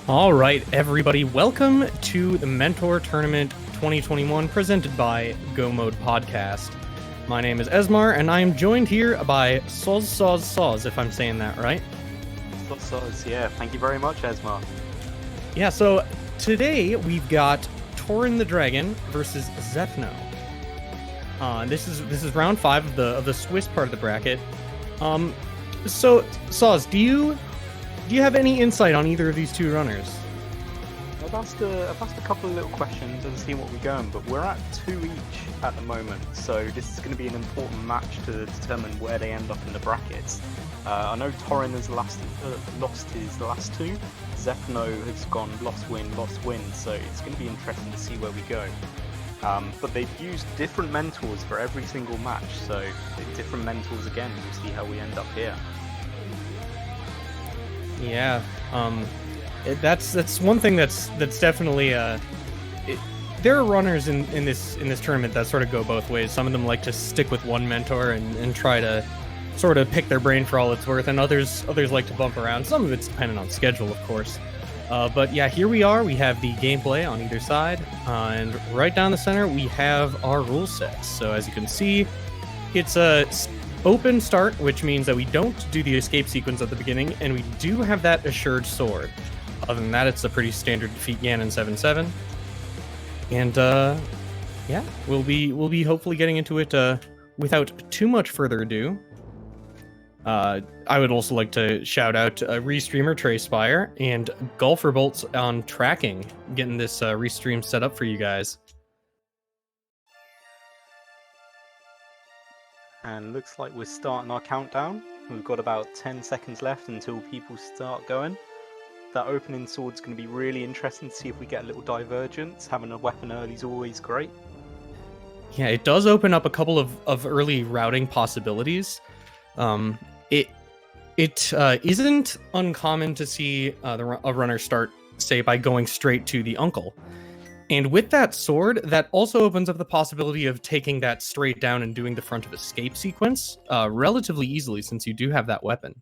All right, everybody, welcome to the Mentor Tournament 2021 presented by Go Mode Podcast. My name is Ezmar, and I am joined here by Sozsozsoz, if I'm saying that right. Sozsozsoz, yeah. Thank you very much, Ezmar. Yeah, so today we've got TorinnTheDragon versus Zethno. This is round 5 of the Swiss part of the bracket. So Soz, do you have any insight on either of these two runners? I've asked a couple of little questions and seen what we're going, but we're at 2 each at the moment, so this is going to be an important match to determine where they end up in the brackets. I know Torin has lost his last 2. Zethno has gone lost win, so it's going to be interesting to see where we go. But they've used different mentors for every single match, so different mentors again. We'll see how we end up here. Yeah, that's one thing that's definitely there are runners in this tournament that sort of go both ways. Some of them like to stick with one mentor and try to sort of pick their brain for all it's worth, and others like to bump around. Some of it's dependent on schedule, of course. But yeah, here we are. We have the gameplay on either side, and right down the center we have our rule sets. So as you can see, it's a open start, which means that we don't do the escape sequence at the beginning, and we do have that assured sword. Other than that, it's a pretty standard defeat Ganon 7-7. And yeah, we'll be hopefully getting into it without too much further ado. I would also like to shout out Restreamer, TreySpyre, and Golferbolts on tracking, getting this restream set up for you guys. And looks like we're starting our countdown. We've got about 10 seconds left until people start going. That opening sword's going to be really interesting to see if we get a little divergence. Having a weapon early is always great. Yeah, it does open up a couple of early routing possibilities. It isn't uncommon to see a runner start, say, by going straight to the uncle. And with that sword, that also opens up the possibility of taking that straight down and doing the front of escape sequence relatively easily, since you do have that weapon.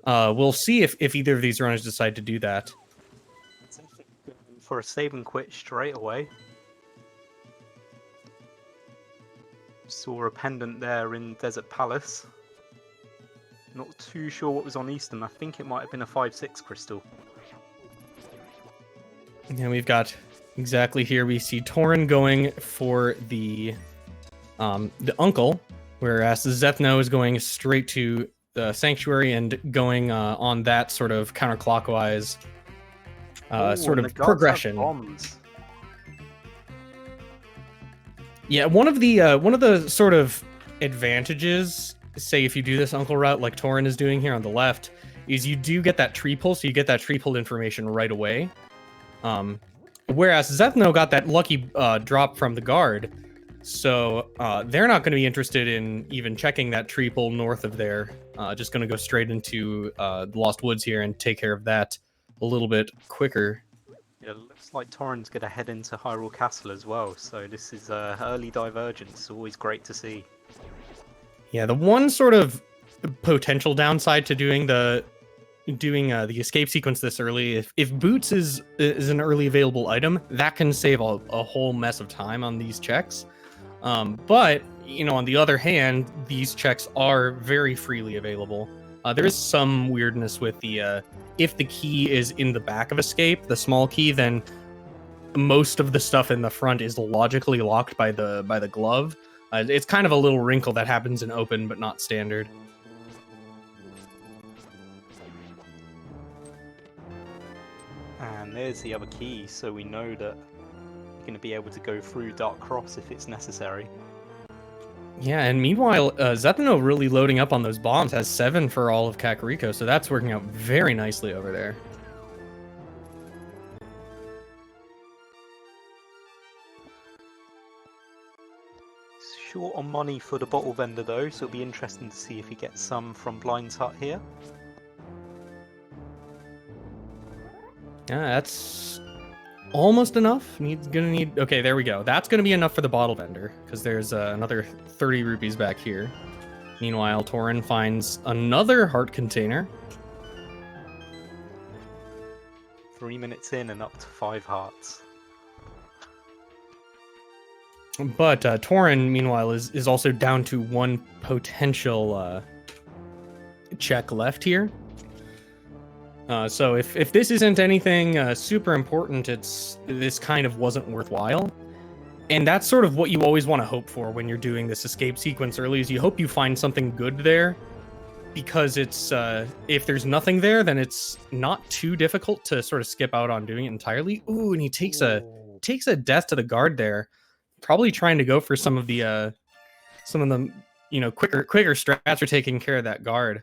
We'll see if either of these runners decide to do that. For a save and quit straight away. Saw a pendant there in Desert Palace. Not too sure what was on Eastern. I think it might have been a 5-6 crystal. And we've got exactly here, we see Torin going for the uncle, whereas Zethno is going straight to the sanctuary and going on that sort of counterclockwise sort of progression. Yeah, one of the sort of advantages, say if you do this uncle route like Torin is doing here on the left, is you do get that tree pull, so you get that tree pull information right away. Whereas Zethno got that lucky drop from the guard, so they're not going to be interested in even checking that tree pull north of there. Just going to go straight into the Lost Woods here and take care of that a little bit quicker. Yeah, it looks like Torin's going to head into Hyrule Castle as well, so this is early divergence, always great to see. Yeah, the one sort of potential downside to doing the escape sequence this early, if boots is an early available item, that can save a whole mess of time on these checks. But on the other hand, these checks are very freely available. There is some weirdness with the if the key is in the back of escape, the small key, then most of the stuff in the front is logically locked by the glove. It's kind of a little wrinkle that happens in open but not standard. And there's the other key, so we know that we're going to be able to go through Dark Cross if it's necessary. Yeah, and meanwhile, Zethno really loading up on those bombs, has 7 for all of Kakariko, so that's working out very nicely over there. Short on money for the bottle vendor though, so it'll be interesting to see if he gets some from Blind's Hut here. Yeah, that's almost enough. Okay, there we go. That's gonna be enough for the bottle vendor, because there's another 30 rupees back here. Meanwhile, Torin finds another heart container. 3 minutes in and up to 5 hearts. But Torin, meanwhile, is also down to one potential check left here. So if this isn't anything super important, this kind of wasn't worthwhile. And that's sort of what you always want to hope for when you're doing this escape sequence early, is you hope you find something good there. Because it's if there's nothing there, then it's not too difficult to sort of skip out on doing it entirely. Ooh, and he takes a death to the guard there, probably trying to go for some of the quicker strats are taking care of that guard.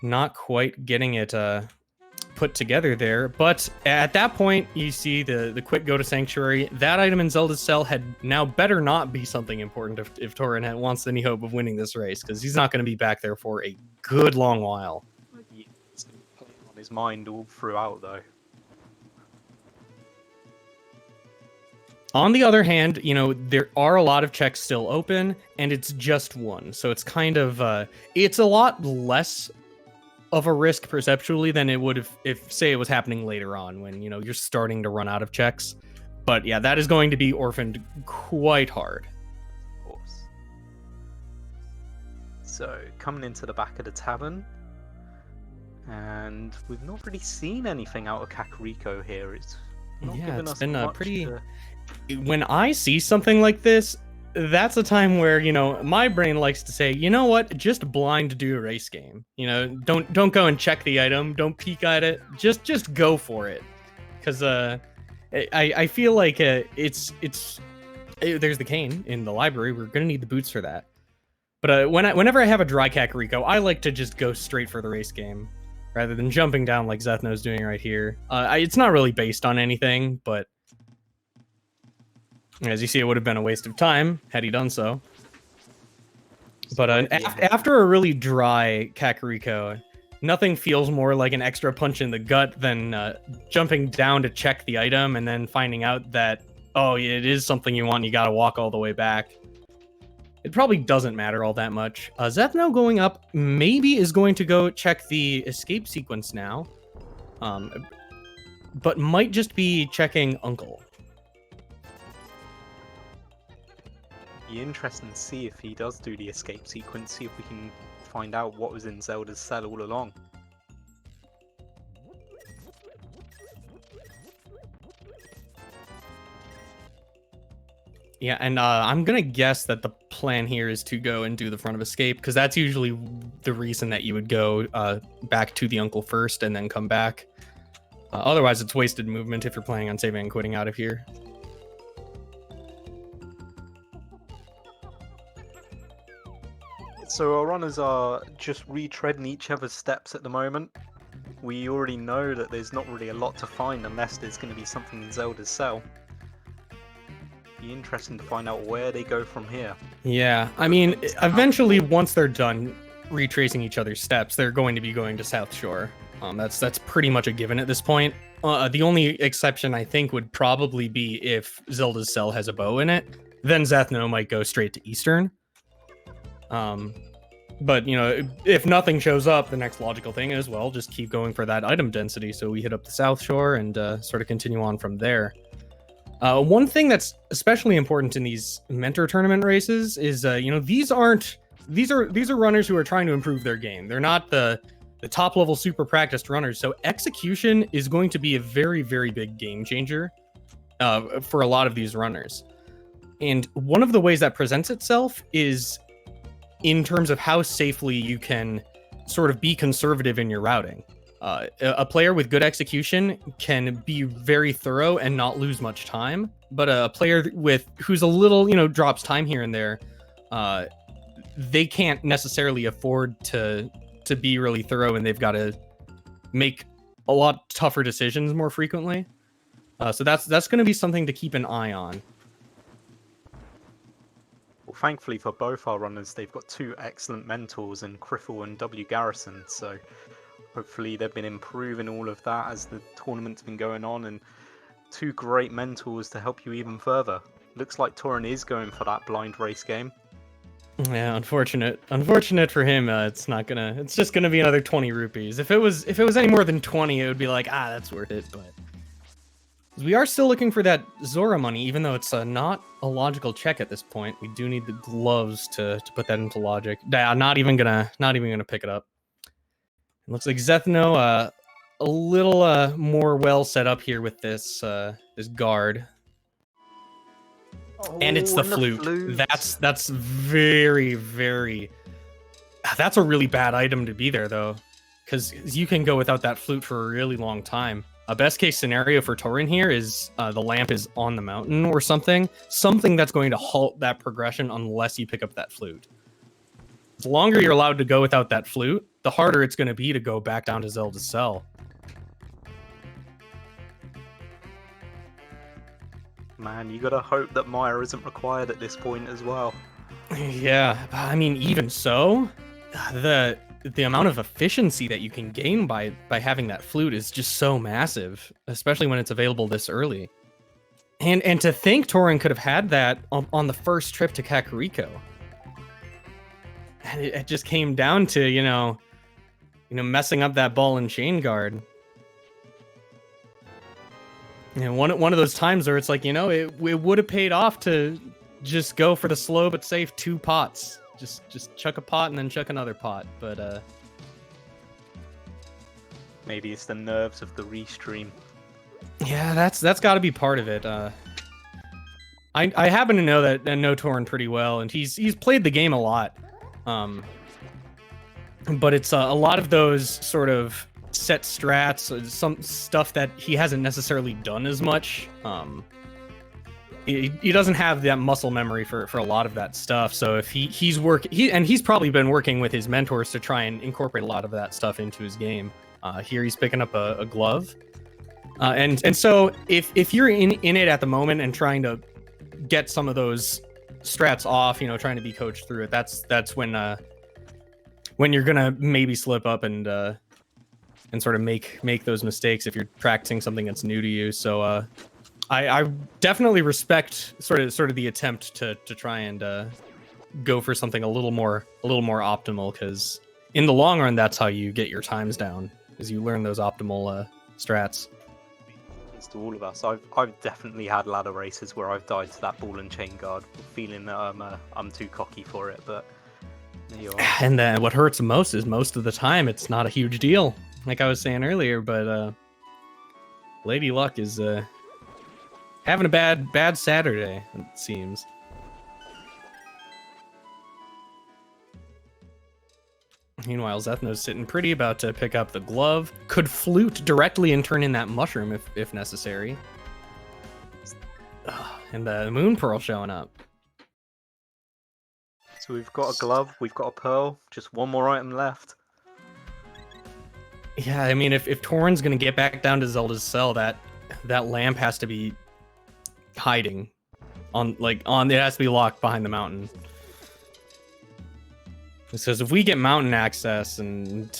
Not quite getting it put together there, but at that point you see the quick go to Sanctuary. That item in Zelda's cell had now better not be something important if Torin wants any hope of winning this race, because he's not going to be back there for a good long while. It's playing on his mind all throughout, though. On the other hand, there are a lot of checks still open, and it's just one, so it's kind of it's a lot less of a risk perceptually than it would if say it was happening later on when you're starting to run out of checks. But yeah, that is going to be orphaned quite hard. Of course. So coming into the back of the tavern, and we've not really seen anything out of Kakariko here. It's not given it's us been much pretty. to... When I see something like this, that's a time where my brain likes to say, you know what, just blind do a race game. Don't go and check the item, don't peek at it, just go for it, because I feel like there's the cane in the library. We're gonna need the boots for that. But whenever I have a dry Kakariko, I like to just go straight for the race game rather than jumping down like Zethno's doing right here. It's not really based on anything, but as you see, it would have been a waste of time had he done so. But after a really dry Kakariko, nothing feels more like an extra punch in the gut than jumping down to check the item and then finding out that, oh, it is something you want, and you gotta walk all the way back. It probably doesn't matter all that much. Zethno going up maybe is going to go check the escape sequence now. But might just be checking Uncle. Be interesting to see if he does do the escape sequence, see if we can find out what was in Zelda's cell all along. Yeah, and I'm gonna guess that the plan here is to go and do the front of escape, because that's usually the reason that you would go back to the Uncle first and then come back. Otherwise, it's wasted movement if you're planning on saving and quitting out of here. So our runners are just retreading each other's steps at the moment. We already know that there's not really a lot to find unless there's going to be something in Zelda's cell. Be interesting to find out where they go from here. Yeah, I mean, eventually, once they're done retracing each other's steps, they're going to be going to South Shore. That's pretty much a given at this point. The only exception, I think, would probably be if Zelda's cell has a bow in it. Then Zethno might go straight to Eastern. But if nothing shows up, the next logical thing is, well, just keep going for that item density. So we hit up the South Shore and sort of continue on from there. One thing that's especially important in these mentor tournament races is, these are runners who are trying to improve their game. They're not the top level super practiced runners. So execution is going to be a very, very big game changer for a lot of these runners. And one of the ways that presents itself is in terms of how safely you can sort of be conservative in your routing. A player with good execution can be very thorough and not lose much time, but a player who's a little, drops time here and there, they can't necessarily afford to be really thorough, and they've got to make a lot tougher decisions more frequently. So that's going to be something to keep an eye on. Well, thankfully for both our runners, they've got two excellent mentors in Krithel and WGarrison, so hopefully they've been improving all of that as the tournament's been going on, and two great mentors to help you even further. Looks like Torin is going for that blind race game. Yeah, unfortunate for him. It's not gonna. It's just gonna be another 20 rupees. If it was any more than 20, it would be like, that's worth it. But we are still looking for that Zora money, even though it's not a logical check at this point. We do need the gloves to put that into logic. Not even gonna pick it up. It looks like Zethno a little more well set up here with this this guard. And it's the flute. That's very, very... That's a really bad item to be there, though. Because you can go without that flute for a really long time. A best case scenario for Torinn here is the lamp is on the mountain or something. Something that's going to halt that progression unless you pick up that flute. The longer you're allowed to go without that flute, the harder it's going to be to go back down to Zelda's cell. Man, you gotta hope that Maya isn't required at this point as well. Yeah, I mean, even so, the amount of efficiency that you can gain by having that flute is just so massive, especially when it's available this early. And to think Torinn could have had that on the first trip to Kakariko. And it just came down to, you know, messing up that ball and chain guard. You know, one of those times where it's like, you know, it would have paid off to just go for the slow but safe 2 pots. Just chuck a pot and then chuck another pot. But maybe it's the nerves of the restream. Yeah, that's got to be part of it. I happen to know Torinn pretty well, and he's played the game a lot. But it's a lot of those sort of set strats, some stuff that he hasn't necessarily done as much. He doesn't have that muscle memory for a lot of that stuff. So if he's probably been working with his mentors to try and incorporate a lot of that stuff into his game. Here he's picking up a glove, and so if you're in it at the moment and trying to get some of those strats off, you know, trying to be coached through it, that's when you're gonna maybe slip up and sort of make those mistakes if you're practicing something that's new to you. So I definitely respect sort of the attempt to try and go for something a little more optimal, because in the long run that's how you get your times down, is you learn those optimal strats. It's to all of us. I've definitely had ladder races where I've died to that ball and chain guard, feeling that I'm too cocky for it, but there you are. And then what hurts most is most of the time it's not a huge deal, like I was saying earlier, but Lady Luck is having a bad Saturday, it seems. Meanwhile, Zethno's sitting pretty, about to pick up the glove. Could flute directly and turn in that mushroom if necessary. And the moon pearl showing up. So we've got a glove, we've got a pearl, just one more item left. Yeah, I mean, if Torinn's gonna get back down to Zelda's cell, that lamp has to be hiding it has to be locked behind the mountain. It says if we get mountain access, and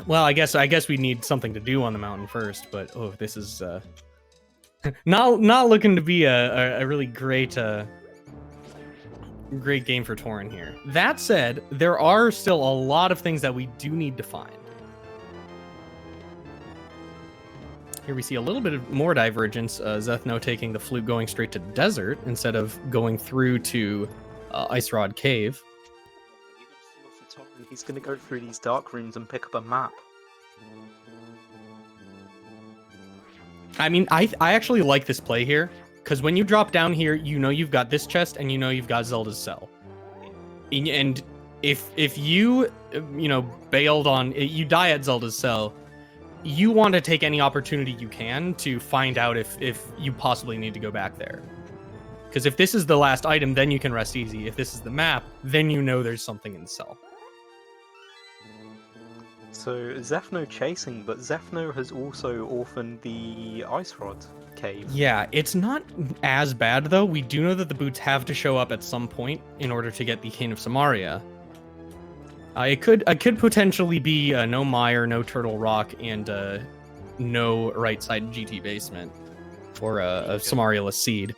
well, I guess we need something to do on the mountain first. But this is not looking to be a really great game for Torinn here. That said, there are still a lot of things that we do need to find. Here we see a little bit more divergence. Zethno taking the flute, going straight to desert instead of going through to Ice Rod Cave. He's going to go through these dark rooms and pick up a map. I mean, I actually like this play here, because when you drop down here, you know you've got this chest and you know you've got Zelda's cell. And if you bailed on, you die at Zelda's cell, you want to take any opportunity you can to find out if you possibly need to go back there. Because if this is the last item, then you can rest easy. If this is the map, then you know there's something in the cell. So Zethno chasing, but Zethno has also orphaned the Ice Rod Cave. Yeah, it's not as bad though. We do know that the boots have to show up at some point in order to get the Cane of Samaria. It could potentially be no Mire, no Turtle Rock, and no right side GT basement, or a Samarialess Seed.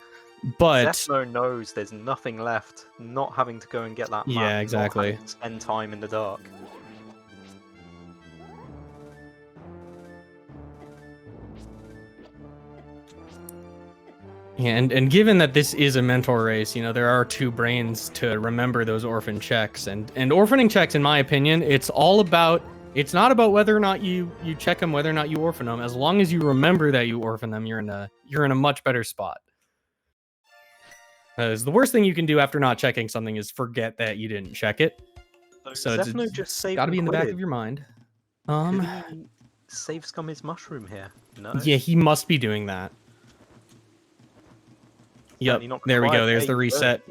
But Zethno knows there's nothing left, not having to go and get that map, yeah, exactly. not having to spend time in the dark. Yeah, and given that this is a mentor race, you know, there are 2 brains to remember those orphan checks. And orphaning checks, in my opinion, it's not about whether or not you check them, whether or not you orphan them. As long as you remember that you orphan them, you're in a much better spot. Because the worst thing you can do after not checking something is forget that you didn't check it. So Zethno just saved got to be in the back quitted. of your mind. Could he save scum his mushroom here? No. Yeah, he must be doing that. Yep, there we go. There's the reset.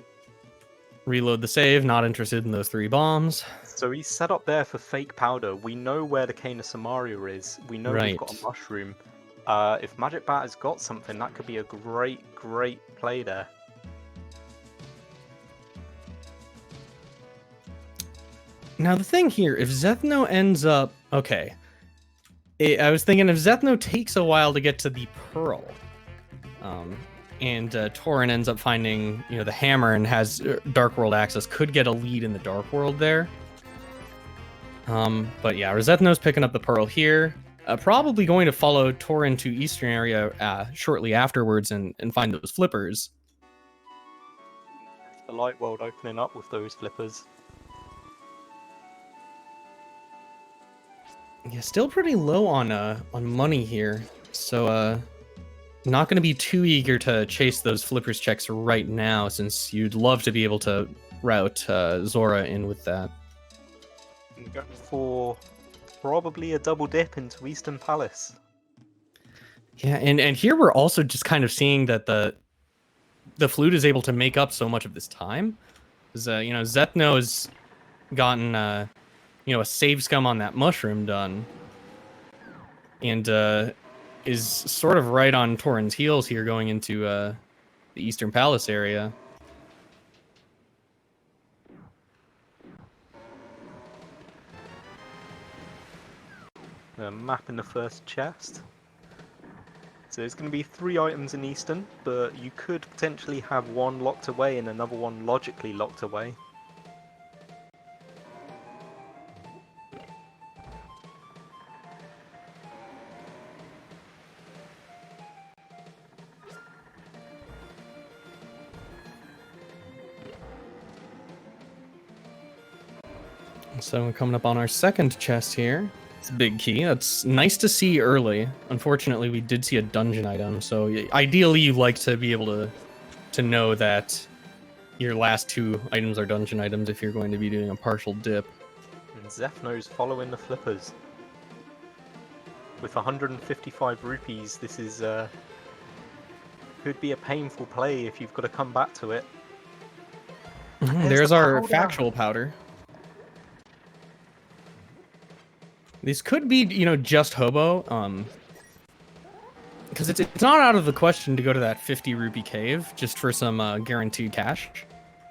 Reload the save. Not interested in those 3 bombs. So he's set up there for fake powder. We know where the Cane of Samaria is. We know we've got a mushroom. If Magic Bat has got something, that could be a great play there. Now the thing here, if Zethno ends up... Okay. I was thinking if Zethno takes a while to get to the Pearl, and Torinn ends up finding, you know, the hammer and has Dark World access, could get a lead in the Dark World there. But yeah, Zethno's picking up the Pearl here. Probably going to follow Torinn to Eastern area shortly afterwards and find those flippers. The Light World opening up with those flippers. Yeah, still pretty low on money here, so not going to be too eager to chase those flippers checks right now, since you'd love to be able to route Zora in with that. I'm going for probably a double dip into Eastern Palace. Yeah, and here we're also just kind of seeing that the flute is able to make up so much of this time. Because, you know, Zethno has gotten you know, a save scum on that mushroom done, and is sort of right on Torinn's heels here going into the Eastern Palace area. A map in the first chest. So there's going to be 3 items in Eastern, but you could potentially have one locked away and another one logically locked away. So we're coming up on our second chest here. It's a big key. That's nice to see early. Unfortunately, we did see a dungeon item, so ideally you like to be able to know that your last 2 items are dungeon items if you're going to be doing a partial dip. And Zethno's following the flippers. With 155 rupees, this is could be a painful play if you've got to come back to it. There's our factual powder. These could be, you know, just hobo, because it's not out of the question to go to that 50 rupee cave just for some guaranteed cash,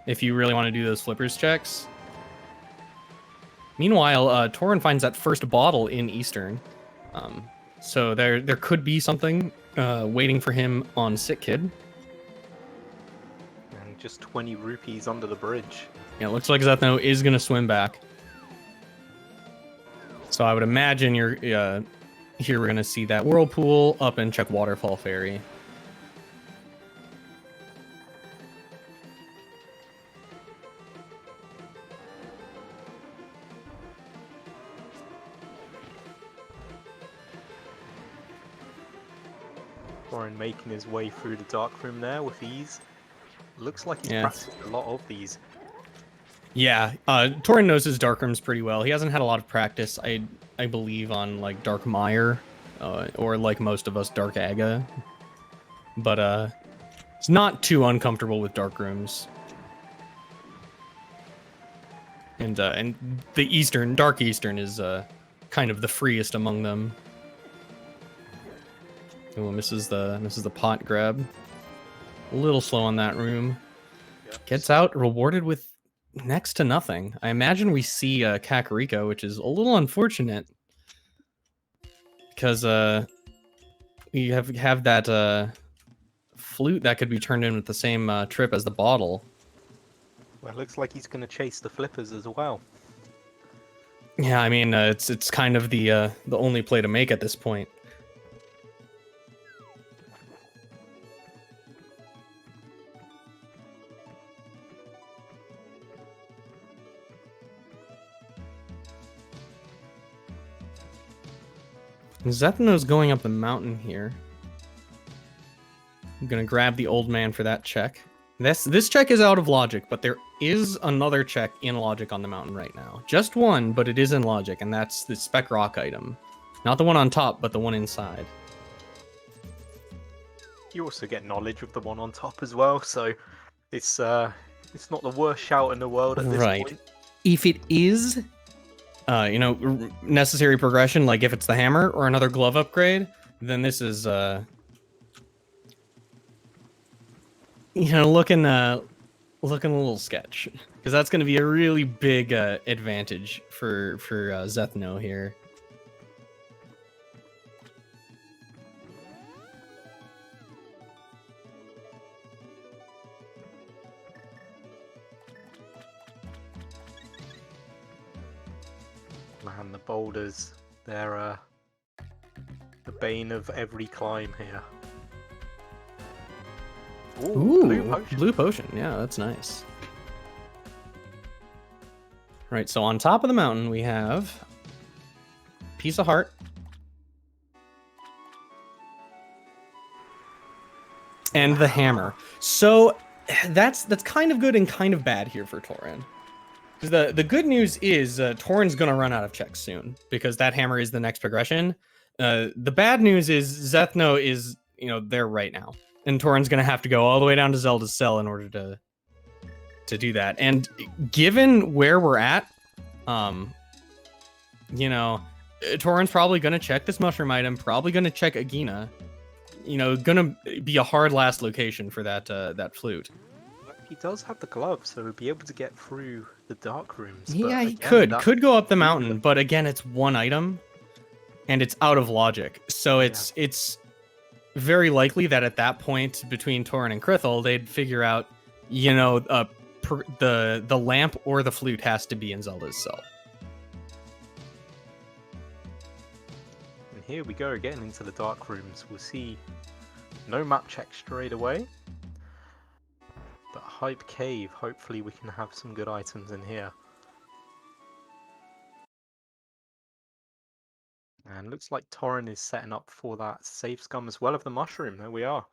if you really want to do those flippers checks. Meanwhile, Torinn finds that first bottle in Eastern, so there could be something waiting for him on Sick Kid. And just 20 rupees under the bridge. Yeah, it looks like Zethno is going to swim back. So I would imagine you're here we're going to see that whirlpool up and check Waterfall Ferry. Torinn making his way through the dark room there with ease. Looks like he's Yeah. practiced a lot of these. Yeah, Torinn knows his dark rooms pretty well. He hasn't had a lot of practice, I believe, on like Dark Mire, or like most of us, Dark Aga. But he's not too uncomfortable with dark rooms. And the Dark Eastern is kind of the freest among them. Oh, misses the pot grab. A little slow on that room. Yep. Gets out rewarded with next to nothing. I imagine we see Kakariko, which is a little unfortunate because we have that flute that could be turned in with the same trip as the bottle. Well, it looks like he's going to chase the flippers as well. Yeah, I mean, it's kind of the only play to make at this point. Zethno's going up the mountain here. I'm gonna grab the old man for that check. This check is out of logic, but there is another check in logic on the mountain right now. Just one, but it is in logic, and that's the spec rock item. Not the one on top, but the one inside. You also get knowledge of the one on top as well, so it's not the worst shout in the world at this point. If it is, necessary progression, like if it's the hammer or another glove upgrade, then this is, looking a little sketch, because that's going to be a really big advantage for Zethno here. Man, the boulders, they're the bane of every climb here. Ooh, blue potion. Yeah, that's nice. Right, so on top of the mountain we have piece of heart. And the hammer. So that's kind of good and kind of bad here for Torrin. The good news is Torrin's going to run out of checks soon, because that hammer is the next progression. The bad news is Zethno is, there right now. And Torrin's going to have to go all the way down to Zelda's cell in order to do that. And given where we're at, Torrin's probably going to check this mushroom item, probably going to check Agina. Going to be a hard last location for that flute. He does have the glove, so he'll be able to get through the dark rooms. Yeah, he could go up the mountain, but again, it's one item, and it's out of logic. So it's very likely that at that point between Torrin and Krithel, they'd figure out, the lamp or the flute has to be in Zelda's cell. And here we go again into the dark rooms. We'll see no map check straight away. But Hype Cave, hopefully we can have some good items in here. And looks like Torrin is setting up for that safe scum as well of the mushroom. There we are.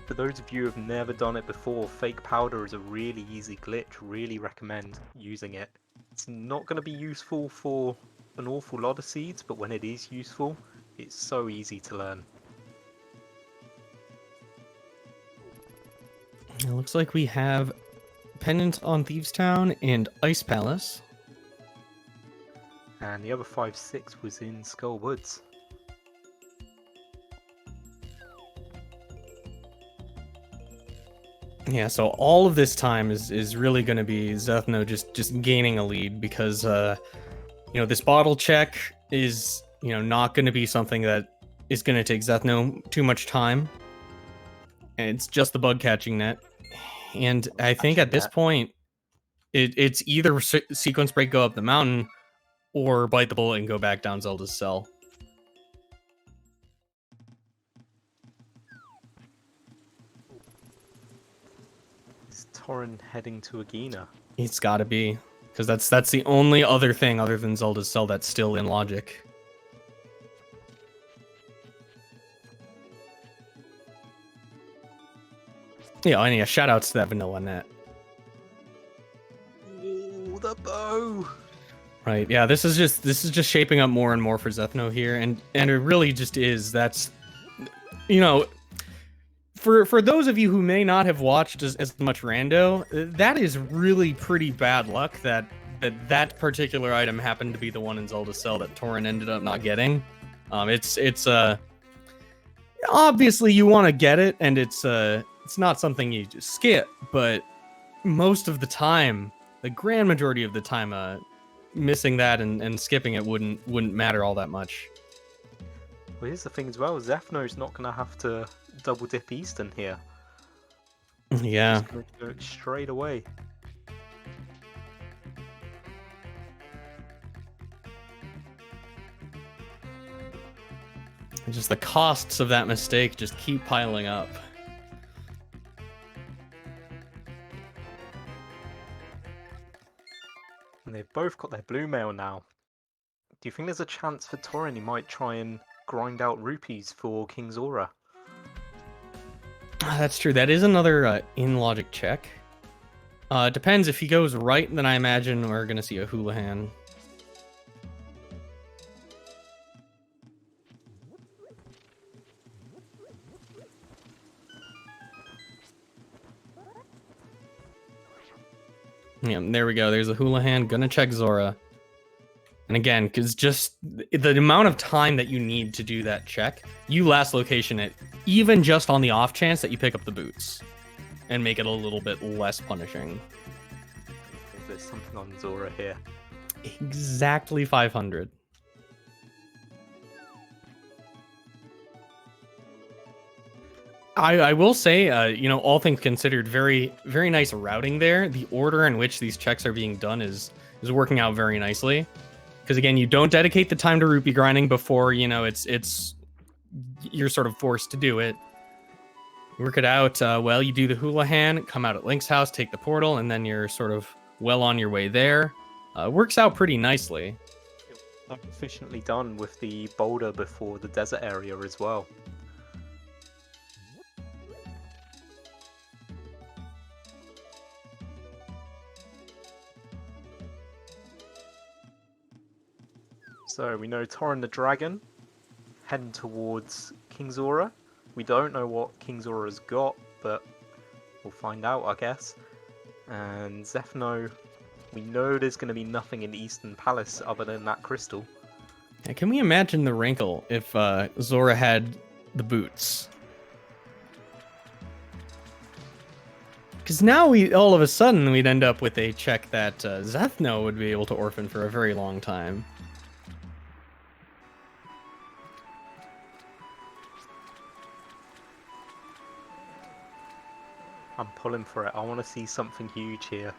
For those of you who have never done it before, fake powder is a really easy glitch. Really recommend using it. It's not going to be useful for an awful lot of seeds, but when it is useful, it's so easy to learn. It looks like we have Pendant on Thieves Town and Ice Palace. And the other 5-6 was in Skull Woods. Yeah, so all of this time is really going to be Zethno just gaining a lead, because this bottle check is not going to be something that is going to take Zethno too much time, and it's just the bug catching net. And I think at this point it's either sequence break, go up the mountain, or bite the bullet and go back down Zelda's cell. Torrin heading to Agina? It's got to be, because that's the only other thing other than Zelda's cell that's still in logic. Yeah, and shout outs to that vanilla net. Ooh, the bow. Right, yeah, this is just shaping up more and more for Zethno here, and it really just is. That's For those of you who may not have watched as much Rando, that is really pretty bad luck that particular item happened to be the one in Zelda's cell that Torrin ended up not getting. It's obviously you want to get it, and it's not something you just skip, but most of the time the grand majority of the time, missing that and skipping it wouldn't matter all that much. Well, here's the thing as well. Zethno's not going to have to double dip Eastern here. Yeah. He's going to do it straight away. Just the costs of that mistake just keep piling up. And they've both got their blue mail now. Do you think there's a chance for Torin he might try and grind out rupees for King's Aura? That's true. That is another in-logic check. Depends. If he goes right, then I imagine we're going to see a Houlihan. Yeah, there we go. There's a Houlihan. Gonna check Zora. And again, because just the amount of time that you need to do that check, you last location it, even just on the off chance that you pick up the boots and make it a little bit less punishing. There's something on Zora here. Exactly 500. I will say, you know, all things considered, very, very nice routing there. The order in which these checks are being done is working out very nicely. Because again, you don't dedicate the time to rupee grinding before, you know, you're sort of forced to do it. Work it out. Well, you do the Houlihan, come out at Link's house, take the portal, and then you're sort of well on your way there. Works out pretty nicely. Efficiently done with the boulder before the desert area as well. So we know TorinnTheDragon heading towards King's Aura. We don't know what King's Aura's got, but we'll find out, I guess. And Zethno, we know there's going to be nothing in the Eastern Palace other than that crystal. Yeah, can we imagine the wrinkle if Zora had the boots? Because now all of a sudden we'd end up with a check that Zethno would be able to orphan for a very long time. I'm pulling for it. I want to see something huge here.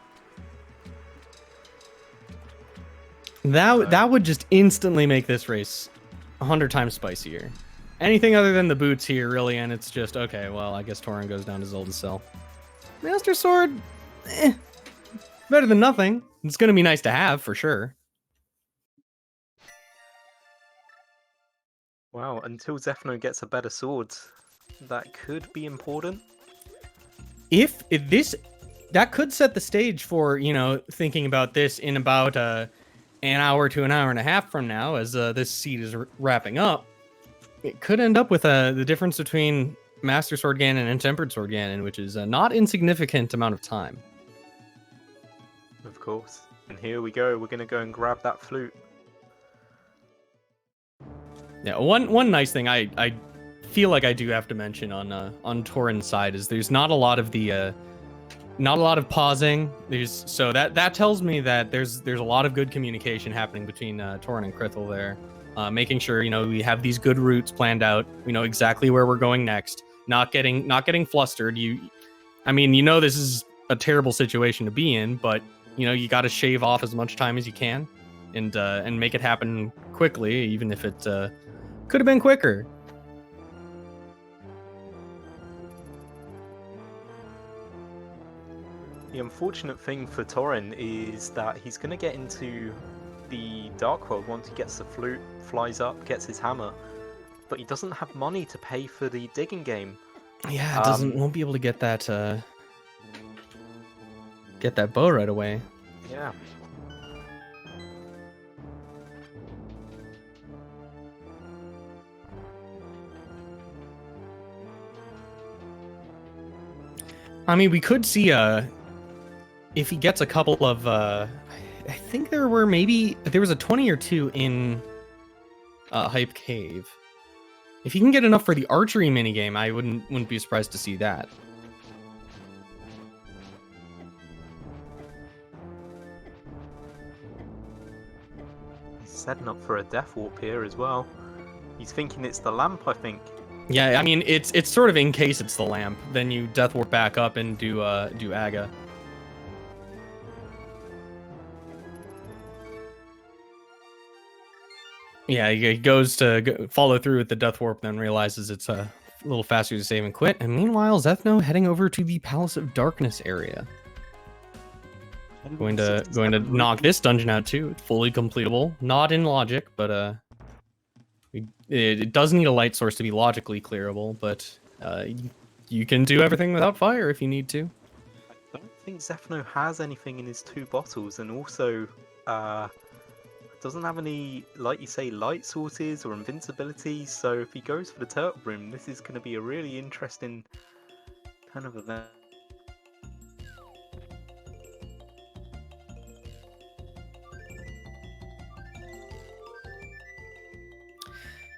That would just instantly make this race 100 times spicier. Anything other than the boots here, really, and it's just, okay, well, I guess Torin goes down to Zelda's cell. Master Sword, better than nothing. It's going to be nice to have, for sure. Wow, until Zethno gets a better sword, that could be important. If this, that could set the stage for, you know, thinking about this in about an hour to an hour and a half from now, as this seed is wrapping up. It could end up with the difference between Master Sword Ganon and Tempered Sword Ganon, which is a not insignificant amount of time. Of course. And here we go. We're going to go and grab that flute. Yeah, one nice thing I feel like I do have to mention on Torin's side is there's not a lot of the not a lot of pausing. So that tells me that there's a lot of good communication happening between Torin and Krithel there, making sure, you know, we have these good routes planned out. We know exactly where we're going next. Not getting flustered. I mean, you know, this is a terrible situation to be in, but you know, you got to shave off as much time as you can, and make it happen quickly, even if it could have been quicker. The unfortunate thing for Torin is that he's going to get into the Dark World once he gets the flute, flies up, gets his hammer, but he doesn't have money to pay for the digging game. Yeah, won't be able to get that bow right away. Yeah. I mean, we could see if he gets a couple of I think there was a 20 or 2 in Hype Cave. If he can get enough for the archery minigame, I wouldn't be surprised to see that. setting up for a death warp here as well. He's thinking it's the lamp, I think. Yeah, I mean it's sort of in case it's the lamp, then you death warp back up and do Aga. Yeah, he goes to follow through with the death warp, then realizes it's a little faster to save and quit. And meanwhile, Zethno heading over to the Palace of Darkness area. Going to knock this dungeon out too. It's fully completable, not in logic, but it does need a light source to be logically clearable. But you can do everything without fire if you need to. I don't think Zethno has anything in his 2 bottles, and also doesn't have any, like you say, light sources or invincibility. So if he goes for the turtle room, this is going to be a really interesting kind of event.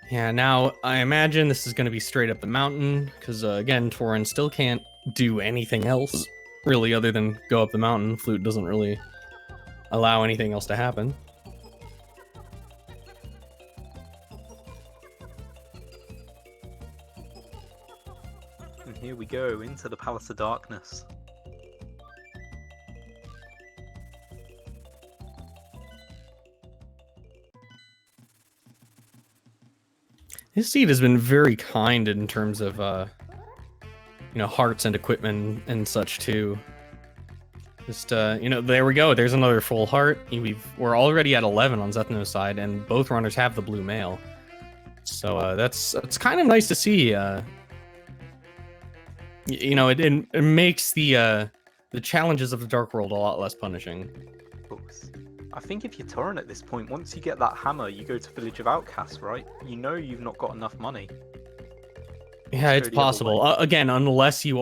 Yeah, now I imagine this is going to be straight up the mountain, because again, Torrin still can't do anything else, really, other than go up the mountain. Flute doesn't really allow anything else to happen. And here we go, into the Palace of Darkness. His seed has been very kind in terms of, hearts and equipment and such too. Just, there we go. There's another full heart. We're already at 11 on Zethno's side, and both runners have the blue mail. So that's kind of nice to see. It makes the challenges of the Dark World a lot less punishing. I think if you're Torrin at this point, once you get that hammer, you go to Village of Outcasts, right? You know you've not got enough money. Yeah, it's possible. Again, unless you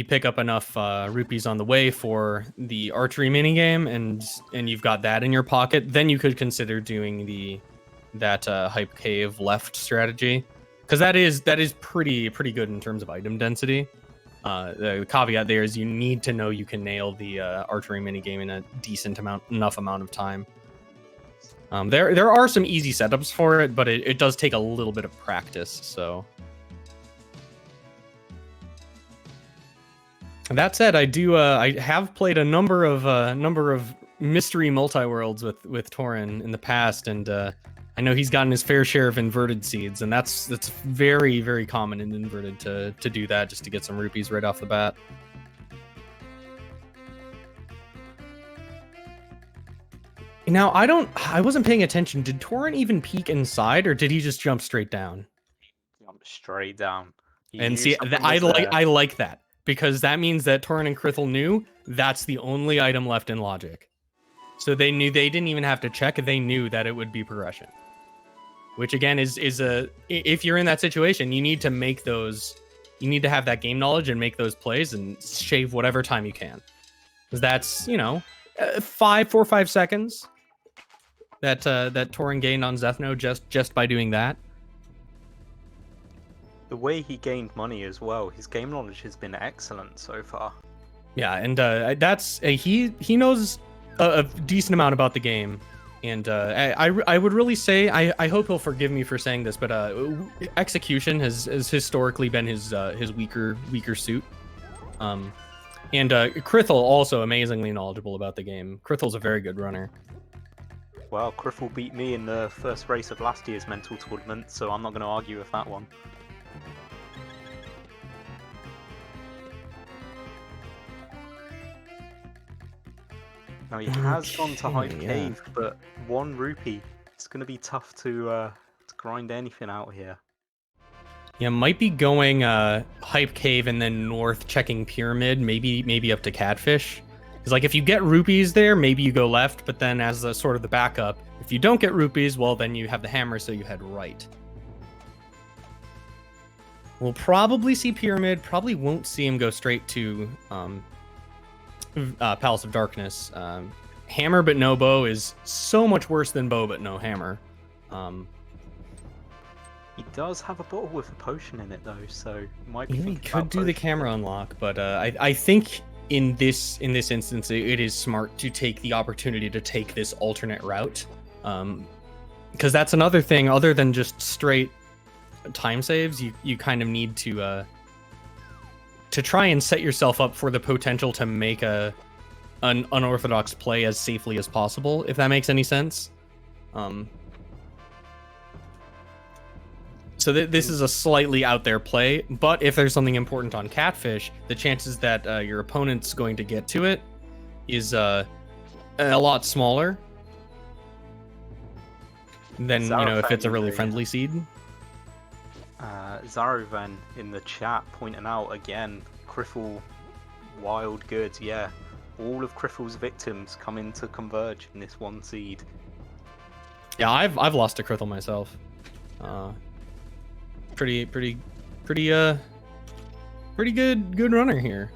pick up enough rupees on the way for the archery minigame, and you've got that in your pocket, then you could consider doing that hype cave left strategy, because that is pretty good in terms of item density. The caveat there is you need to know you can nail the archery minigame in a decent enough amount of time. There are some easy setups for it, but it does take a little bit of practice. So that said, I have played a number of mystery multi-worlds with Torrin in the past, and I know he's gotten his fair share of inverted seeds, and that's very, very common in inverted to do that, just to get some rupees right off the bat. Now, I wasn't paying attention. Did Torrin even peek inside, or did he just jump straight down? Jump straight down. And see, I like that, because that means that Torrin and Krithel knew that's the only item left in logic. So they knew they didn't even have to check. They knew that it would be progression. Which again is if you're in that situation, you need to have that game knowledge and make those plays and shave whatever time you can. Because that's, 4 or 5 seconds that Torrin gained on Zethno just by doing that. The way he gained money as well, his game knowledge has been excellent so far. Yeah, and he knows a decent amount about the game. And I would really say, I hope he'll forgive me for saying this, but execution has historically been his weaker suit. And Krithel also amazingly knowledgeable about the game. Krithel's a very good runner. Well, Krithel beat me in the first race of last year's mental tournament, so I'm not going to argue with that one. Now he has gone to Hype Cave, but 1 rupee. It's going to be tough to grind anything out here. Yeah, might be going Hype Cave and then north checking Pyramid, maybe up to Catfish. Because like if you get rupees there, maybe you go left, but then as the sort of the backup, if you don't get rupees, well then you have the hammer, so you head right. We'll probably see Pyramid, probably won't see him go straight to Palace of Darkness. Hammer but no bow is so much worse than bow but no hammer. He does have a bottle with a potion in it though, so might be. He could do the camera unlock, but I think in this instance it is smart to take the opportunity to take this alternate route, Because that's another thing other than just straight time saves. You kind of need to try and set yourself up for the potential to make an unorthodox play as safely as possible, if that makes any sense. So this is a slightly out there play, but if there's something important on Catfish, the chances that your opponent's going to get to it is a lot smaller than, if it's a really friendly seed. Zarovan in the chat pointing out again, Krithel, wild goods, yeah. All of Krithel's victims come in to converge in this one seed. Yeah, I've lost to Krithel myself. Pretty good runner here.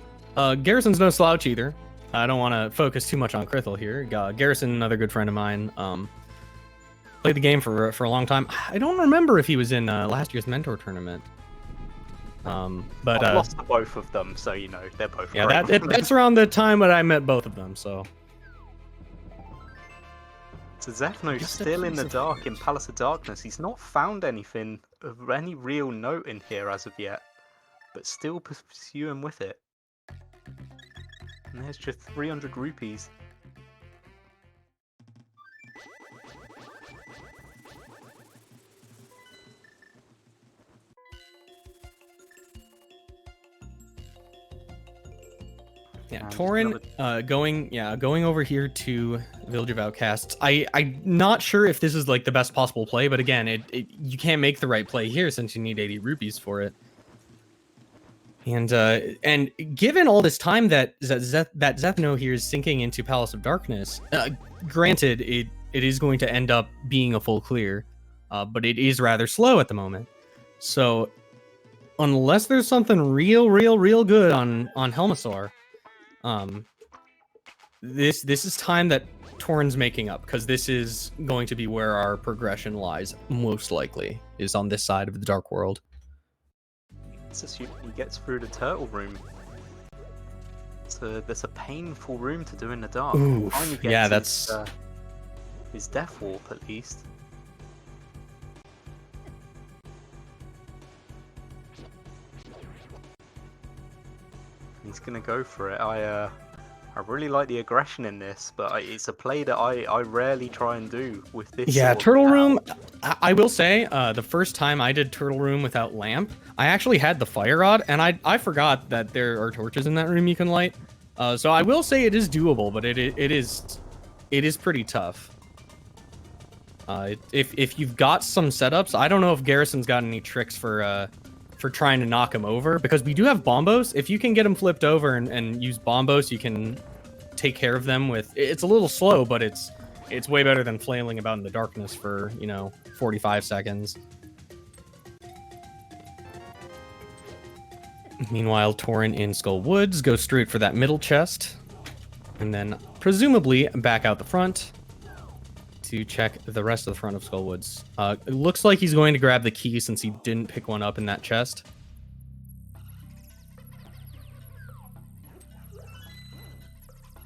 Garrison's no slouch either. I don't want to focus too much on Krithel here. Garrison, another good friend of mine. Played the game for a long time. I don't remember if he was in last year's mentor tournament. But I lost to both of them, so they're both. Yeah, that's around the time when I met both of them. So Zethno's still in the dark in Palace of Darkness. He's not found anything of any real note in here as of yet, but still pursuing with it. And there's just 300 rupees. Yeah, Torin going over here to Village of Outcasts. I'm not sure if this is like the best possible play, but again, you can't make the right play here since you need 80 rupees for it. And given all this time that Zethno here is sinking into Palace of Darkness, granted it is going to end up being a full clear, but it is rather slow at the moment. So unless there's something real good on Helmasaur, this is time that Torin's making up, because this is going to be where our progression lies, most likely, is on this side of the Dark World. Let's assume he gets through the turtle room. So there's a painful room to do in the dark. Ooh, yeah, that's his death warp at least. He's gonna go for it. I really like the aggression in this, but it's a play that I rarely try and do with this. Yeah, Turtle Room, I will say, the first time I did Turtle Room without lamp, I actually had the fire rod, and I forgot that there are torches in that room you can light. So I will say it is doable, but it is pretty tough. If you've got some setups, I don't know if Garrison's got any tricks for trying to knock him over, because we do have bombos. If you can get him flipped over and use bombos, you can take care of them with. It's a little slow, but it's way better than flailing about in the darkness for 45 seconds. Meanwhile, Torin in Skull Woods goes straight for that middle chest, and then presumably back out the front to check the rest of the front of Skull Woods. It looks like he's going to grab the key since he didn't pick one up in that chest.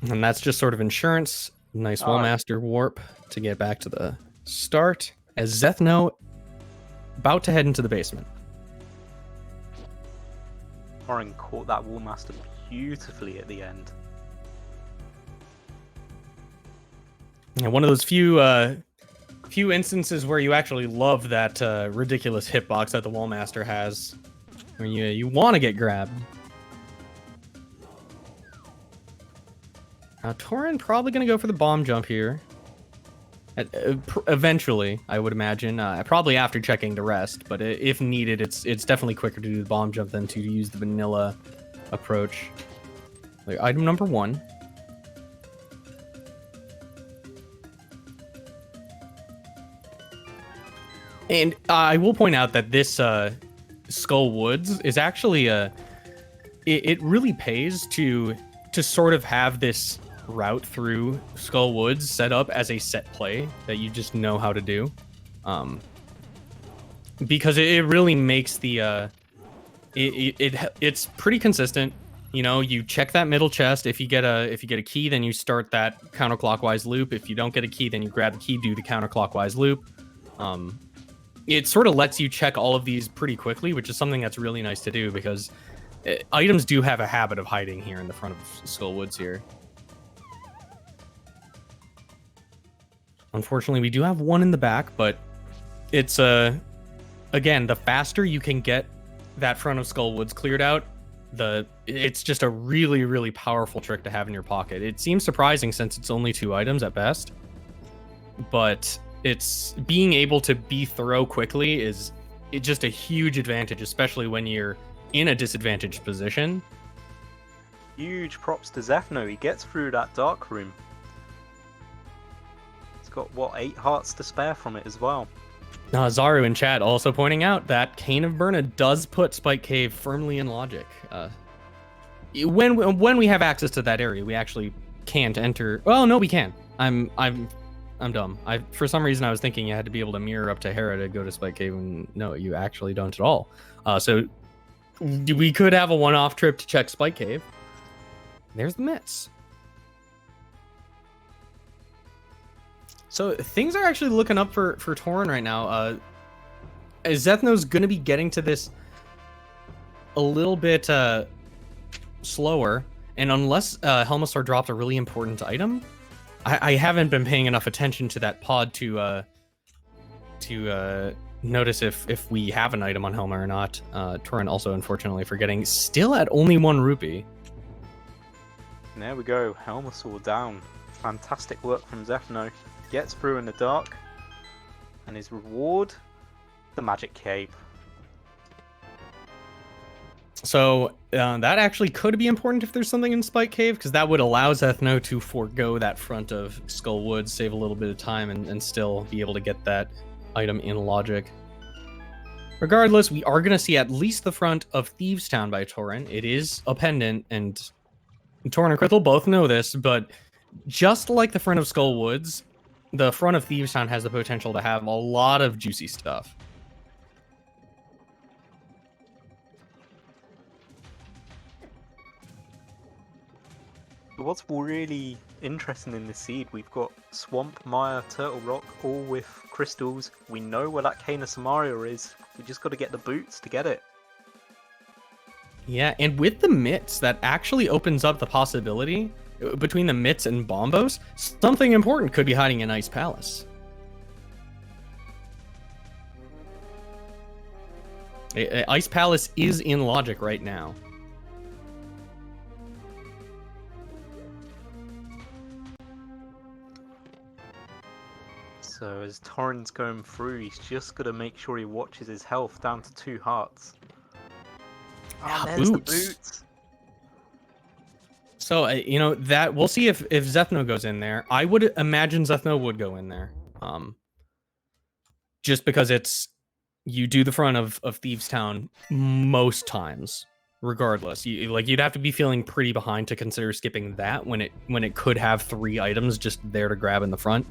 And that's just sort of insurance. Nice Wallmaster warp to get back to the start, as Zethno about to head into the basement. Torin caught that Wallmaster beautifully at the end. And one of those few instances where you actually love that ridiculous hitbox that the Wallmaster has, where you want to get grabbed. Now Torin probably going to go for the bomb jump here. Eventually, I would imagine. Probably after checking the rest, but if needed, it's definitely quicker to do the bomb jump than to use the vanilla approach. Like, item number 1. And I will point out that this Skull Woods is actually it really pays to sort of have this route through Skull Woods set up as a set play that you just know how to do, because it really makes the it's pretty consistent. You know, you check that middle chest. If you get a key, then you start that counterclockwise loop. If you don't get a key, then you grab the key, do the counterclockwise loop. It sort of lets you check all of these pretty quickly, which is something that's really nice to do because items do have a habit of hiding here in the front of Skullwoods here. Unfortunately, we do have one in the back, but it's again, the faster you can get that front of Skullwoods cleared out, it's just a really, really powerful trick to have in your pocket. It seems surprising since it's only 2 items at best, but it's being able to be thorough quickly is just a huge advantage, especially when you're in a disadvantaged position. Huge props to Zethno. He gets through that dark room. He's got, what, 8 hearts to spare from it as well. Zaru in chat also pointing out that Cane of Burna does put Spike Cave firmly in logic. When we have access to that area, we actually can't enter. Well, no, we can. I'm dumb. For some reason I was thinking you had to be able to mirror up to Hera to go to Spike Cave, and no, you actually don't at all. So we could have a one-off trip to check Spike Cave. There's the mitts. So things are actually looking up for Torrin right now. Zethno's going to be getting to this a little bit slower, and unless Helmasaur dropped a really important item, I haven't been paying enough attention to that pod to notice if we have an item on Helma or not. Torrin also unfortunately forgetting, still at only 1 rupee. And there we go, Helmasaur down. Fantastic work from Zethno. Gets through in the dark, and his reward, the magic cape. So that actually could be important if there's something in Spike Cave, because that would allow Zethno to forego that front of Skullwoods, save a little bit of time, and still be able to get that item in logic. Regardless, we are going to see at least the front of Thieves Town by Torrin. It is a pendant, and Torrin and Krithel both know this, but just like the front of Skullwoods, the front of Thieves Town has the potential to have a lot of juicy stuff. What's really interesting in this seed, we've got Swamp, Mire, Turtle Rock, all with crystals. We know where that Cane of Samaria is. We just got to get the boots to get it. Yeah, and with the mitts, that actually opens up the possibility between the mitts and Bombos, something important could be hiding in Ice Palace. Ice Palace is in logic right now. So as Torrin's going through, he's just got to make sure he watches his health down to 2 hearts. Oh, there's the boots. So, you know, that we'll see if Zethno goes in there. I would imagine Zethno would go in there. Just because you do the front of Thieves Town most times, regardless. You'd have to be feeling pretty behind to consider skipping that when it could have 3 items just there to grab in the front.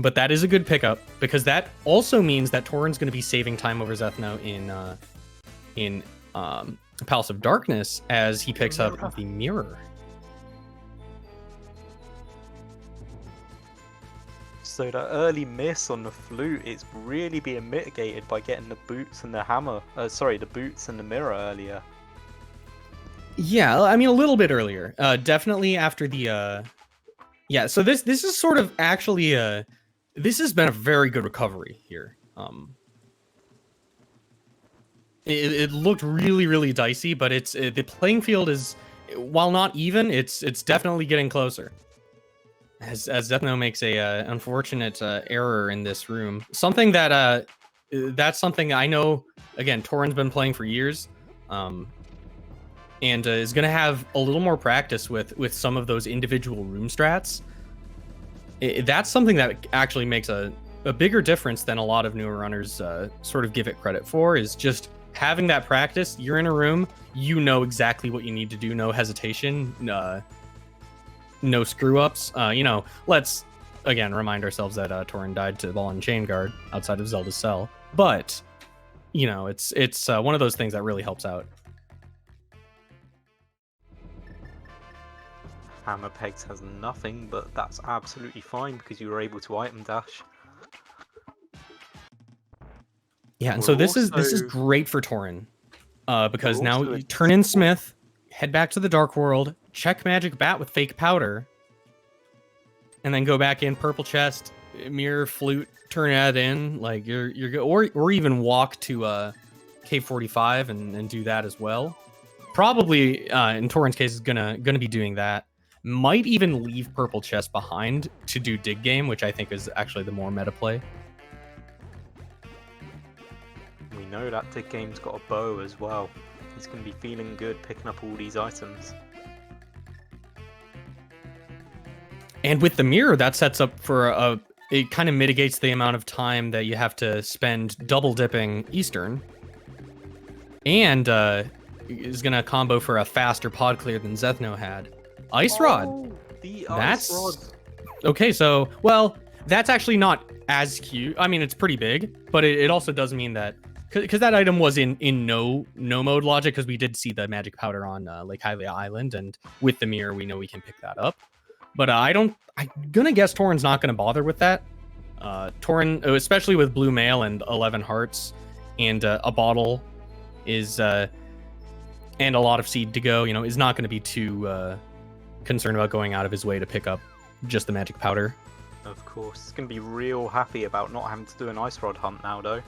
But that is a good pickup, because that also means that Torrin's going to be saving time over Zethno in Palace of Darkness as he picks up the mirror. So that early miss on the flute, it's really being mitigated by getting the boots and the hammer. The boots and the mirror earlier. Yeah, I mean a little bit earlier. Definitely after the. Yeah, so this is sort of actually this has been a very good recovery here. It looked really, really dicey, but the playing field is, while not even, it's definitely getting closer. As Zethno makes a unfortunate error in this room, something that that's something I know. Again, Torrin's been playing for years, and is going to have a little more practice with some of those individual room strats. That's something that actually makes a bigger difference than a lot of newer runners sort of give it credit for. Is just having that practice. You're in a room, you know exactly what you need to do, no hesitation, no screw ups. Let's again remind ourselves that Torrin died to Ball and Chain Guard outside of Zelda's cell, but it's one of those things that really helps out. Hammer Pegs has nothing, but that's absolutely fine because you were able to item dash. Yeah, and so this is great for Torrin, because now you turn in Smith, head back to the Dark World, check Magic Bat with Fake Powder, and then go back in Purple Chest, Mirror Flute, turn that in, like you're good, or even walk to K45 and do that as well. Probably in Torrin's case is gonna be doing that. Might even leave Purple Chest behind to do Dig Game, which I think is actually the more meta play. We know that Dig Game's got a bow as well. He's going to be feeling good picking up all these items. And with the mirror, that sets up for it kind of mitigates the amount of time that you have to spend double dipping Eastern. And is going to combo for a faster pod clear than Zethno had. Ice Rod. The Ice Rod. Okay, so, well, that's actually not as cute. I mean, it's pretty big, but it also does mean that, because that item was in no mode logic, because we did see the magic powder on Lake Hylia Island, and with the mirror, we know we can pick that up. But I'm gonna guess Torrin's not gonna bother with that. Torrin, especially with Blue Mail and 11 Hearts, and a bottle is, and a lot of seed to go, is not gonna be too concerned about going out of his way to pick up just the magic powder. Of course, he's gonna be real happy about not having to do an Ice Rod hunt now, though.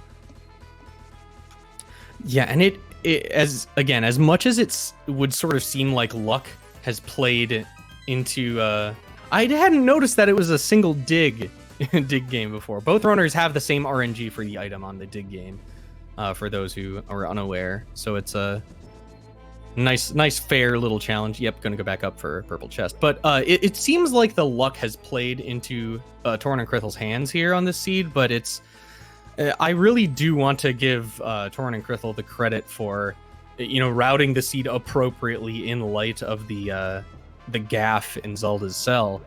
Yeah, and it as much as it would sort of seem like luck has played into I hadn't noticed that it was a single dig game before. Both runners have the same RNG for the item on the dig game, for those who are unaware. So it's a nice fair little challenge. Yep, gonna go back up for Purple Chest. But it seems like the luck has played into Torrin and Krithel's hands here on this seed, but it's I really do want to give Torrin and Krithel the credit for, routing the seed appropriately in light of the gaff in Zelda's cell,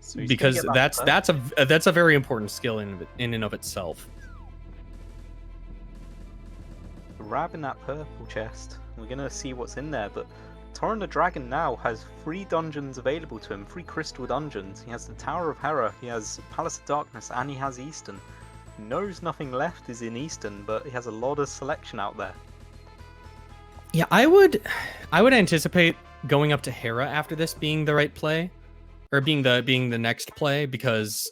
so because that's a very important skill in and of itself. Grabbing that purple chest, we're gonna see what's in there. But TorinnTheDragon now has 3 dungeons available to him, 3 crystal dungeons. He has the Tower of Hera, he has Palace of Darkness, and he has Eastern. Knows nothing left is in Eastern, but he has a lot of selection out there. Yeah, I would anticipate going up to Hera after this being the right play, or being the next play, because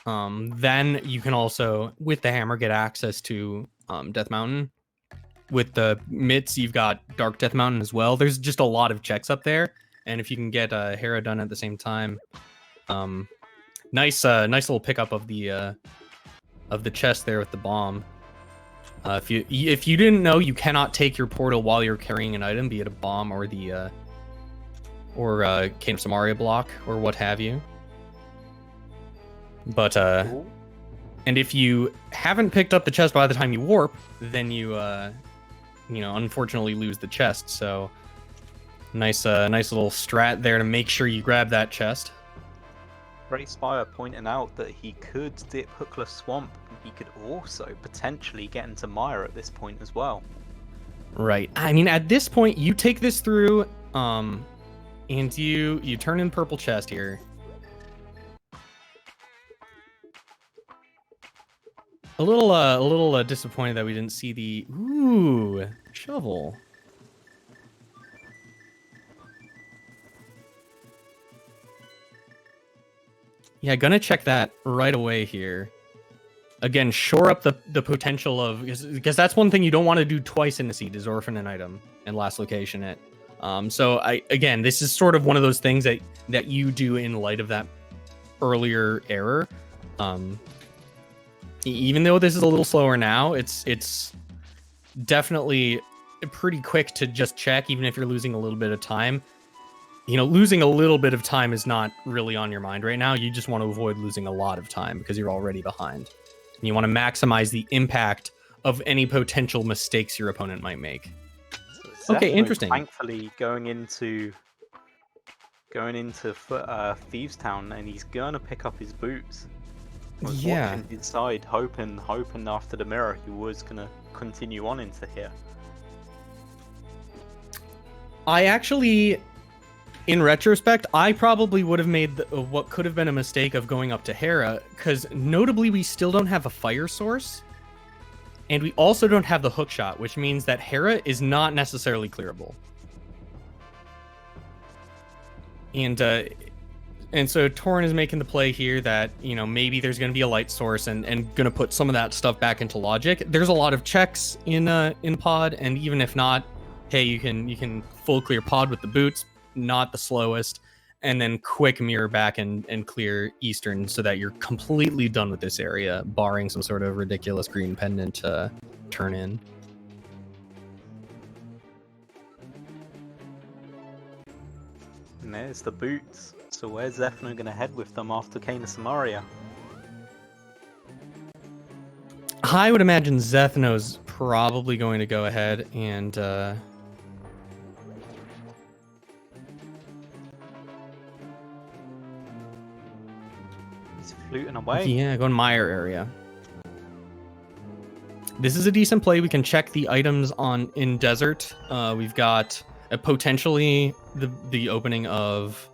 then you can also with the hammer get access to Death Mountain. With the mitts, you've got Dark Death Mountain as well. There's just a lot of checks up there, and if you can get Hera done at the same time, nice little pickup of the chest there with the bomb. If you didn't know, you cannot take your portal while you're carrying an item, be it a bomb or the Cane of Samaria block or what have you. But Cool. And if you haven't picked up the chest by the time you warp, then you unfortunately lose the chest. So nice little strat there to make sure you grab that chest. TreySpyre pointing out that he could dip Hookless Swamp, and he could also potentially get into Mire at this point as well. Right. I mean, at this point, you take this through, and you turn in Purple Chest here. A little disappointed that we didn't see the shovel. Yeah, gonna check that right away here. Again, shore up the potential of, because that's one thing you don't want to do twice in the seed, is orphan an item and last location it. So this is sort of one of those things that you do in light of that earlier error. Even though this is a little slower now, it's definitely pretty quick to just check, even if you're losing a little bit of time. Losing a little bit of time is not really on your mind right now. You just want to avoid losing a lot of time because you're already behind. And you want to maximize the impact of any potential mistakes your opponent might make. So okay, interesting. Thankfully, going into Thieves Town, and he's gonna pick up his boots. Yeah. Watching inside, hoping after the mirror he was gonna continue on into here. I actually in retrospect, I probably would have made what could have been a mistake of going up to Hera, because notably we still don't have a fire source, and we also don't have the hook shot, which means that Hera is not necessarily clearable. And so Torrin is making the play here that, you know, maybe there's going to be a light source and going to put some of that stuff back into logic. There's a lot of checks in pod, and even if not, hey, you can full clear pod with the boots, not the slowest, and then quick mirror back and clear eastern so that you're completely done with this area, barring some sort of ridiculous green pendant turn in. And there's the boots. So where's Zethno going to head with them after Kena Samaria? I would imagine Zethno's probably going to go ahead and he's fluting away. Yeah, going Mire area. This is a decent play. We can check the items in desert. We've got potentially the opening of.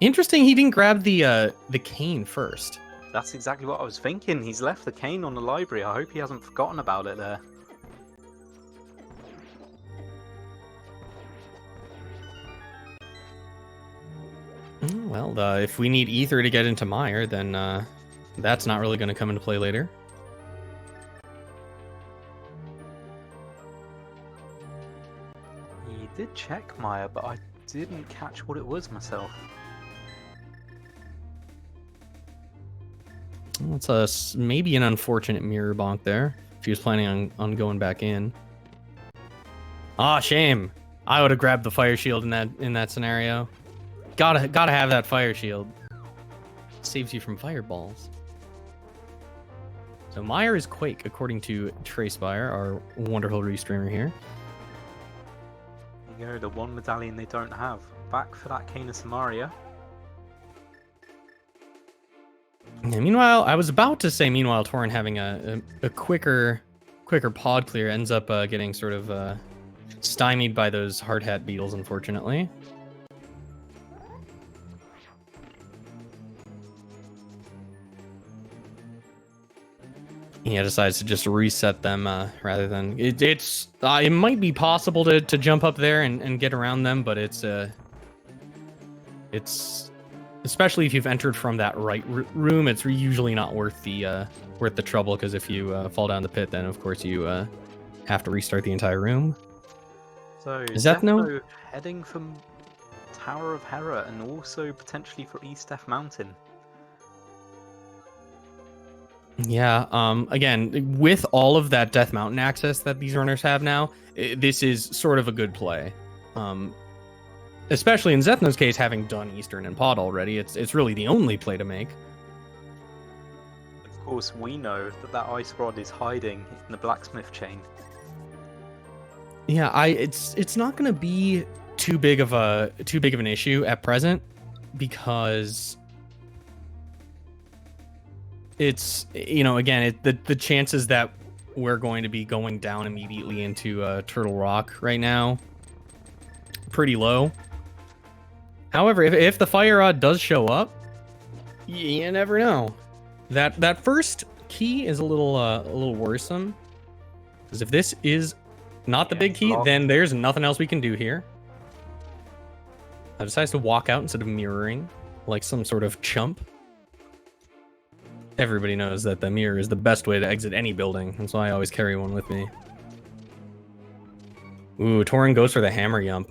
Interesting, he didn't grab the cane first. That's exactly what I was thinking. He's left the cane on the library. I hope he hasn't forgotten about it there. Well, if we need ether to get into Mire, then that's not really going to come into play later. He did check Mire, but I didn't catch what it was myself. That's maybe an unfortunate mirror bonk there. If he was planning on going back in. Ah, shame. I would have grabbed the fire shield in that scenario. Gotta have that fire shield. It saves you from fireballs. So Mire is Quake, according to TreySpyre, our wonderful restreamer here. There you go, the one medallion they don't have. Back for that Kena Samaria. Yeah, meanwhile, I was about to say, Torrin having a quicker pod clear ends up getting sort of stymied by those hard hat beetles, unfortunately. He decides to just reset them rather than it might be possible to jump up there and get around them, but it's especially if you've entered from that right room, it's usually not worth the trouble, because if you fall down the pit, then of course you have to restart the entire room. So Zethno heading from Tower of Hera and also potentially for East F Mountain. Yeah, again, with all of that Death Mountain access that these runners have now, this is sort of a good play. Especially in Zethno's case, having done Eastern and Pod already, it's really the only play to make. Of course, we know that ice rod is hiding in the blacksmith chain. Yeah, it's not going to be too big of an issue at present, because it's, again, the chances that we're going to be going down immediately into Turtle Rock right now, pretty low. However, if the fire rod does show up, you never know. That first key is a little worrisome, because if this is not the big key, then there's nothing else we can do here. I decides to walk out instead of mirroring like some sort of chump. Everybody knows that the mirror is the best way to exit any building, and so I always carry one with me. Ooh, Torrin goes for the hammer yump.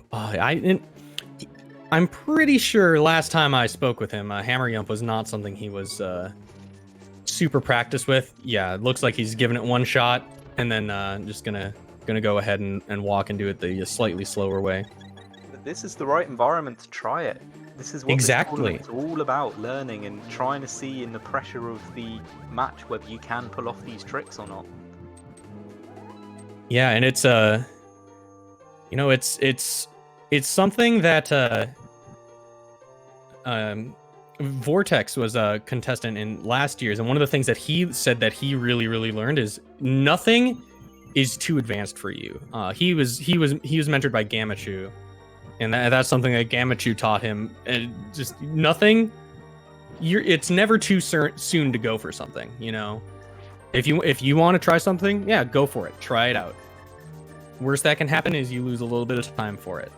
I'm pretty sure last time I spoke with him, hammer yump was not something he was super practiced with. Yeah, it looks like he's giving it one shot and then just gonna go ahead and walk and do it the slightly slower way. But this is the right environment to try it. This is what it's all about, learning and trying to see in the pressure of the match whether you can pull off these tricks or not. Yeah, and it's it's something that Vortex was a contestant in last year's, and one of the things that he said that he really learned is nothing is too advanced for you. He was mentored by Gamachu, and that's something that Gamachu taught him. And just nothing. It's never too soon to go for something. You know, if you want to try something, yeah, go for it. Try it out. Worst that can happen is you lose a little bit of time for it.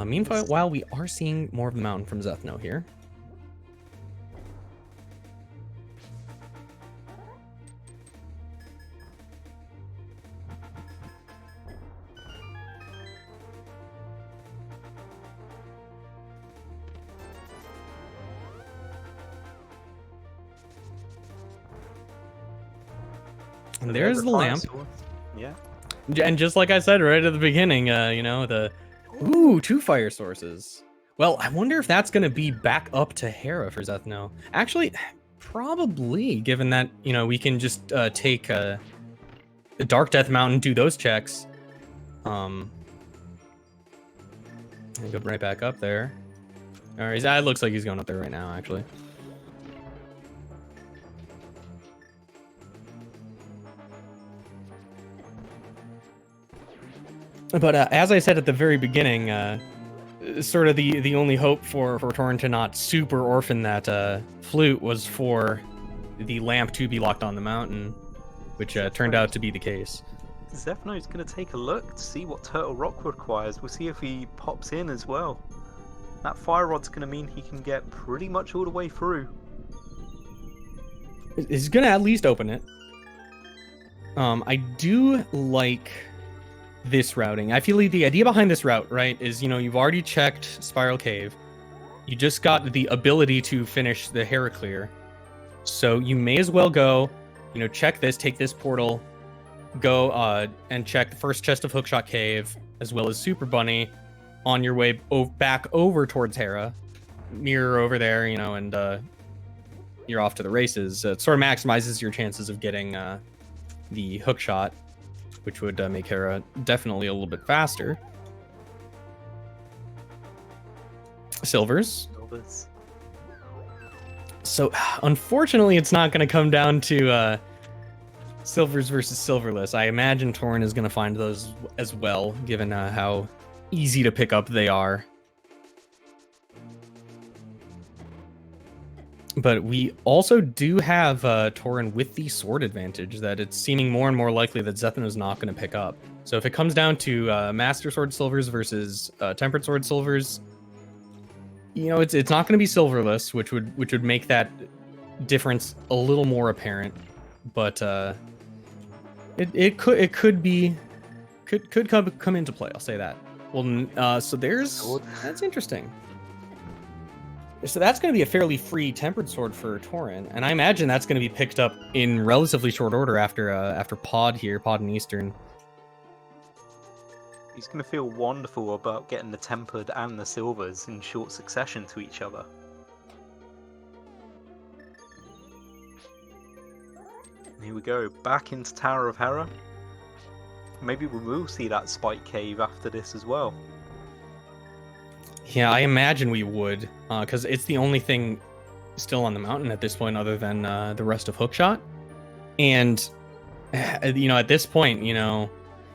Meanwhile, we are seeing more of the mountain from Zethno here. And there's the lamp. Yeah. And just like I said right at the beginning, you know, two fire sources. Well, I wonder if that's going to be back up to Hera for Zethno. Actually, probably, given that, you know, we can just take the Dark Death Mountain, do those checks. And go right back up there. All right, it looks like he's going up there right now, actually. But as I said at the very beginning, sort of the only hope for Torrin to not super orphan that flute was for the lamp to be locked on the mountain, which turned out to be the case. Zethno's going to take a look to see what Turtle Rock requires. We'll see if he pops in as well. That fire rod's going to mean he can get pretty much all the way through. He's going to at least open it. I do like this routing. I feel like the idea behind this route, right, is, you know, you've already checked Spiral Cave. You just got the ability to finish the Hera clear. So you may as well go, you know, check this, take this portal, go and check the first chest of Hookshot Cave, as well as Super Bunny, on your way back over towards Hera. Mirror over there, you know, and you're off to the races. It sort of maximizes your chances of getting the Hookshot, which would make Hera definitely a little bit faster. Silvers. So, unfortunately, it's not going to come down to silvers versus silverless. I imagine Torrin is going to find those as well, given how easy to pick up they are. But we also do have Torrin with the sword advantage that it's seeming more and more likely that Zethno is not going to pick up. So if it comes down to Master Sword Silvers versus Tempered Sword Silvers, you know, it's not going to be silverless, which would make that difference a little more apparent. But it could come into play. I'll say that. Well, so that's interesting. So that's going to be a fairly free Tempered Sword for Torrin, and I imagine that's going to be picked up in relatively short order after Pod here, Pod and Eastern. He's going to feel wonderful about getting the Tempered and the Silvers in short succession to each other. Here we go, back into Tower of Hera. Maybe we will see that Spike Cave after this as well. Yeah, I imagine we would, because it's the only thing still on the mountain at this point other than the rest of Hookshot. And, you know, at this point, you know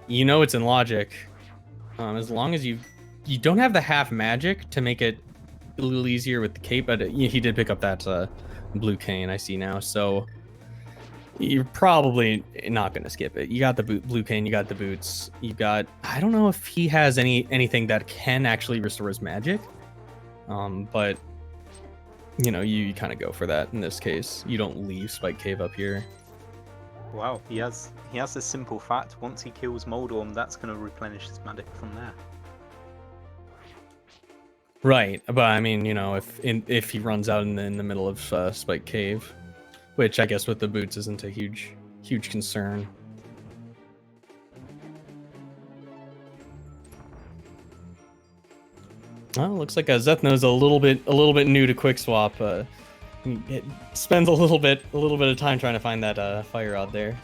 it's in logic. As long as you don't have the half magic to make it a little easier with the cape, but he did pick up that blue cane, I see now, so you're probably not going to skip it. You got the blue cane, you got the boots, you got... I don't know if he has anything that can actually restore his magic, but, you know, you kind of go for that in this case. You don't leave Spike Cave up here. Wow, he has this simple fact. Once he kills Moldorm, that's going to replenish his magic from there. Right, but I mean, you know, if he runs out in the middle of Spike Cave, which I guess with the boots isn't a huge concern. Well, looks like Zethno's a little bit new to quick swap. It spends a little bit of time trying to find that fire rod there.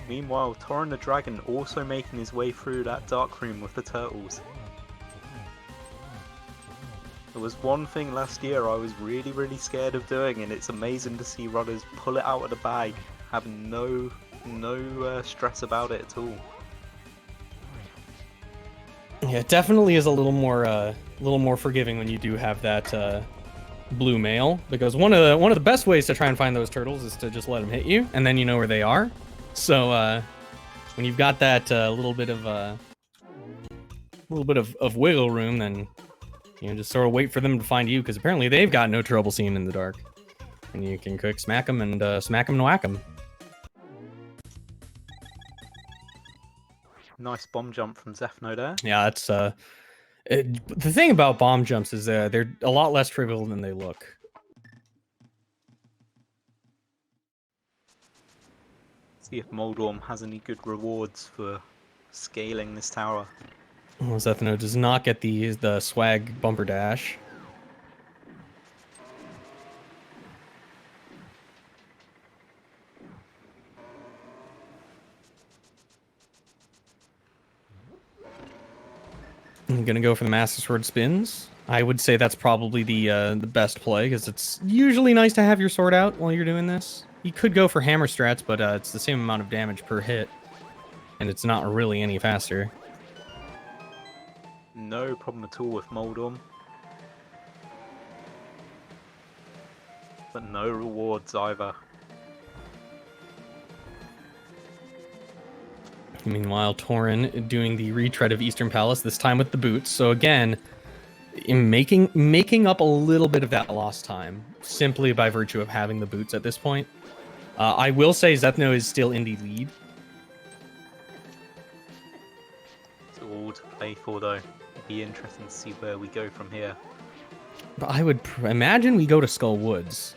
Meanwhile, TorinnTheDragon also making his way through that dark room with the turtles. There was one thing last year I was really scared of doing, and it's amazing to see runners pull it out of the bag, having no No stress about it at all. Yeah, it definitely is a little more forgiving when you do have that blue male, because one of the best ways to try and find those turtles is to just let them hit you, and then you know where they are. So when you've got that little bit of wiggle room, then you know, just sort of wait for them to find you, because apparently they've got no trouble seeing in the dark, and you can quick smack them and whack them. Nice bomb jump from Zethno there. Yeah, that's the thing about bomb jumps is they're a lot less trivial than they look. See if Moldorm has any good rewards for scaling this tower. Well, Zethno does not get the swag bumper dash. I'm gonna go for the Master Sword spins. I would say that's probably the best play, because it's usually nice to have your sword out while you're doing this. You could go for hammer strats, but it's the same amount of damage per hit, and it's not really any faster. No problem at all with Moldorm. But no rewards either. Meanwhile, Torrin doing the retread of Eastern Palace, this time with the boots. So again, in making up a little bit of that lost time, simply by virtue of having the boots at this point. I will say Zethno is still in the lead. It's all to play for though. It'd be interesting to see where we go from here. But I would imagine we go to Skull Woods.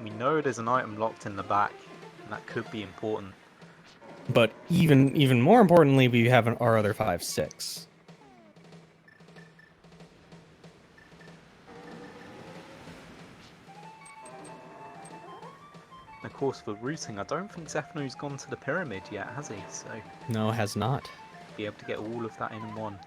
We know there's an item locked in the back, and that could be important. But even more importantly, we have our other 5/6. Of course, for routing, I don't think Zethno's gone to the pyramid yet, has he? So No, has not. be able to get all of that in one.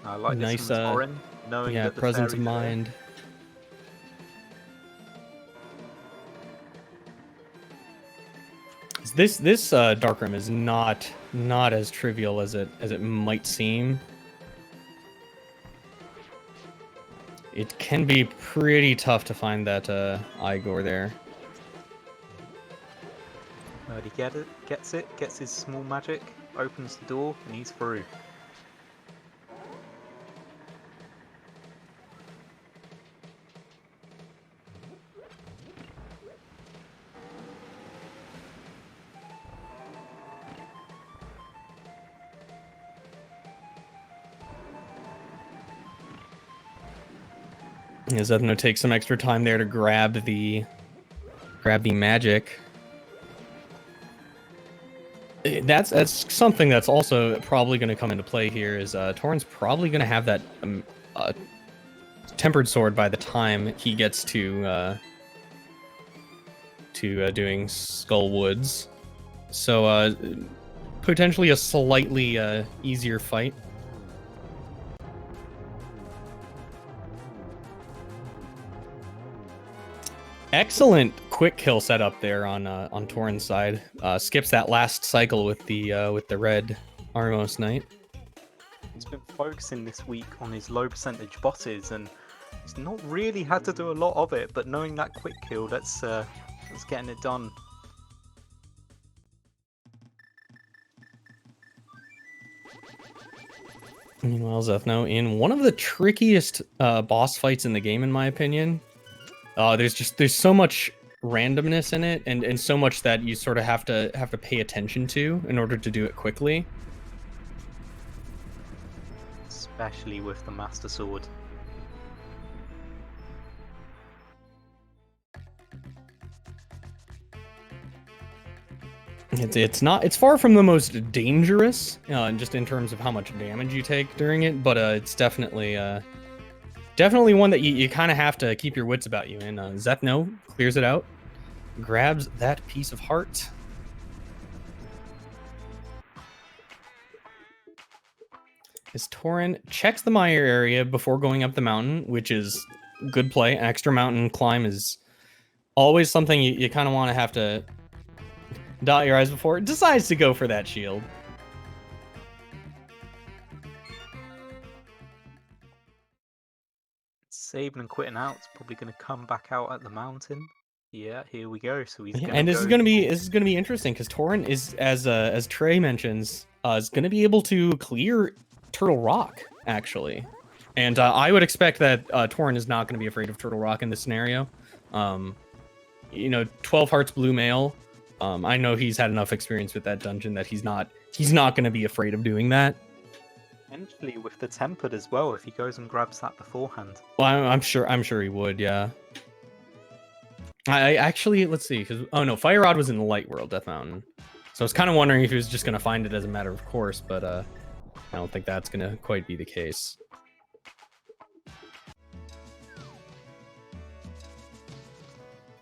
I like Nice, this from Torrin, knowing yeah, that the presence of fairy's mind. This dark room is not as trivial as it might seem. It can be pretty tough to find that Igor there. He gets his small magic, opens the door, and he's through. Zethno takes some extra time there to grab the magic. That's something that's also probably going to come into play here. Is Torrin's probably going to have that tempered sword by the time he gets to doing Skull Woods, so potentially a slightly easier fight. Excellent quick kill setup there on Torrin's side. Skips that last cycle with the red Armos Knight. He's been focusing this week on his low percentage bosses, and he's not really had to do a lot of it. But knowing that quick kill, that's getting it done. Meanwhile, Zethno in one of the trickiest boss fights in the game, in my opinion. There's so much randomness in it, and so much that you sort of have to pay attention to in order to do it quickly. Especially with the Master Sword. It's far from the most dangerous, just in terms of how much damage you take during it, but it's definitely one that you kind of have to keep your wits about you. And Zethno clears it out, grabs that piece of heart. is Torrin checks the mire area before going up the mountain, which is good play. Extra mountain climb is always something you kind of want to have to dot your I's before. Decides to go for that shield. Saving and quitting out. It's probably going to come back out at the mountain. Yeah, here we go. So he's and this is gonna be interesting because Torrin is, as Trey mentions, is gonna be able to clear Turtle Rock actually, and I would expect that Torrin is not gonna be afraid of Turtle Rock in this scenario. You know, 12 Hearts Blue Mail. I know he's had enough experience with that dungeon that he's not gonna be afraid of doing that. Potentially with the Tempered as well, if he goes and grabs that beforehand. Well, I'm sure he would, yeah. I actually, let's see, because oh no, Fire Rod was in the Light World, Death Mountain. So I was kind of wondering if he was just gonna find it as a matter of course, but I don't think that's gonna quite be the case.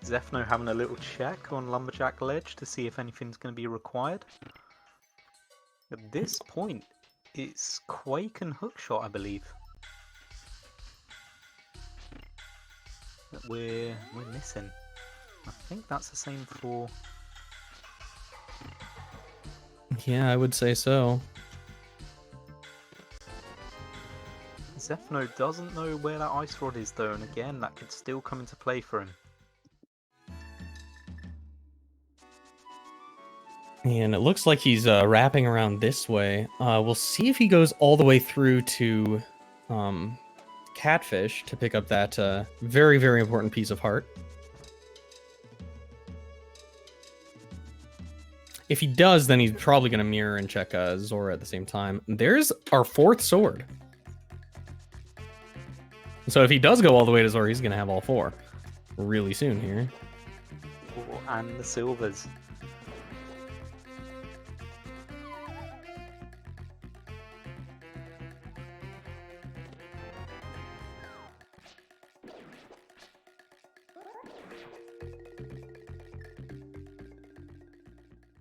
Zethno having a little check on Lumberjack Ledge to see if anything's going to be required. At this point, it's Quake and Hookshot, I believe, that we're missing. I think that's the same for... Yeah, I would say so. Zethno doesn't know where that Ice Rod is though, and again, that could still come into play for him. And it looks like he's wrapping around this way. We'll see if he goes all the way through to Catfish to pick up that very, very important piece of heart. If he does, then he's probably going to mirror and check Zora at the same time. There's our 4th sword. So if he does go all the way to Zora, he's going to have all 4 really soon here. Oh, and the silvers.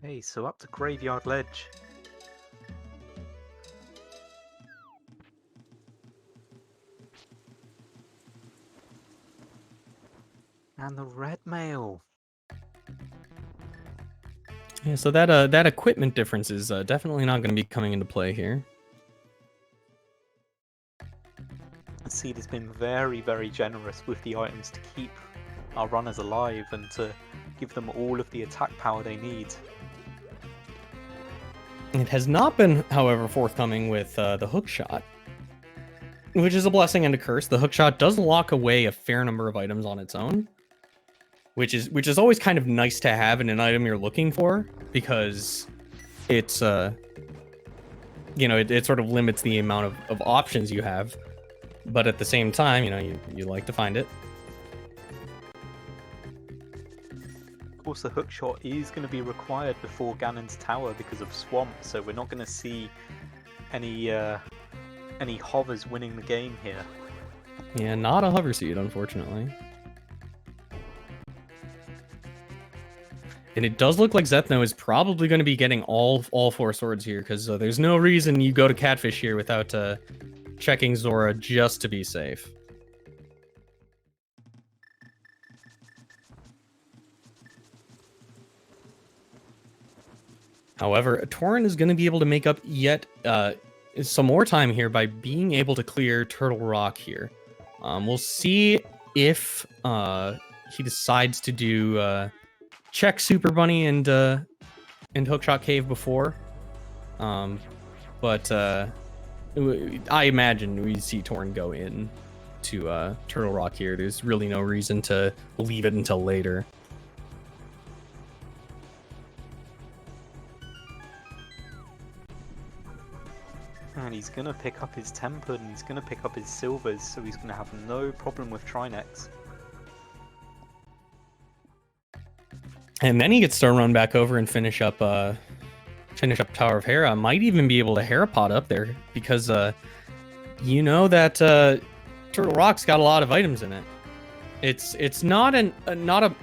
Hey, so up to Graveyard Ledge. And the red mail. Yeah, so that equipment difference is definitely not going to be coming into play here. Seed has been very, very generous with the items to keep our runners alive and to give them all of the attack power they need. It has not been, however, forthcoming with the hook shot, which is a blessing and a curse. The hook shot does lock away a fair number of items on its own, which is always kind of nice to have in an item you're looking for, because it's you know, it sort of limits the amount of options you have, but at the same time, you know, you like to find it. Of course, the hook shot is going to be required before Ganon's tower because of Swamp, so we're not going to see any hovers winning the game here. Yeah, not a hover seed, unfortunately. And it does look like Zethno is probably going to be getting all 4 swords here, because there's no reason you go to Catfish here without checking Zora just to be safe. However, Torrin is going to be able to make up yet some more time here by being able to clear Turtle Rock here. We'll see if he decides to do check Super Bunny and Hookshot Cave before. But I imagine we see Torrin go in to Turtle Rock here. There's really no reason to leave it until later. And he's going to pick up his Tempered and he's going to pick up his Silvers, so he's going to have no problem with Trinex. And then he gets to run back over and finish up Tower of Hera. Might even be able to Herapod up there, because you know that Turtle Rock's got a lot of items in it. It's not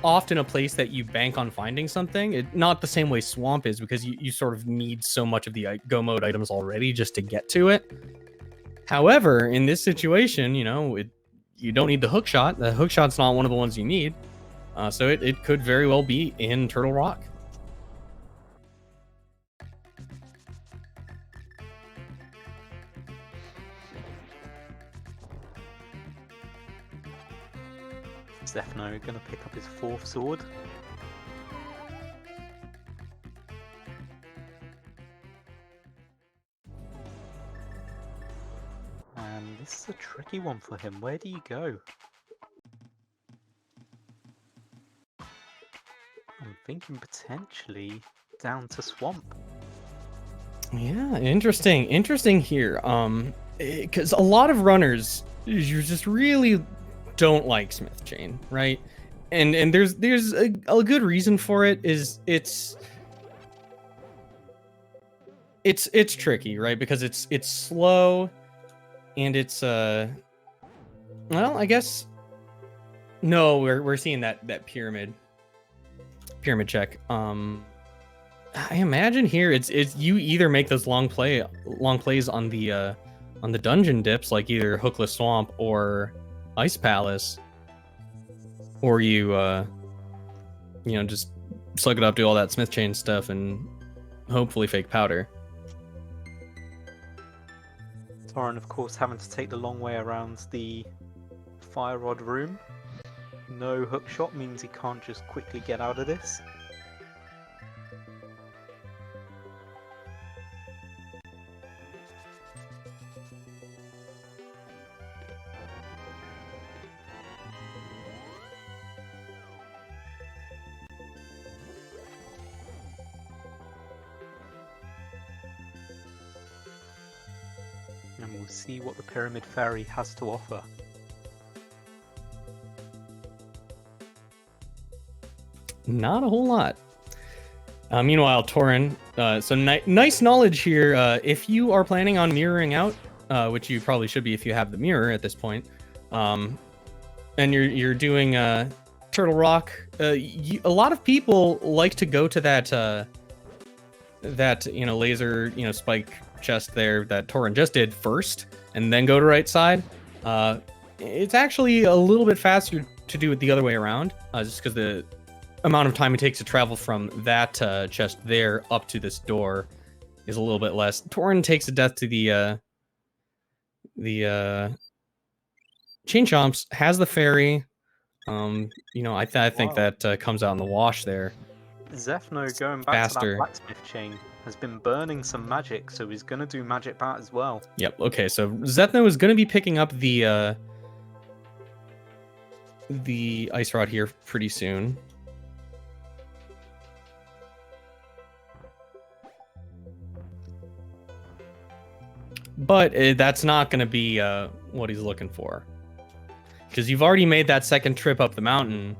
often a place that you bank on finding something. Not the same way Swamp is, because you sort of need so much of the Go mode items already just to get to it. However, in this situation, you know, you don't need the hook shot. The hook shot's not one of the ones you need. So it could very well be in Turtle Rock. Zethno going to pick up his 4th sword. And this is a tricky one for him. Where do you go? I'm thinking potentially down to Swamp. Yeah, interesting here. Because a lot of runners, you just really don't like Smith Chain, right? And there's a good reason for it. Is it's tricky, right? Because it's slow, and it's well, I guess no, we're seeing that pyramid check. I imagine here it's you either make those long plays on the dungeon dips, like either Hookless Swamp or Ice Palace, or you you know, just slug it up, do all that Smith Chain stuff, and hopefully fake powder. Torrin, of course, having to take the long way around the fire rod room. No hook shot means he can't just quickly get out of this. And we'll see what the Pyramid Fairy has to offer. Not a whole lot. Meanwhile, Torrin, so nice knowledge here. If you are planning on mirroring out, which you probably should be if you have the mirror at this point, and you're doing Turtle Rock, a lot of people like to go to that laser spike chest there that Torrin just did first, and then go to right side. It's actually a little bit faster to do it the other way around, just because the amount of time it takes to travel from that chest there up to this door is a little bit less. Torrin takes a death to the Chain Chomps, has the fairy. I think that comes out in the wash there. Zethno going back to that blacksmith chain has been burning some magic, so he's going to do magic bat as well. Yep. Okay, so Zethno is going to be picking up the ice rod here pretty soon. But that's not going to be what he's looking for, because you've already made that second trip up the mountain.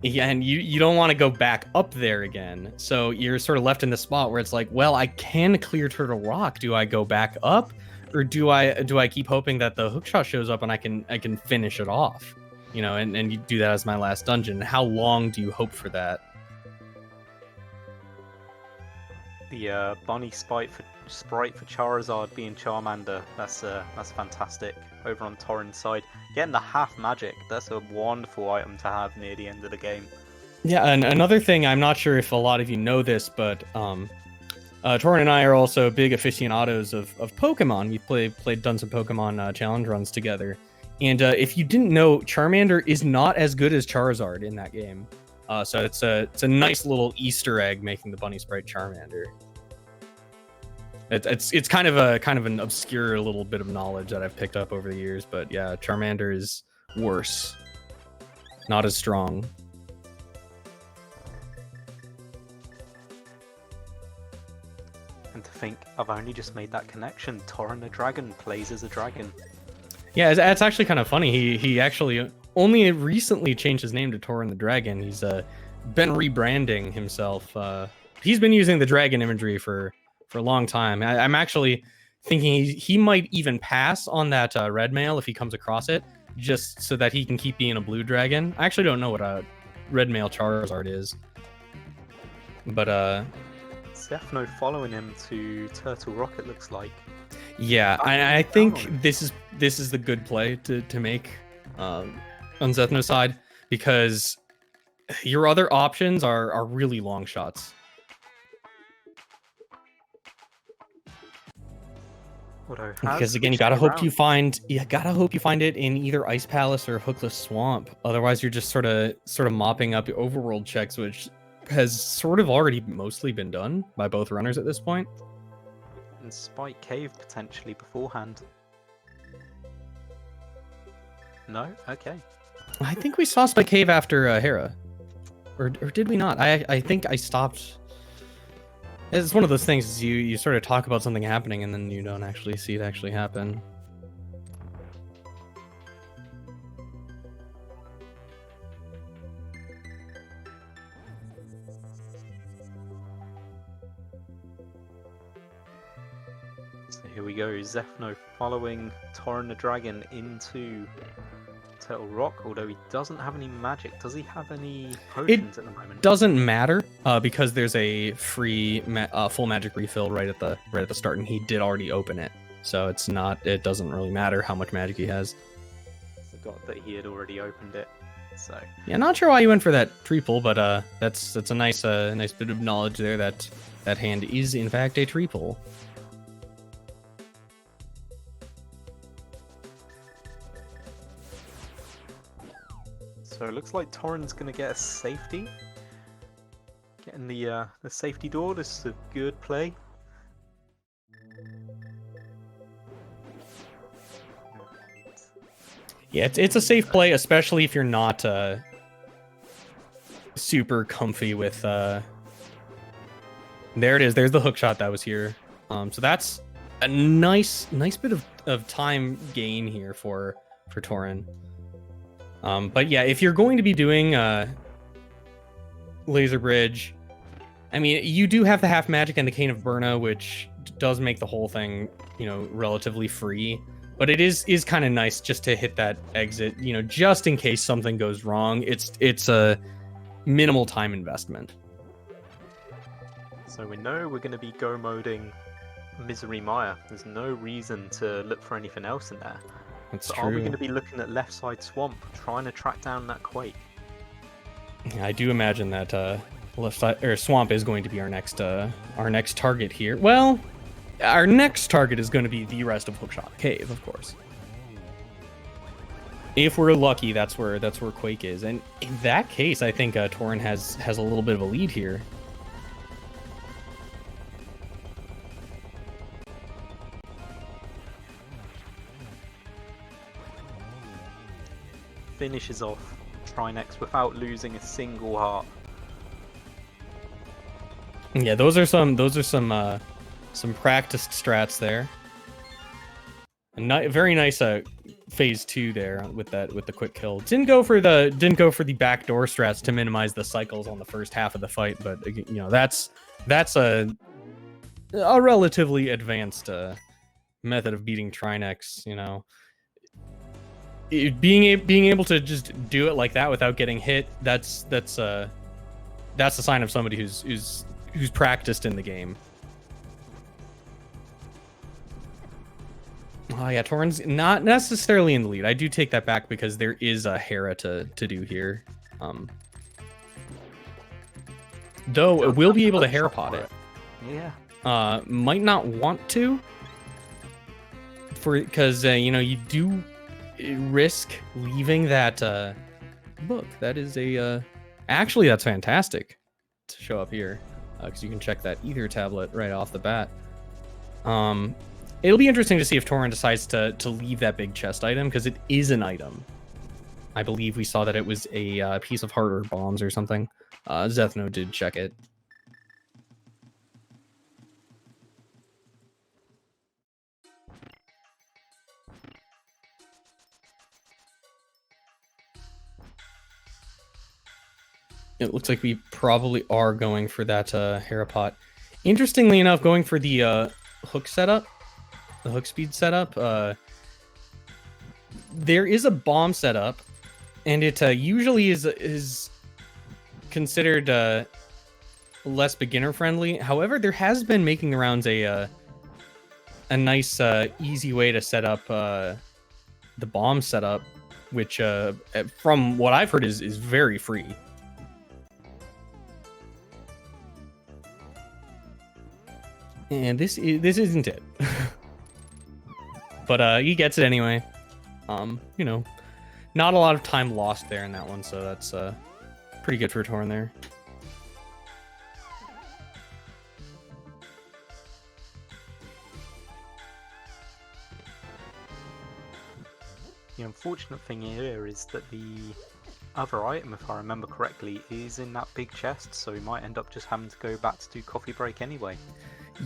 Yeah, and you don't want to go back up there again. So you're sort of left in the spot where it's like, well, I can clear Turtle Rock. Do I go back up, or do I keep hoping that the hookshot shows up and I can finish it off? And you do that as my last dungeon. How long do you hope for that? The bunny sprite for Charizard being Charmander, that's fantastic. Over on Torrin's side, getting the half magic, that's a wonderful item to have near the end of the game. Yeah, and another thing, I'm not sure if a lot of you know this, but Torrin and I are also big aficionados of Pokemon. We've done some Pokemon challenge runs together, and if you didn't know, Charmander is not as good as Charizard in that game. So it's a nice little Easter egg making the bunny sprite Charmander. It's kind of an obscure little bit of knowledge that I've picked up over the years, but yeah, Charmander is worse, not as strong. And to think, I've only just made that connection. TorinnTheDragon plays as a dragon. Yeah, it's actually kind of funny. He actually only recently changed his name to TorinnTheDragon. He's been rebranding himself. He's been using the dragon imagery for a long time. I'm actually thinking he might even pass on that red mail if he comes across it, just so that he can keep being a blue dragon. I actually don't know what a red mail Charizard is, but Zethno following him to Turtle Rock, it looks like. Yeah, I think this is the good play to make on Zethno's side, because your other options are really long shots. Because again, you gotta hope you find it in either Ice Palace or Hookless Swamp. Otherwise, you're just sort of mopping up your overworld checks, which has sort of already mostly been done by both runners at this point. And Spike Cave potentially beforehand. No? Okay. I think we saw Spike Cave after Hera. Or did we not? I think I stopped. It's one of those things, you sort of talk about something happening and then you don't actually see it actually happen. So here we go, Zethno following TorinnTheDragon into Turtle Rock, although he doesn't have any magic. Does he have any potions at the moment? Doesn't matter, because there's a free full magic refill right at the start, and he did already open it, so it doesn't really matter how much magic he has. Forgot that he had already opened it. So yeah, not sure why you went for that triple, but that's a nice bit of knowledge there that hand is in fact a triple. So it looks like Torrin's going to get a safety. Getting the safety door, this is a good play. Yeah, it's a safe play, especially if you're not super comfy with... There it is, there's the hook shot that was here. So that's a nice bit of time gain here for Torrin. But yeah, if you're going to be doing Laser Bridge, I mean, you do have the half magic and the Cane of Burna, which does make the whole thing, relatively free. But it is kind of nice just to hit that exit, just in case something goes wrong. It's a minimal time investment. So we know we're going to be go-moding Misery Mire. There's no reason to look for anything else in there. That's so true. Are we going to be looking at left side swamp, trying to track down that Quake? I do imagine that left side or swamp is going to be our next target here. Well, our next target is going to be the rest of Hookshot Cave, of course. If we're lucky, that's where Quake is, and in that case, I think Torrin has a little bit of a lead here. Finishes off Trinex without losing a single heart. Yeah, those are some practiced strats there. A very nice phase 2 there with the quick kill. Didn't go for the backdoor strats to minimize the cycles on the first half of the fight, but that's a relatively advanced method of beating Trinex. Being able to just do it like that without getting hit, that's a sign of somebody who's practiced in the game. Oh yeah, Torrin's not necessarily in the lead. I do take that back because there is a Hera to do here. Though it will be able to Hera pot it. Yeah. Might not want to, because you do risk leaving that book. That is actually that's fantastic to show up here, because you can check that ether tablet right off the bat. It'll be interesting to see if Torrin decides to leave that big chest item, because it is an item. I believe we saw that it was a piece of heart or bombs or something. Zethno did check it. It looks like we probably are going for that Hera pot. Interestingly enough, going for the hook setup, the hook speed setup, there is a bomb setup, and it usually is considered less beginner friendly. However, there has been making the rounds a nice easy way to set up the bomb setup, which from what I've heard is very free. And this isn't it. But he gets it anyway. You know, not a lot of time lost there in that one, so that's pretty good for Torrin there. The unfortunate thing here is that the other item, if I remember correctly, is in that big chest, so we might end up just having to go back to do coffee break anyway.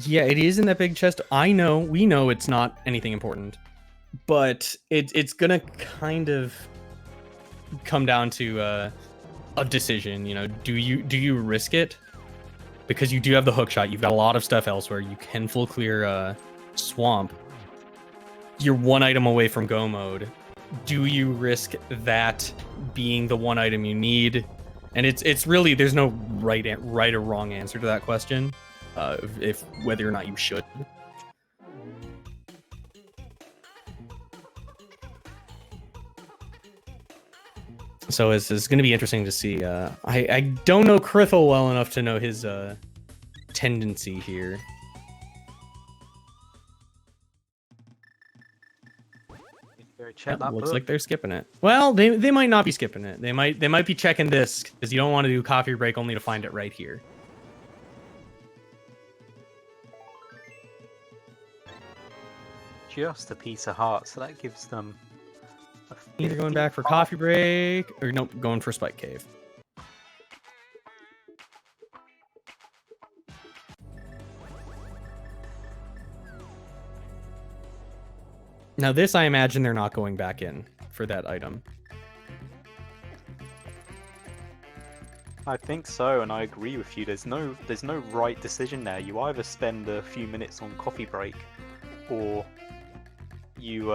Yeah, it is in that big chest. We know it's not anything important, but it's gonna kind of come down to a decision. You know, do you risk it because you do have the hook shot? You've got a lot of stuff elsewhere. You can full clear swamp. You're one item away from go mode. Do you risk that being the one item you need? And it's really, there's no right or wrong answer to that question. If whether or not you should. So it's going to be interesting to see. I don't know Krithel well enough to know his tendency here. Check that looks book. like they're skipping it. Well, they might not be skipping it. They might be checking this because you don't want to do coffee break only to find it right here. Just a piece of heart, so that gives them either going back for coffee break or nope, going for Spike Cave. Now this, I imagine they're not going back in for that item. I think so, and I agree with you. There's no right decision there. You either spend a few minutes on coffee break, or you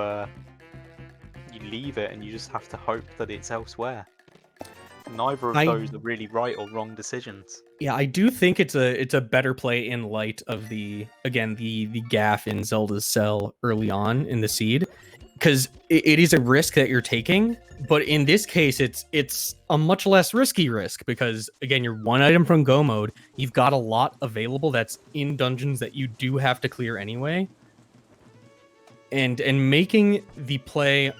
leave it and you just have to hope that it's elsewhere. Neither of those are really right or wrong decisions. Yeah, I do think it's a better play in light of the gaff in Zelda's cell early on in the seed, because it is a risk that you're taking, but in this case it's a much less risky risk because again, you're one item from go mode. You've got a lot available that's in dungeons that you do have to clear anyway. And making the play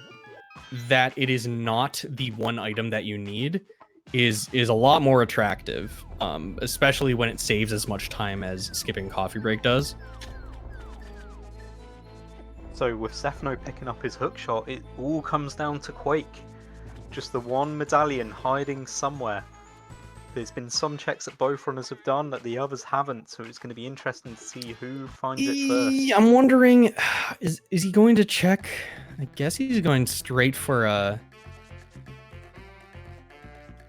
that it is not the one item that you need is a lot more attractive, especially when it saves as much time as skipping coffee break does. So with Zethno picking up his hookshot, it all comes down to Quake. Just the one medallion hiding somewhere. There's been some checks that both runners have done that the others haven't, so it's going to be interesting to see who finds it first. I'm wondering, is he going to check? I guess he's going straight for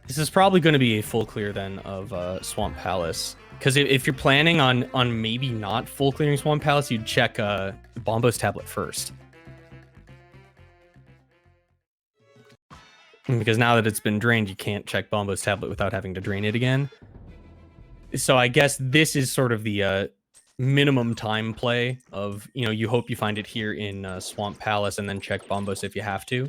this is probably going to be a full clear then of Swamp Palace. Because if you're planning on maybe not full clearing Swamp Palace, you'd check Bombo's tablet first. Because now that it's been drained, you can't check Bombo's tablet without having to drain it again. So I guess this is sort of the minimum time play of, you know, you hope you find it here in Swamp Palace and then check Bombos if you have to.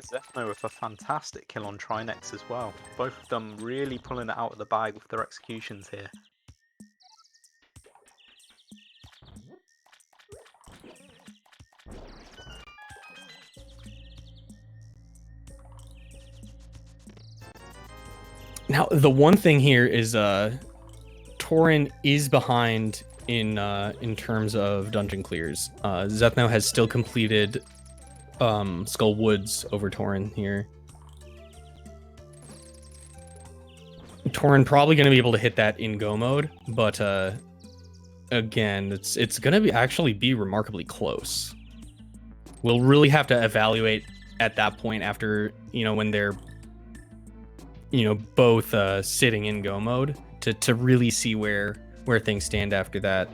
Zethno with a fantastic kill on Trinex as well. Both of them really pulling it out of the bag with their executions here. Now, the one thing here is Torrin is behind in terms of dungeon clears. Zethno has still completed Skull Woods over Torrin here. Torrin probably going to be able to hit that in go mode, but again, it's going to actually be remarkably close. We'll really have to evaluate at that point after, you know, when they're, you know, both sitting in go mode to really see where things stand after that.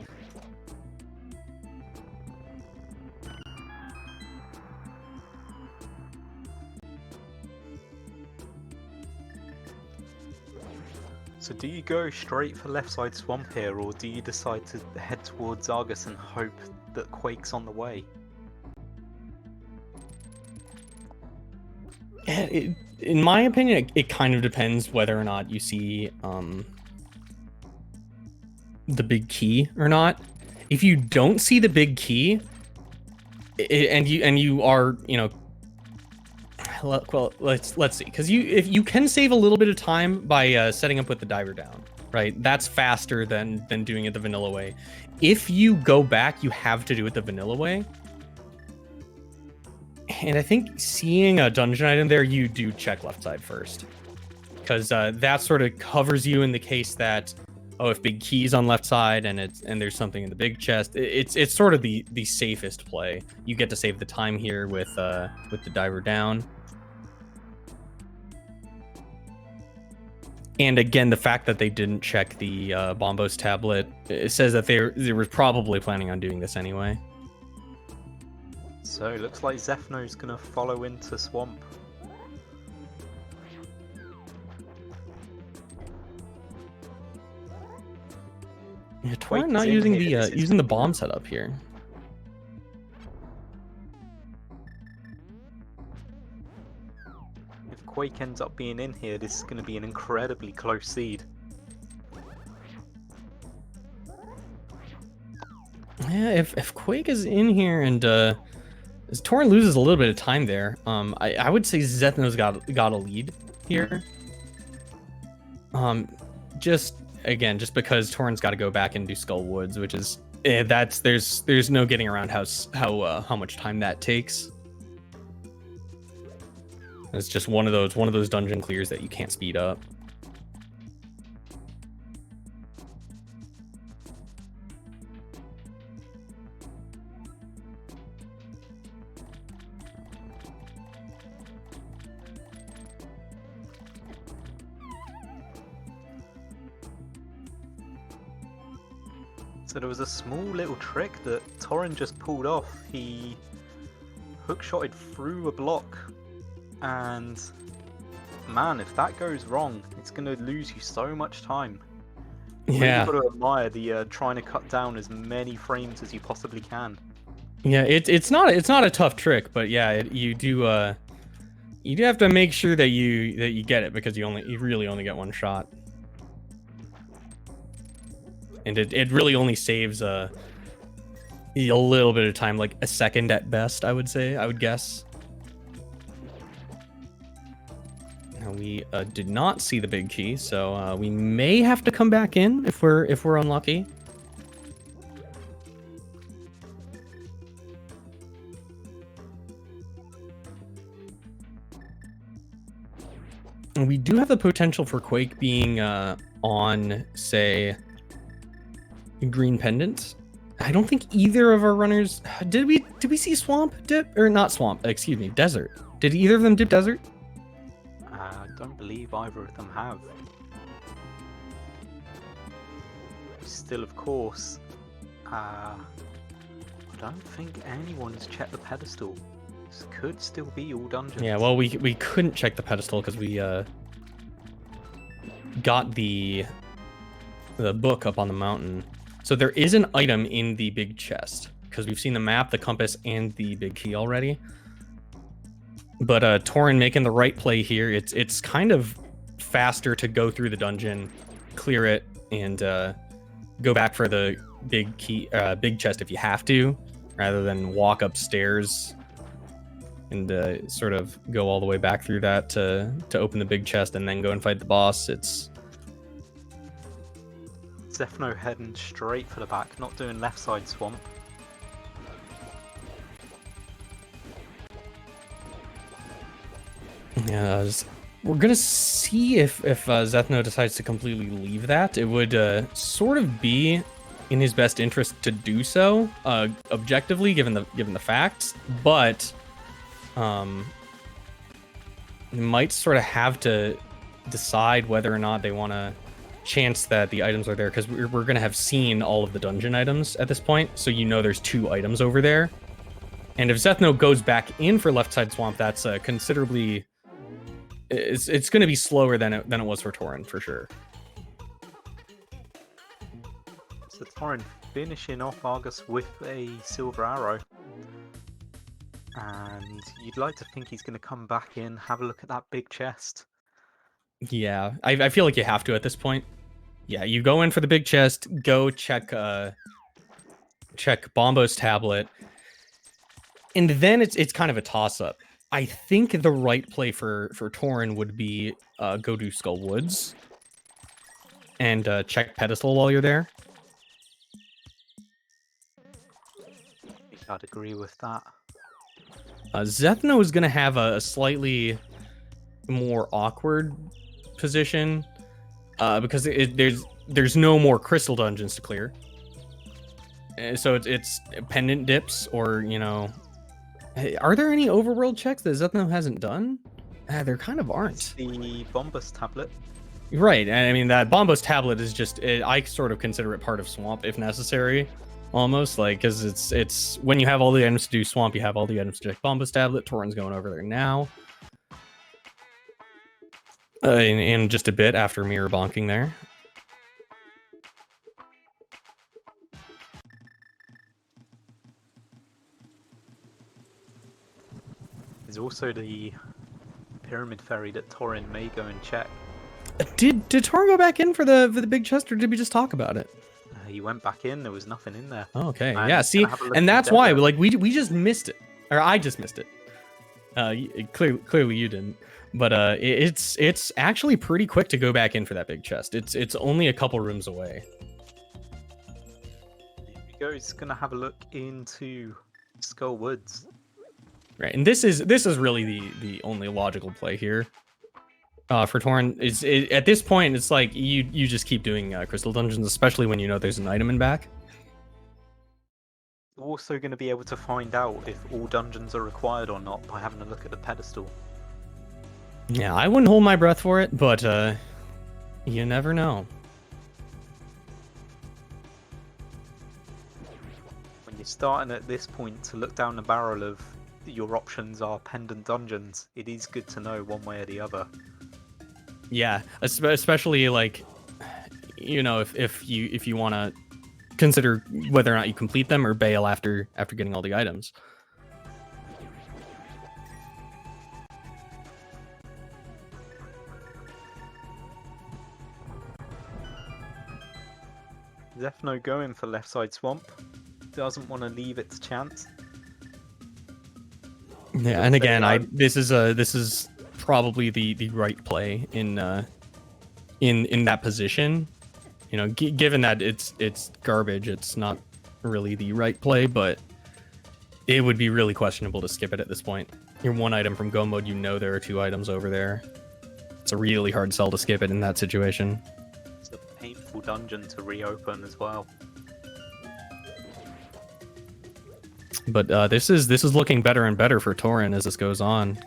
So do you go straight for left side swamp here, or do you decide to head towards Argus and hope that Quake's on the way? In my opinion, it kind of depends whether or not you see the big key or not. If you don't see the big key, and you are, you know, well, let's see, because if you can save a little bit of time by setting up with the diver down, right? That's faster than doing it the vanilla way. If you go back, you have to do it the vanilla way. And I think seeing a dungeon item there, you do check left side first, because that sort of covers you in the case that, oh, if big key's on left side and there's something in the big chest, it's sort of the safest play. You get to save the time here with the diver down. And again, the fact that they didn't check the Bombos tablet, it says that they were probably planning on doing this anyway. So it looks like Zethno's gonna follow into swamp. Yeah, Torrin not using the bomb setup here. If Quake ends up being in here, this is going to be an incredibly close seed. Yeah, if Quake is in here and as Torrin loses a little bit of time there, I would say Zethno's got a lead here. Just because Torrin's got to go back and do Skull Woods, which is there's no getting around how much time that takes. It's just one of those dungeon clears that you can't speed up. So there was a small little trick that Torrin just pulled off. He hookshotted through a block, and man, if that goes wrong, it's going to lose you so much time. Yeah. You've got to admire the trying to cut down as many frames as you possibly can. Yeah, it's not a tough trick, but yeah, you do have to make sure that you get it, because you really only get one shot. And it really only saves a little bit of time, like a second at best, I would guess. Now we did not see the big key, so we may have to come back in if we're unlucky. And we do have the potential for Quake being on, say, green pendant. I don't think either of our runners did we see swamp dip, or not swamp, excuse me, desert. Did either of them dip desert? I don't believe either of them have. Still, of course, I don't think anyone's checked the pedestal. This could still be all dungeons. Yeah, well, we couldn't check the pedestal because we got the book up on the mountain. So there is an item in the big chest, because we've seen the map, the compass, and the big key already. But Torrin making the right play here. It's kind of faster to go through the dungeon, clear it, and go back for the big key, big chest if you have to, rather than walk upstairs and sort of go all the way back through that to open the big chest and then go and fight the boss. It's Zethno heading straight for the back, not doing left side swamp. Yeah, we're gonna see if Zethno decides to completely leave that. It would sort of be in his best interest to do so, objectively, given the facts, but they might sort of have to decide whether or not they want to chance that the items are there, because we're going to have seen all of the dungeon items at this point, so you know there's 2 items over there. And if Zethno goes back in for left side swamp, that's considerably... It's going to be slower than it was for Torrin, for sure. Torin finishing off Argus with a silver arrow. And you'd like to think he's going to come back in, have a look at that big chest. Yeah, I feel like you have to at this point. Yeah, you go in for the big chest, go check Bombo's tablet, and then it's kind of a toss-up. I think the right play for Torin would be go do Skull Woods and check Pedestal while you're there. I'd agree with that. Zethno is going to have a slightly more awkward position because there's no more crystal dungeons to clear. So it's pendant dips or, you know... Hey, are there any overworld checks that Zethno hasn't done? There kind of aren't. It's the Bombus tablet. Right, and I mean, that Bombos tablet is just... I sort of consider it part of Swamp, if necessary. Almost, like, because it's when you have all the items to do Swamp, you have all the items to check Bombos tablet. Torin's going over there now. In just a bit after mirror bonking there. There's also the Pyramid Ferry that Torin may go and check. Did Torin go back in for the big chest, or did we just talk about it? He went back in. There was nothing in there. Oh, okay, And yeah. See, and that's why we just missed it, or I just missed it. Clearly you didn't. But it's actually pretty quick to go back in for that big chest. It's only a couple rooms away. Here we go. He's gonna have a look into Skull Woods. Right, and this is really the only logical play here. For Torin, at this point, it's like you just keep doing crystal dungeons, especially when you know there's an item in back. You're also going to be able to find out if all dungeons are required or not by having a look at the pedestal. Yeah, I wouldn't hold my breath for it, but you never know. When you're starting at this point to look down the barrel of your options are pendant dungeons, it is good to know one way or the other. Yeah, especially like, you know, if you want to consider whether or not you complete them or bail after getting all the items. Zethno going for left side swamp. Doesn't want to leave it to chance. Yeah, and again, this is probably the right play in that position. You know, given that it's garbage, it's not really the right play, but it would be really questionable to skip it at this point. You're one item from go mode, you know there are two items over there. It's a really hard sell to skip it in that situation. It's a painful dungeon to reopen as well. But this is looking better and better for Torin as this goes on.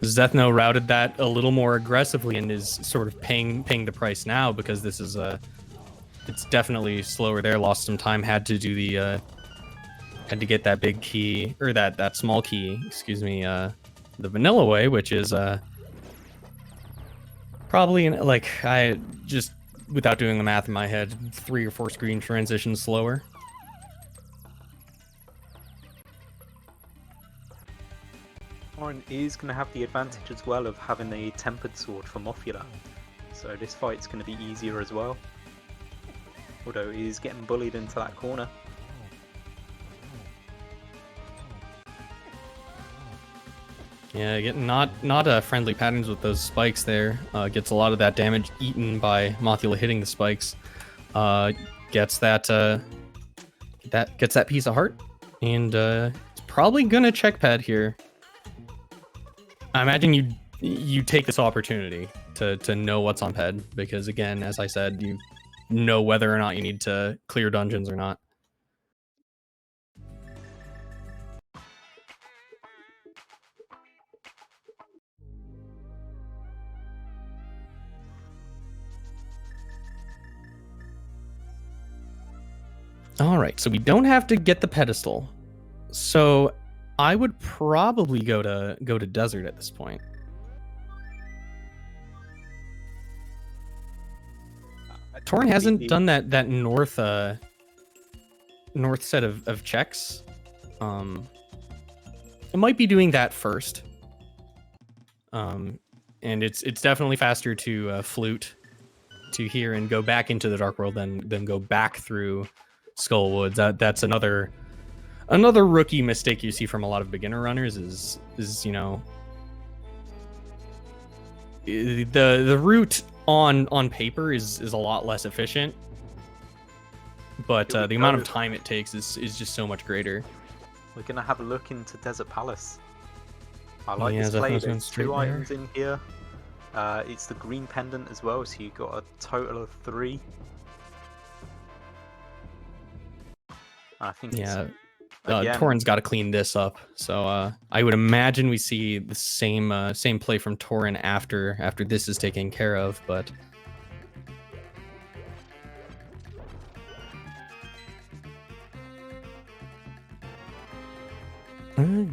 Zethno routed that a little more aggressively and is sort of paying the price now because this is it's definitely slower there. Lost some time, had to do the had to get that big key or that small key, excuse me, the vanilla way, which is probably like I just without doing the math in my head, 3 or 4 screen transitions slower. Torin is going to have the advantage as well of having a tempered sword for Mothula, so this fight's going to be easier as well. Although he is getting bullied into that corner. Yeah, getting not friendly patterns with those spikes there. Gets a lot of that damage eaten by Mothula hitting the spikes. Gets that piece of heart, and it's probably gonna check pad here. I imagine you take this opportunity to know what's on ped, because again, as I said, you know whether or not you need to clear dungeons or not. All right, so we don't have to get the pedestal. So I would probably go to desert at this point. Torrin hasn't done that north set of checks. It might be doing that first. And it's definitely faster to flute to here and go back into the Dark World than go back through Skull Woods. That's another rookie mistake you see from a lot of beginner runners is you know, the route on paper is a lot less efficient, but the amount of time it takes is just so much greater. We're gonna have a look into Desert Palace. I like this play. There's 2 items in here. It's the green pendant as well, so you got a total of 3. I think Torrin's got to clean this up, so I would imagine we see the same play from Torrin after this is taken care of, but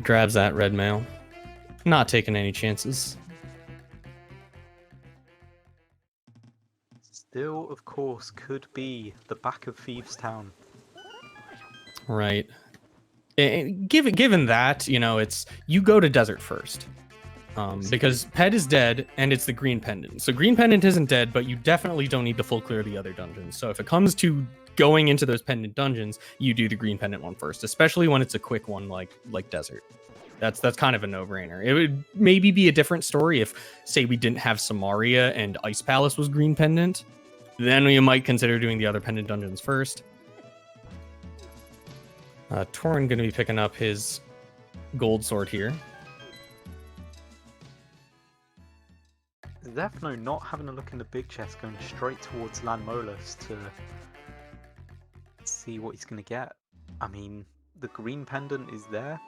grabs that red mail, not taking any chances. Still, of course, could be the back of Thieves Town. Right. Given that, you know, it's you go to desert first, because Ped is dead and it's the green pendant. So green pendant isn't dead, but you definitely don't need to full clear the other dungeons. So if it comes to going into those pendant dungeons, you do the green pendant one first, especially when it's a quick one like desert. That's kind of a no-brainer. It would maybe be a different story if, say, we didn't have Samaria and Ice Palace was green pendant. Then we might consider doing the other pendant dungeons first. Torrin going to be picking up his gold sword here. Zethno not having a look in the big chest, going straight towards Landmolus to see what he's going to get. I mean, the green pendant is there.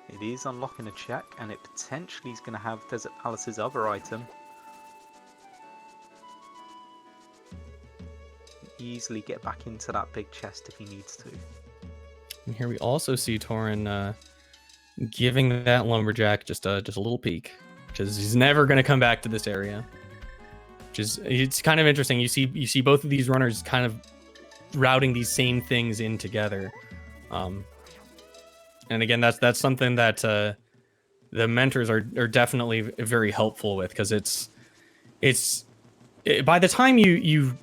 It is unlocking a check, and it potentially is going to have Desert Palace's other item. Easily get back into that big chest if he needs to. And here we also see Torrin giving that lumberjack just a little peek, because he's never going to come back to this area. It's kind of interesting. You see both of these runners kind of routing these same things in together. And again, that's something that the mentors are definitely very helpful with, because it's by the time you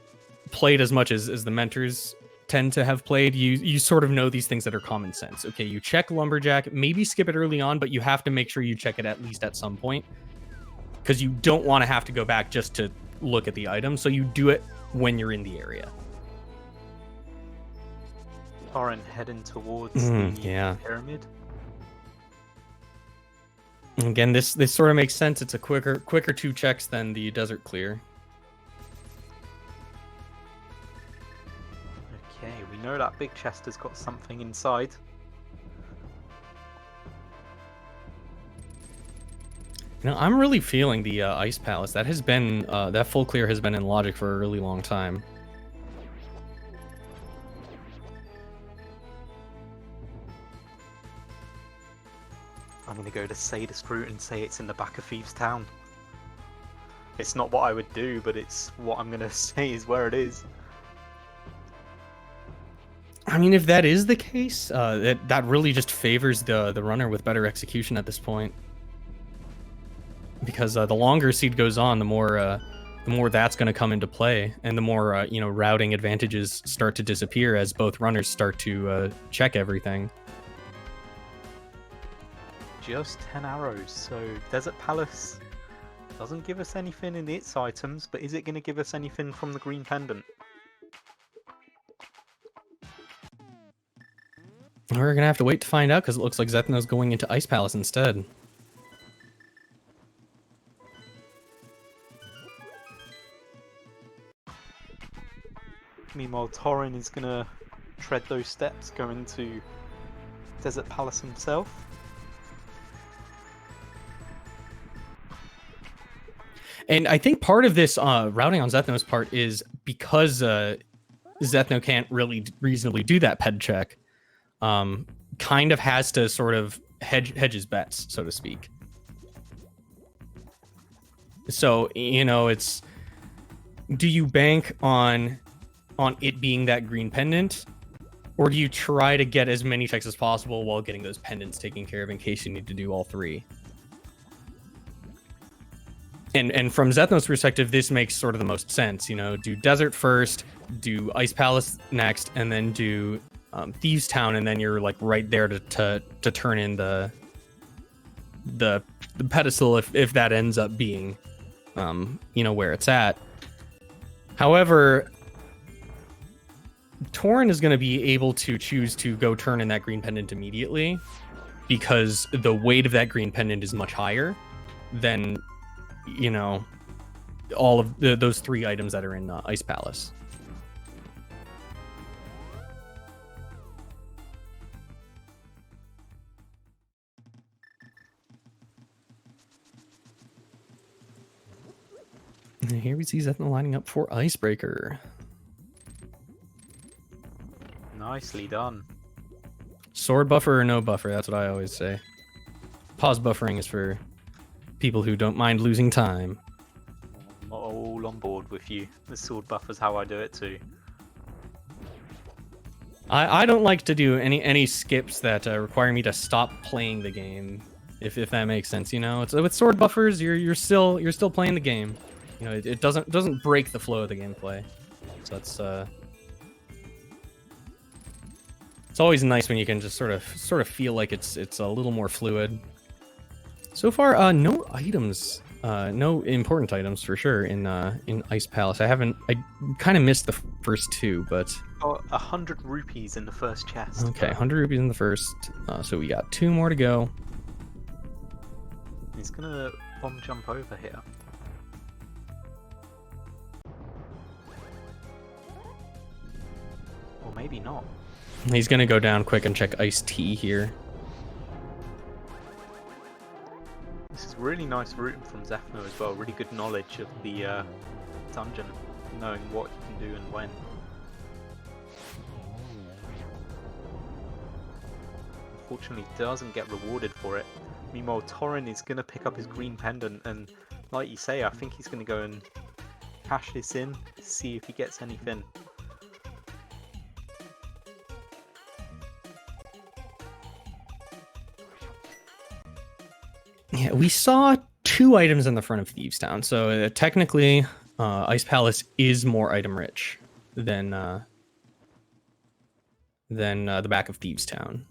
played as much as the mentors tend to have played, you sort of know these things that are common sense. Okay, you check lumberjack, maybe skip it early on, but you have to make sure you check it at least at some point, because you don't want to have to go back just to look at the item, so you do it when you're in the area. Torrin heading towards the pyramid. Again, this sort of makes sense. It's a quicker 2 checks than the desert clear. Okay, we know that big chest has got something inside. You know, I'm really feeling the Ice Palace. That has been that full clear has been in Logic for a really long time. I'm going to go to sadist route and say it's in the back of Thieves Town. It's not what I would do, but it's what I'm going to say is where it is. I mean, if that is the case, that really just favors the runner with better execution at this point. Because the longer Seed goes on, the more that's going to come into play, and the more routing advantages start to disappear as both runners start to check everything. Just 10 arrows, so Desert Palace doesn't give us anything in its items, but is it going to give us anything from the green pendant? We're gonna have to wait to find out, because it looks like Zethno's going into Ice Palace instead. Meanwhile, Torrin is gonna tread those steps, going to Desert Palace himself. And I think part of this routing on Zethno's part is because Zethno can't really reasonably do that ped check. Kind of has to sort of hedge his bets, so to speak. So, it's, do you bank on on it being that green pendant, or do you try to get as many checks as possible while getting those pendants taken care of in case you need to do all three? And from Zethno's perspective, this makes sort of the most sense. You know, do Desert first, do Ice Palace next, and then do Thieves Town, and then you're like right there to turn in the pedestal if that ends up being you know, where it's at. However, Torrin is going to be able to choose to go turn in that green pendant immediately because the weight of that green pendant is much higher than, you know, all of those three items that are in Ice Palace. And here we see Zethno lining up for Icebreaker. Nicely done. Sword buffer or no buffer, that's what I always say. Pause buffering is for people who don't mind losing time. I'm all on board with you. The sword buffer's how I do it too. I don't like to do any skips that require me to stop playing the game, if that makes sense. You know, it's, with sword buffers, you're still playing the game. You know, it doesn't break the flow of the gameplay. So it's always nice when you can just sort of feel like it's a little more fluid. So far, no items, no important items for sure in Ice Palace. I kind of missed the first two, but Got 100 rupees in the first chest. okay, 100 rupees in the first. So we got 2 more to go. He's gonna bomb jump over here. Or maybe not. He's gonna go down quick and check Ice Tea here. This is really nice routing from Zethno as well. Really good knowledge of the dungeon, knowing what you can do and when. Unfortunately, doesn't get rewarded for it. Meanwhile, Torrin is going to pick up his green pendant, and like you say, I think he's going to go and cash this in, see if he gets anything. Yeah, we saw 2 items in the front of Thieves Town, so technically, Ice Palace is more item rich than the back of Thieves Town.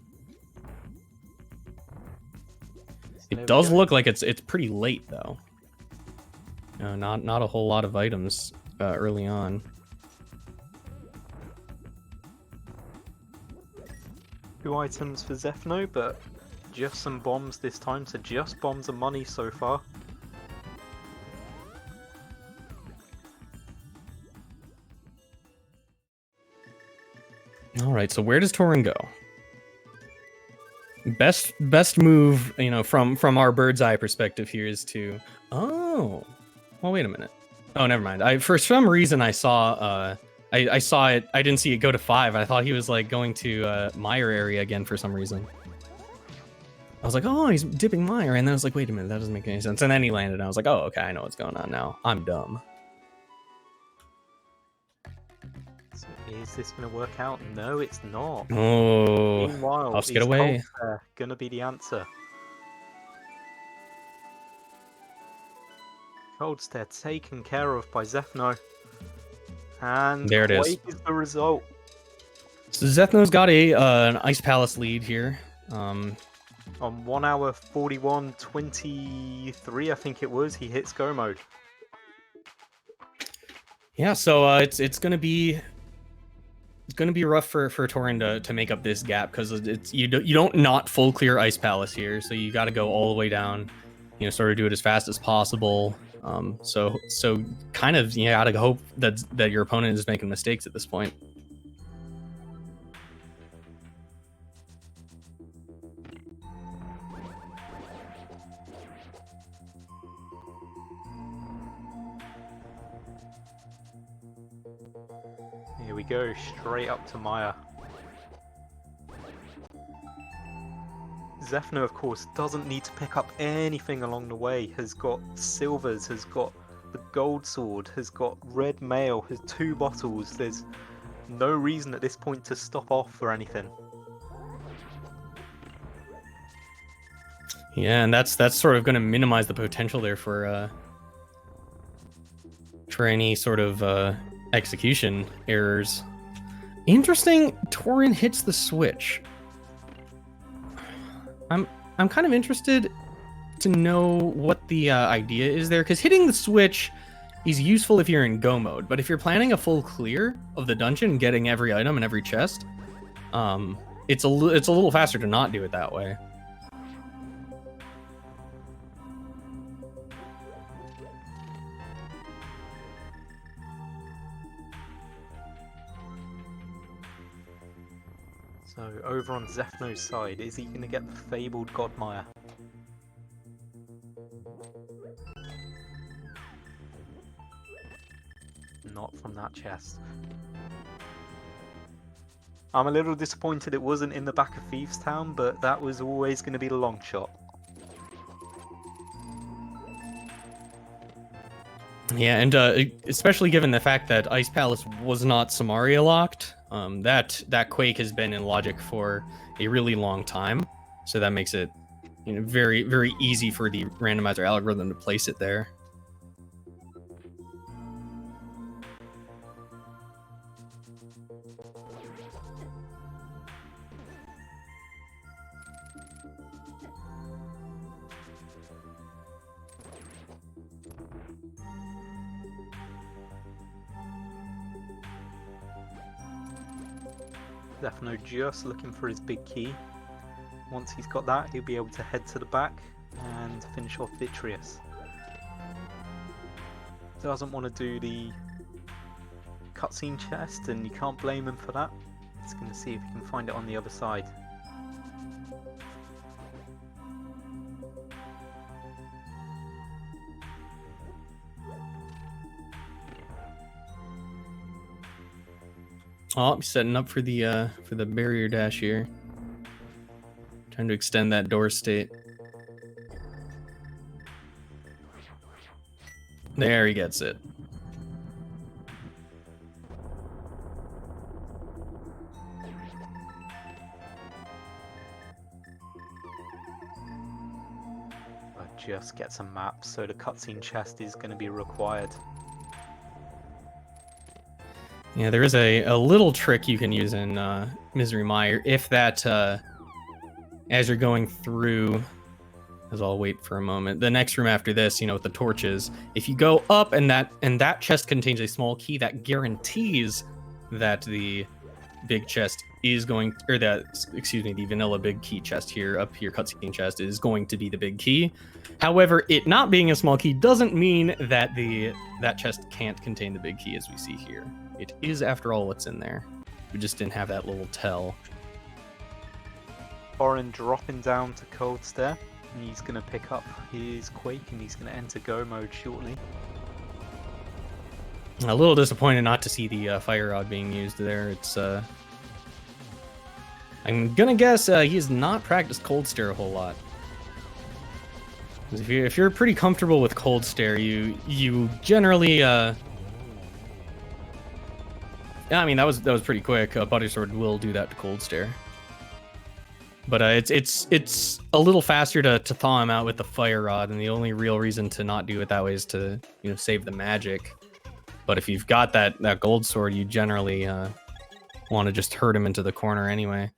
It does look like it's pretty late though. Not a whole lot of items early on. Two items for Zethno, but just some bombs this time, so just bombs and money so far. All right, so where does Torrin go? Best move, you know, from our bird's eye perspective here is to... Oh, well, wait a minute. Oh, never mind. For some reason I saw I saw it. I didn't see it go to 5. I thought he was like going to Meyer area again for some reason. I was like, oh, he's dipping Meyer, and then I was like, wait a minute, that doesn't make any sense. And then he landed, and I was like, oh, okay, I know what's going on now. I'm dumb. So is this going to work out? No, it's not. Oh, Meanwhile, Puffs get away. Going to be the answer. Coldstare taken care of by Zethno. And there it is. Quake is the result. So Zethno's got an Ice Palace lead here. On 1 hour 41:23, I think it was, he hits go mode. Yeah, so it's gonna be rough for Torrin to make up this gap, because you don't not full clear Ice Palace here, so you got to go all the way down, you know, sort of do it as fast as possible. So kind of, you gotta hope that your opponent is making mistakes at this point. Here we go, straight up to Maya. Zethno, of course, doesn't need to pick up anything along the way. Has got silvers, has got the gold sword, has got red mail, has 2 bottles. There's no reason at this point to stop off or anything. Yeah, and that's sort of going to minimize the potential there for any sort of execution errors. Interesting. Torinn hits the switch. I'm kind of interested to know what the idea is there, because hitting the switch is useful if you're in go mode, but if you're planning a full clear of the dungeon, getting every item and every chest, it's a little faster to not do it that way. So over on Zethno's side, is he going to get the fabled Godmire? Not from that chest. I'm a little disappointed it wasn't in the back of Thieves Town, but that was always going to be the long shot. Yeah, and especially given the fact that Ice Palace was not Samaria locked, that Quake has been in Logic for a really long time, so that makes it, you know, very, very easy for the randomizer algorithm to place it there. Zethno just looking for his big key. Once he's got that, he'll be able to head to the back and finish off Vitreous. Doesn't want to do the cutscene chest, and you can't blame him for that. He's going to see if he can find it on the other side. Oh, setting up for the barrier dash here. Trying to extend that door state. There, he gets it. Just get some maps, so the cutscene chest is going to be required. Yeah, there is a little trick you can use in Misery Mire if that, as you're going through, as I'll wait for a moment, the next room after this, you know, with the torches, if you go up and that chest contains a small key, that guarantees that the big chest is going, or that, excuse me, the vanilla big key chest here, up here, cutscene chest, is going to be the big key. However, it not being a small key doesn't mean that that chest can't contain the big key as we see here. It is, after all, what's in there. We just didn't have that little tell. Torinn dropping down to Cold Stare. He's going to pick up his Quake and he's going to enter go mode shortly. A little disappointed not to see the fire rod being used there. It's I'm gonna guess he has not practiced Cold Stare a whole lot. If you're pretty comfortable with Cold Stare, you generally yeah, I mean that was pretty quick. Body Sword will do that to Cold Stare, but it's a little faster to thaw him out with the fire rod, and the only real reason to not do it that way is to, you know, save the magic. But if you've got that gold sword, you generally want to just hurt him into the corner anyway.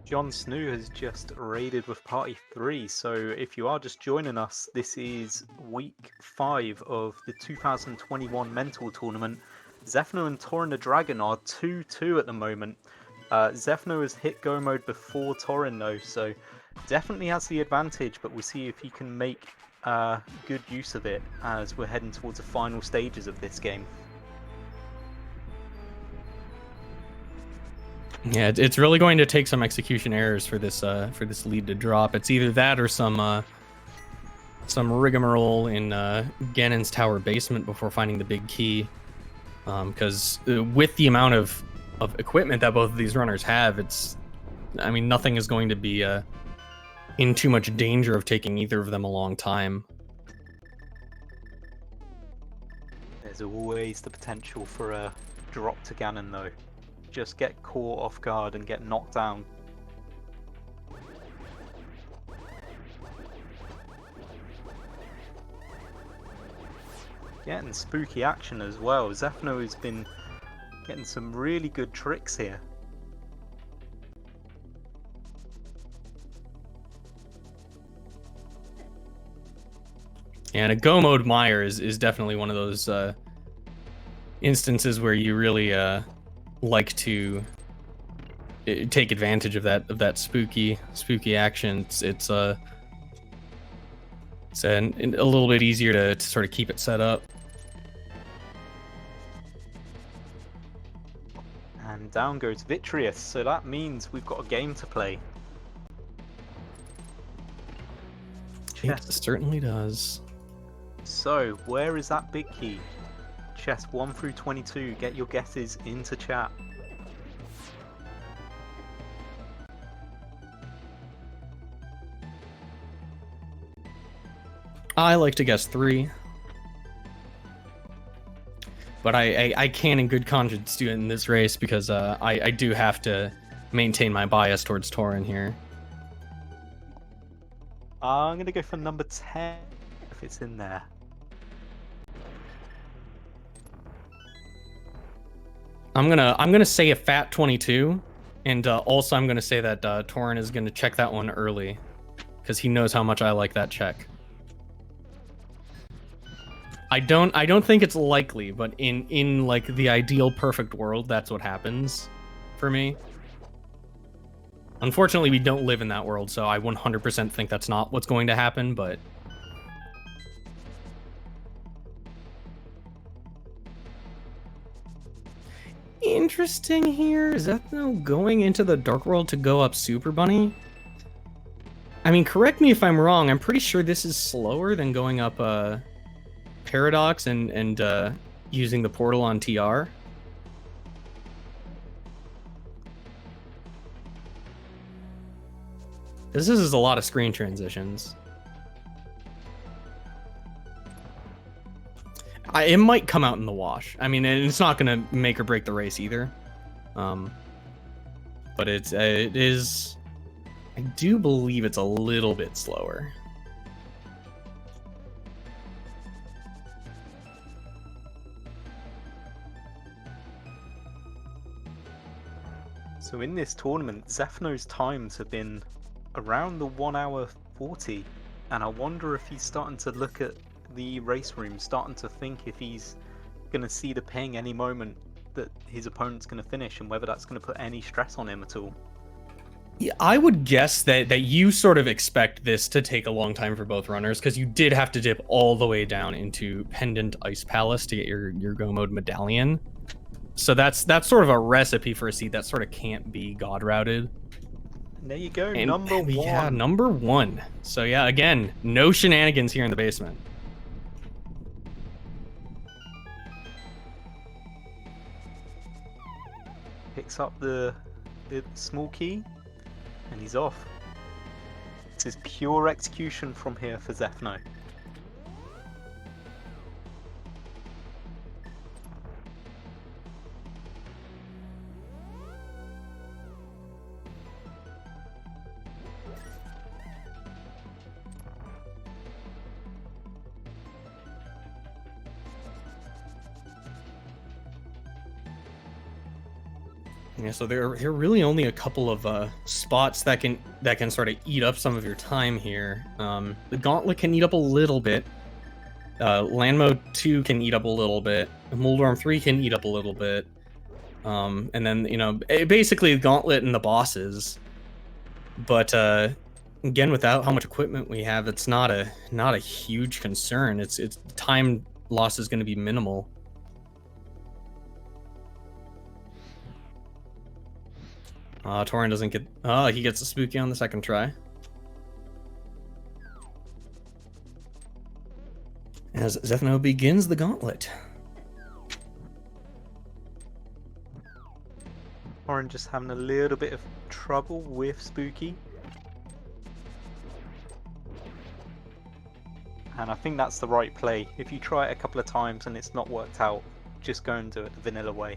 Jon Snoo has just raided with Party 3, so if you are just joining us, this is week 5 of the 2021 Mental Tournament. Zethno and TorinnTheDragon are 2-2 at the moment. Zethno has hit go mode before Torinn though, so definitely has the advantage, but we'll see if he can make good use of it as we're heading towards the final stages of this game. Yeah, it's really going to take some execution errors for this lead to drop. It's either that or some rigmarole in Ganon's tower basement before finding the big key. Because with the amount of equipment that both of these runners have, I mean, nothing is going to be in too much danger of taking either of them a long time. There's always the potential for a drop to Ganon though. Just get caught off guard and get knocked down. Getting spooky action as well. Zethno has been getting some really good tricks here. And a go mode mire is definitely one of those instances where you really like to take advantage of that spooky action. It's a little bit easier to sort of keep it set up. And down goes Vitreous, so that means we've got a game to play. It certainly does. So, where is that big key? Chess 1 through 22, get your guesses into chat. I like to guess 3. But I can in good conscience do it in this race because I do have to maintain my bias towards Torin here. I'm going to go for number 10 if it's in there. I'm gonna say a fat 22, and also I'm gonna say that Torin is gonna check that one early, because he knows how much I like that check. I don't think it's likely, but in like the ideal perfect world, that's what happens for me. Unfortunately, we don't live in that world, so I 100% think that's not what's going to happen, but interesting here. Zethno going into the Dark World to go up Super Bunny? I mean, correct me if I'm wrong, I'm pretty sure this is slower than going up Paradox and using the portal on TR. This is a lot of screen transitions. It might come out in the wash. I mean, it's not going to make or break the race either. But it is... I do believe it's a little bit slower. So in this tournament, Zethno's times have been around the 1 hour 40, and I wonder if he's starting to look at the race room, starting to think if he's going to see the ping any moment that his opponent's going to finish, and whether that's going to put any stress on him at all. Yeah, I would guess that you sort of expect this to take a long time for both runners, because you did have to dip all the way down into Pendant Ice Palace to get your Go Mode medallion. So that's sort of a recipe for a seed that sort of can't be God routed. And there you go, And, number 1. Yeah, number 1. So yeah, again, no shenanigans here in the basement. Picks up the small key, and he's off. This is pure execution from here for Zethno. Yeah, so there are really only a couple of spots that can sort of eat up some of your time here. The Gauntlet can eat up a little bit. Land Mode 2 can eat up a little bit. Moldorm 3 can eat up a little bit. And then, you know, basically the Gauntlet and the bosses. But again, without how much equipment we have, it's not a huge concern. It's time loss is going to be minimal. Torin doesn't get... Oh, he gets a spooky on the second try. As Zethno begins the gauntlet. Torin just having a little bit of trouble with Spooky. and I think that's the right play. If you try it a couple of times and it's not worked out, just go and do it the vanilla way.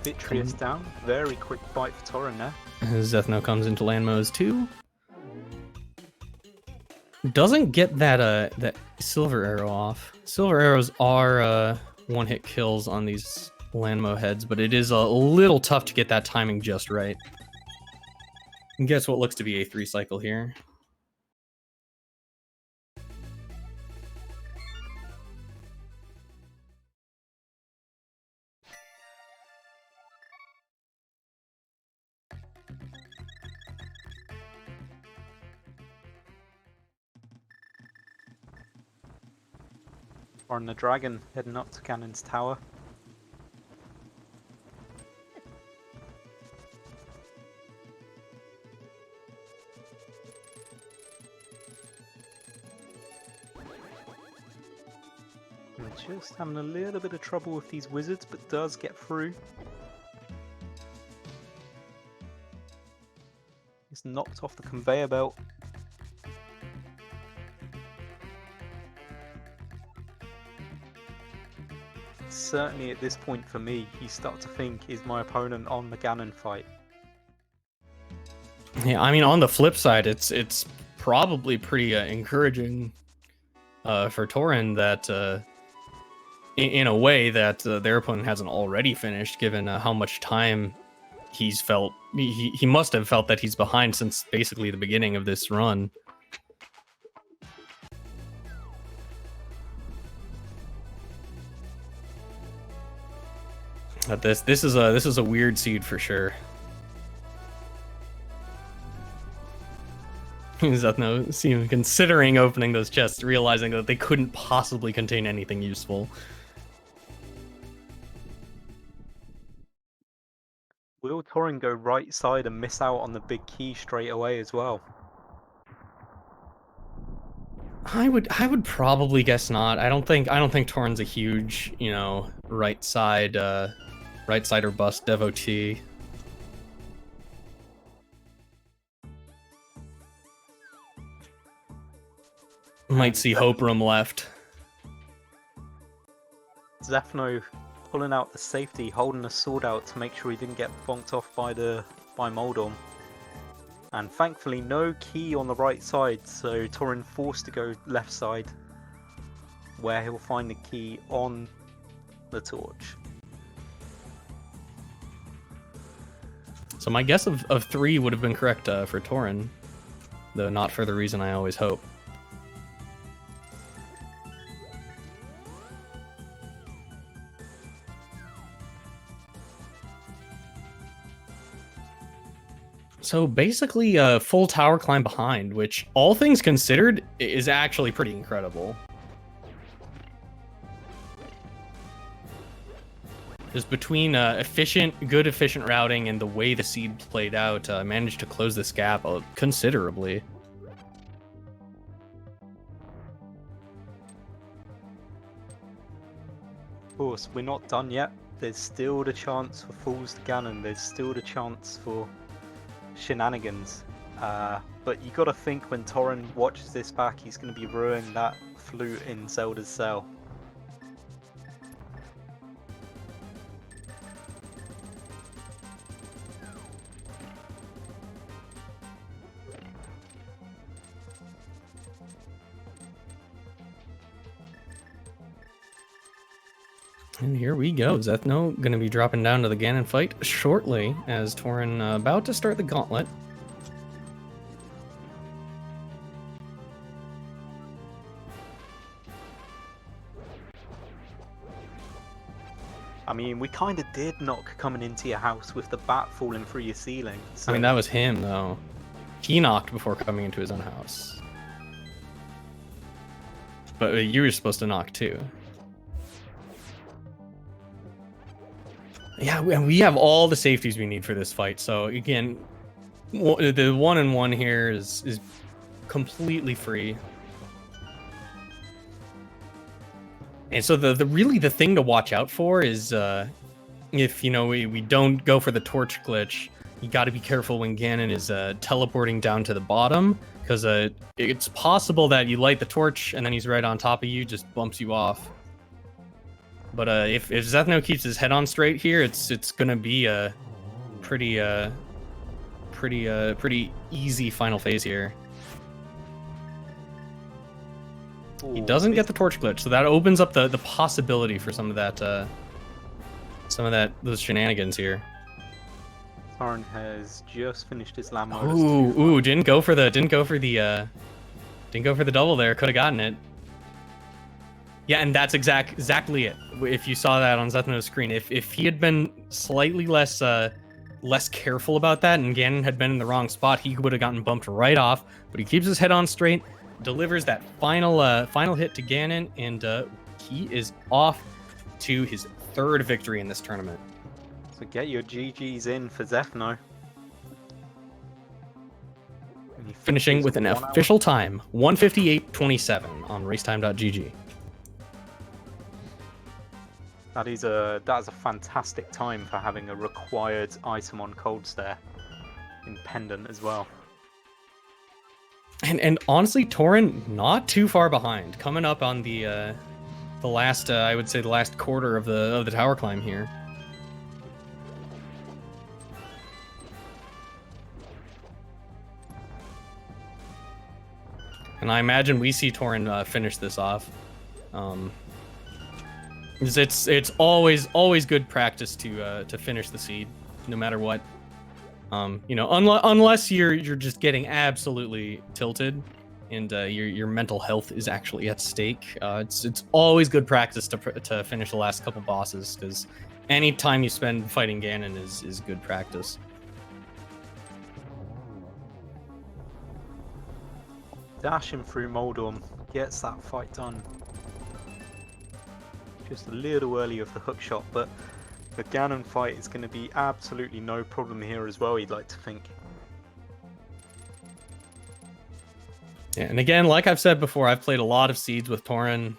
Vitreous down. Very quick fight for Torrin there. Zethno comes into land modes too. Doesn't get that silver arrow off. Silver arrows are one-hit kills on these landmo heads, but it is a little tough to get that timing just right. And guess what looks to be a 3 cycle here. On the dragon heading up to Cannon's tower. We're just having a little bit of trouble with these wizards, but does get through. He's knocked off the conveyor belt. Certainly at this point for me, you start to think, is my opponent on the Ganon fight? Yeah, I mean, on the flip side, it's probably pretty encouraging for Torrin that in a way that their opponent hasn't already finished, given how much time he's felt. He must have felt that he's behind since basically the beginning of this run. But this is a weird seed for sure. Zethno seemed considering opening those chests, realizing that they couldn't possibly contain anything useful. Will Torrin go right side and miss out on the big key straight away as well? I would probably guess not. I don't think Torrin's a huge, right side or bust devotee. Might see Hope Room left. Zethno pulling out the safety, holding a sword out to make sure he didn't get bonked off by Moldorm. And thankfully no key on the right side, so Torrin forced to go left side, where he'll find the key on the torch. So my guess of 3 would have been correct for Torrin, though not for the reason I always hope. So basically a full tower climb behind, which all things considered is actually pretty incredible. Just between good efficient routing and the way the seed played out, managed to close this gap considerably. Of course, we're not done yet. There's still the chance for falls to Ganon. There's still the chance for shenanigans. But you got to think when Torrin watches this back, he's going to be ruining that flute in Zelda's cell. And here we go. Zethno going to be dropping down to the Ganon fight shortly as Torrin about to start the gauntlet. I mean, we kind of did knock coming into your house with the bat falling through your ceiling. So... I mean, that was him, though. He knocked before coming into his own house. But you were supposed to knock, too. Yeah, we have all the safeties we need for this fight. So, again, The 1-1 here is completely free. And so the really the thing to watch out for is if we don't go for the torch glitch, you got to be careful when Ganon is teleporting down to the bottom, because it's possible that you light the torch and then he's right on top of you, just bumps you off. But if Zethno keeps his head on straight here, it's gonna be a pretty easy final phase here. He doesn't get the torch glitch, so that opens up the possibility for some of those shenanigans here. Torrin has just finished his land mode. Ooh, didn't go for the double there. Could have gotten it. Yeah, and that's exactly it. If you saw that on Zethno's screen, if he had been slightly less careful about that, and Ganon had been in the wrong spot, he would have gotten bumped right off. But he keeps his head on straight, delivers that final hit to Ganon, and he is off to his third victory in this tournament. So get your GGs in for Zethno. Finishing with an official time, 1:58.27 on racetime.gg. That is a fantastic time for having a required item on Cold Stare in Pendant as well. And honestly, Torrin not too far behind, coming up on the last I would say the last quarter of the tower climb here. And I imagine we see Torrin finish this off. It's always good practice to finish the seed, no matter what. Unless you're just getting absolutely tilted, and your mental health is actually at stake. It's always good practice to finish the last couple bosses, because any time you spend fighting Ganon is good practice. Dashing through Moldorm gets that fight done. Just a little early of the hook shot, but the Ganon fight is going to be absolutely no problem here as well, you'd like to think. Yeah, and again, like I've said before, I've played a lot of seeds with Torrin.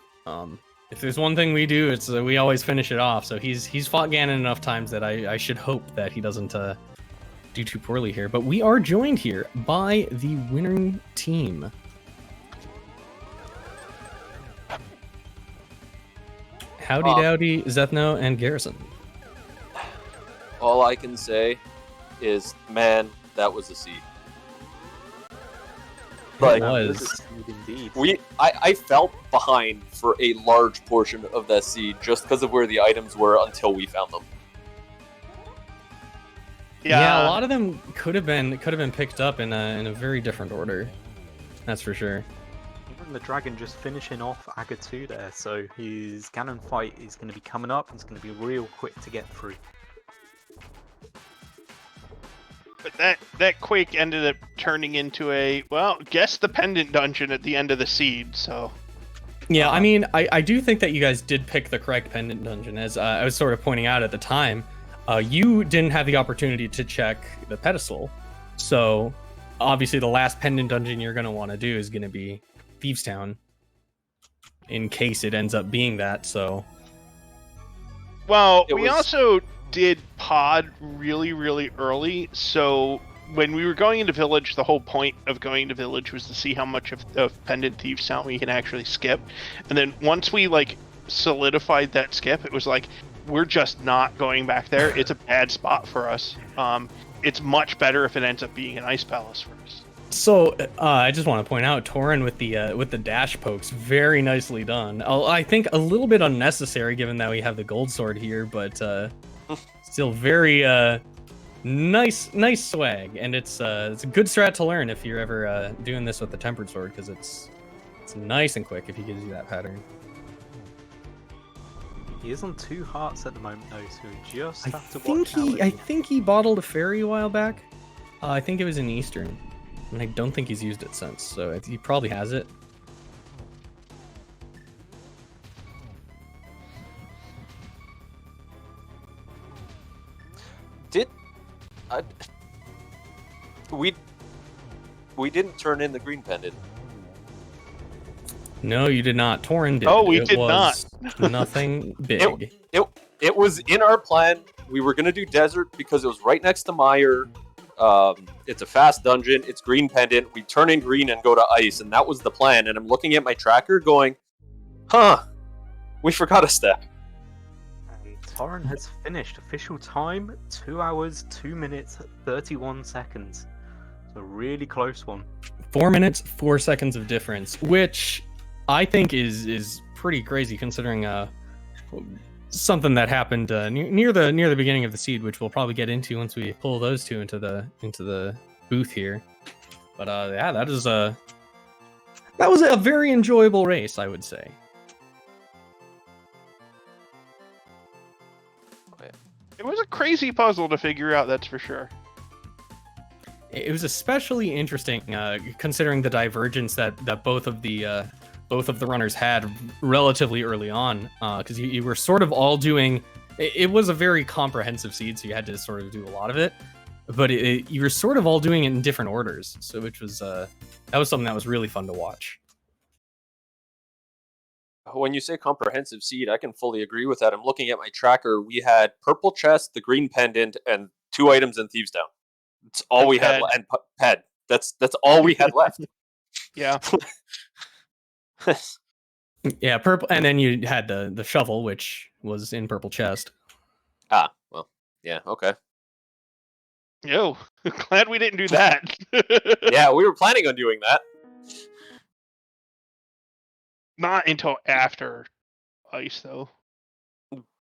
If there's one thing we do, it's we always finish it off. So he's fought Ganon enough times that I should hope that he doesn't do too poorly here. But we are joined here by the winning team. Howdy Dowdy, Zethno, and Garrison. All I can say is, man, that was a seed. Like, it was. Indeed. I felt behind for a large portion of that seed just because of where the items were until we found them. Yeah, a lot of them could have been picked up in a very different order. That's for sure. Even the dragon just finishing off Aga 2 there, so his Ganon fight is going to be coming up, and it's going to be real quick to get through. But that quake ended up turning into guess the pendant dungeon at the end of the seed, so... Yeah, I mean, I do think that you guys did pick the correct pendant dungeon, as I was sort of pointing out at the time. You didn't have the opportunity to check the pedestal, so obviously the last pendant dungeon you're going to want to do is going to be Thieves Town, in case it ends up being that, so... Well, we also did pod really, really early, so when we were going into Village, the whole point of going to Village was to see how much of Pendant Thieves Town we can actually skip. And then once we, solidified that skip, it was like, we're just not going back there. It's a bad spot for us. It's much better if it ends up being an Ice Palace for us. So I just want to point out Torrin with the dash pokes, very nicely done. I think a little bit unnecessary given that we have the gold sword here, but still very nice swag, and it's a good strat to learn if you're ever doing this with the tempered sword, because it's nice and quick if he gives you that pattern. He is on 2 hearts at the moment though, so we just have to watch I think he bottled a fairy a while back. I think it was in Eastern. And I don't think he's used it since, so he probably has it. We didn't turn in the green pendant. No, you did not. Torrin did. Oh, we It did was nothing big. It was in our plan. We were gonna do desert because it was right next to Mire. It's a fast dungeon. It's green pendant. We turn in green and go to ice, and that was the plan. And I'm looking at my tracker, going, "Huh, we forgot a step." And Torrin has finished. Official time: 2 hours, 2 minutes, 31 seconds. It's a really close one. 4 minutes, 4 seconds of difference, which I think is pretty crazy considering something that happened near the beginning of the seed, which we'll probably get into once we pull those two into the booth here. But yeah, that was a very enjoyable race, I would say. It was a crazy puzzle to figure out, that's for sure. It was especially interesting considering the divergence that both of the runners had relatively early on, because you were sort of all doing. It was a very comprehensive seed, so you had to sort of do a lot of it, but you were sort of all doing it in different orders, so which was that was something that was really fun to watch. When you say comprehensive seed, I can fully agree with that. I'm looking at my tracker. We had purple chest, the green pendant, and 2 items in Thieves Down. That's all we had, and Ped. That's all we had left. Yeah. Yeah, purple, and then you had the shovel, which was in purple chest. Ah, well, yeah, okay. Yo, glad we didn't do that. Yeah, we were planning on doing that. Not until after ice, though.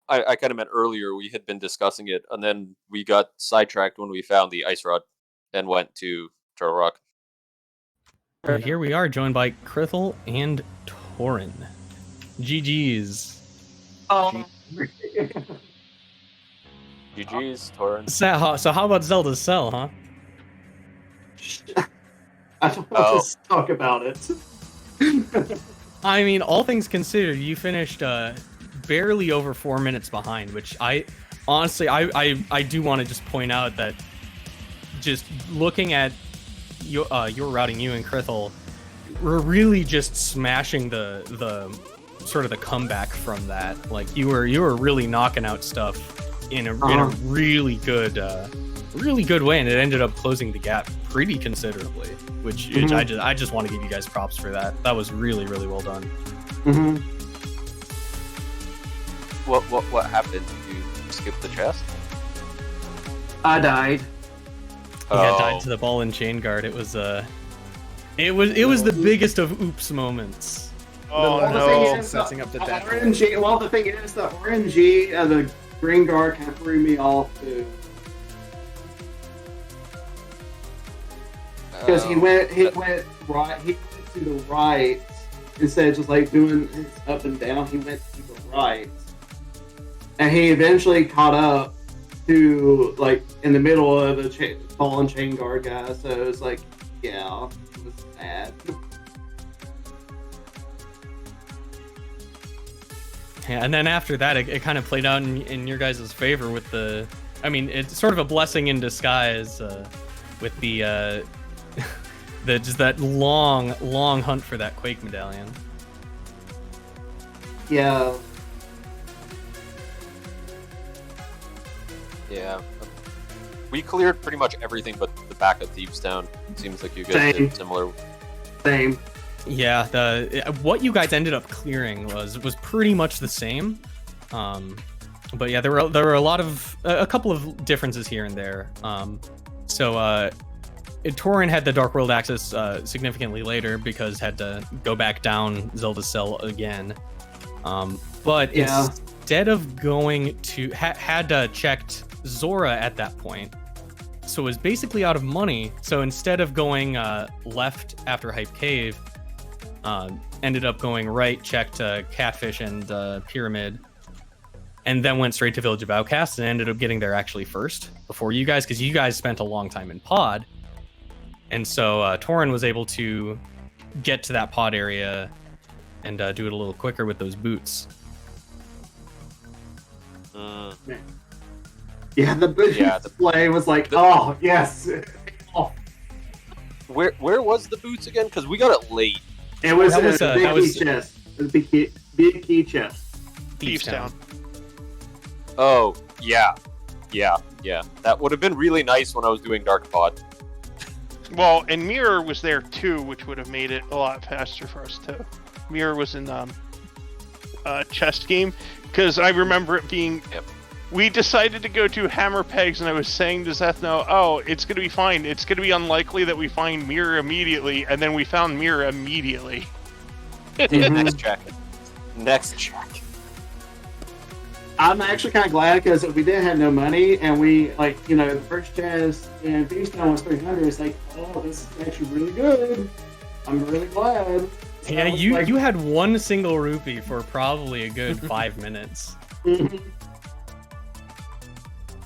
I kind of meant earlier. We had been discussing it, and then we got sidetracked when we found the ice rod and went to Turtle Rock. And here we are, joined by Krithel and Torrin. GG's. Oh. GG's, Torrin. So how about Zelda's Cell, huh? I don't want to talk about it. I mean, all things considered, you finished barely over 4 minutes behind, which I honestly do want to just point out that just looking at your routing, you and Krithel, we're really just smashing the sort of the comeback from that. Like you were really knocking out stuff in a really good way, and it ended up closing the gap pretty considerably. Which I just want to give you guys props for that. That was really well done. Mm-hmm. What happened? Did you skip the chest? I died. Yeah, died to the ball and chain guard. It was the biggest of oops moments. Oh no! Setting up the death. RNG. Well, the thing is, the RNG, the green guard kind of threw me off too. Because he went right. He went to the right instead of just like doing his up and down. He went to the right, and he eventually caught up to like in the middle of the fallen chain guard guy. So it was like, yeah, it was bad. Yeah, and then after that, it kind of played out in your guys' favor with the. I mean, it's sort of a blessing in disguise with the. Just that long hunt for that Quake medallion. Yeah. Yeah. We cleared pretty much everything but the back of Thieves Town. Seems like you guys did similar. Same. Yeah, what you guys ended up clearing was pretty much the same. But yeah, there were a couple of differences here and there. Torrin had the Dark World access significantly later because had to go back down Zelda's Cell again. But instead of going to had checked Zora at that point, so it was basically out of money. So instead of going left after Hype Cave, ended up going right, checked Catfish and Pyramid, and then went straight to Village of Outcasts and ended up getting there actually first before you guys, because you guys spent a long time in pod. And so Torrin was able to get to that pod area and do it a little quicker with those boots. Yeah, the boot display was like, oh, yes. Oh. Where was the boots again? Because we got it late. It was That was, a big that was- key chest. It was a big key chest. Thieves Town. Oh, yeah. That would have been really nice when I was doing Dark Pod. Well, and Mirror was there too, which would have made it a lot faster for us too. Mirror was in chest game, because I remember it being. Yep. We decided to go to Hammer Pegs, and I was saying to Zethno, "Oh, it's gonna be fine. It's gonna be unlikely that we find Mirror immediately," and then we found Mirror immediately. Next check. Next check. I'm actually kind of glad because we didn't have no money, and we the first chest in Beasttown was 300. It's like, oh, this is actually really good. I'm really glad. So Yeah, I was you had one single rupee for probably a good 5 minutes. Mhm.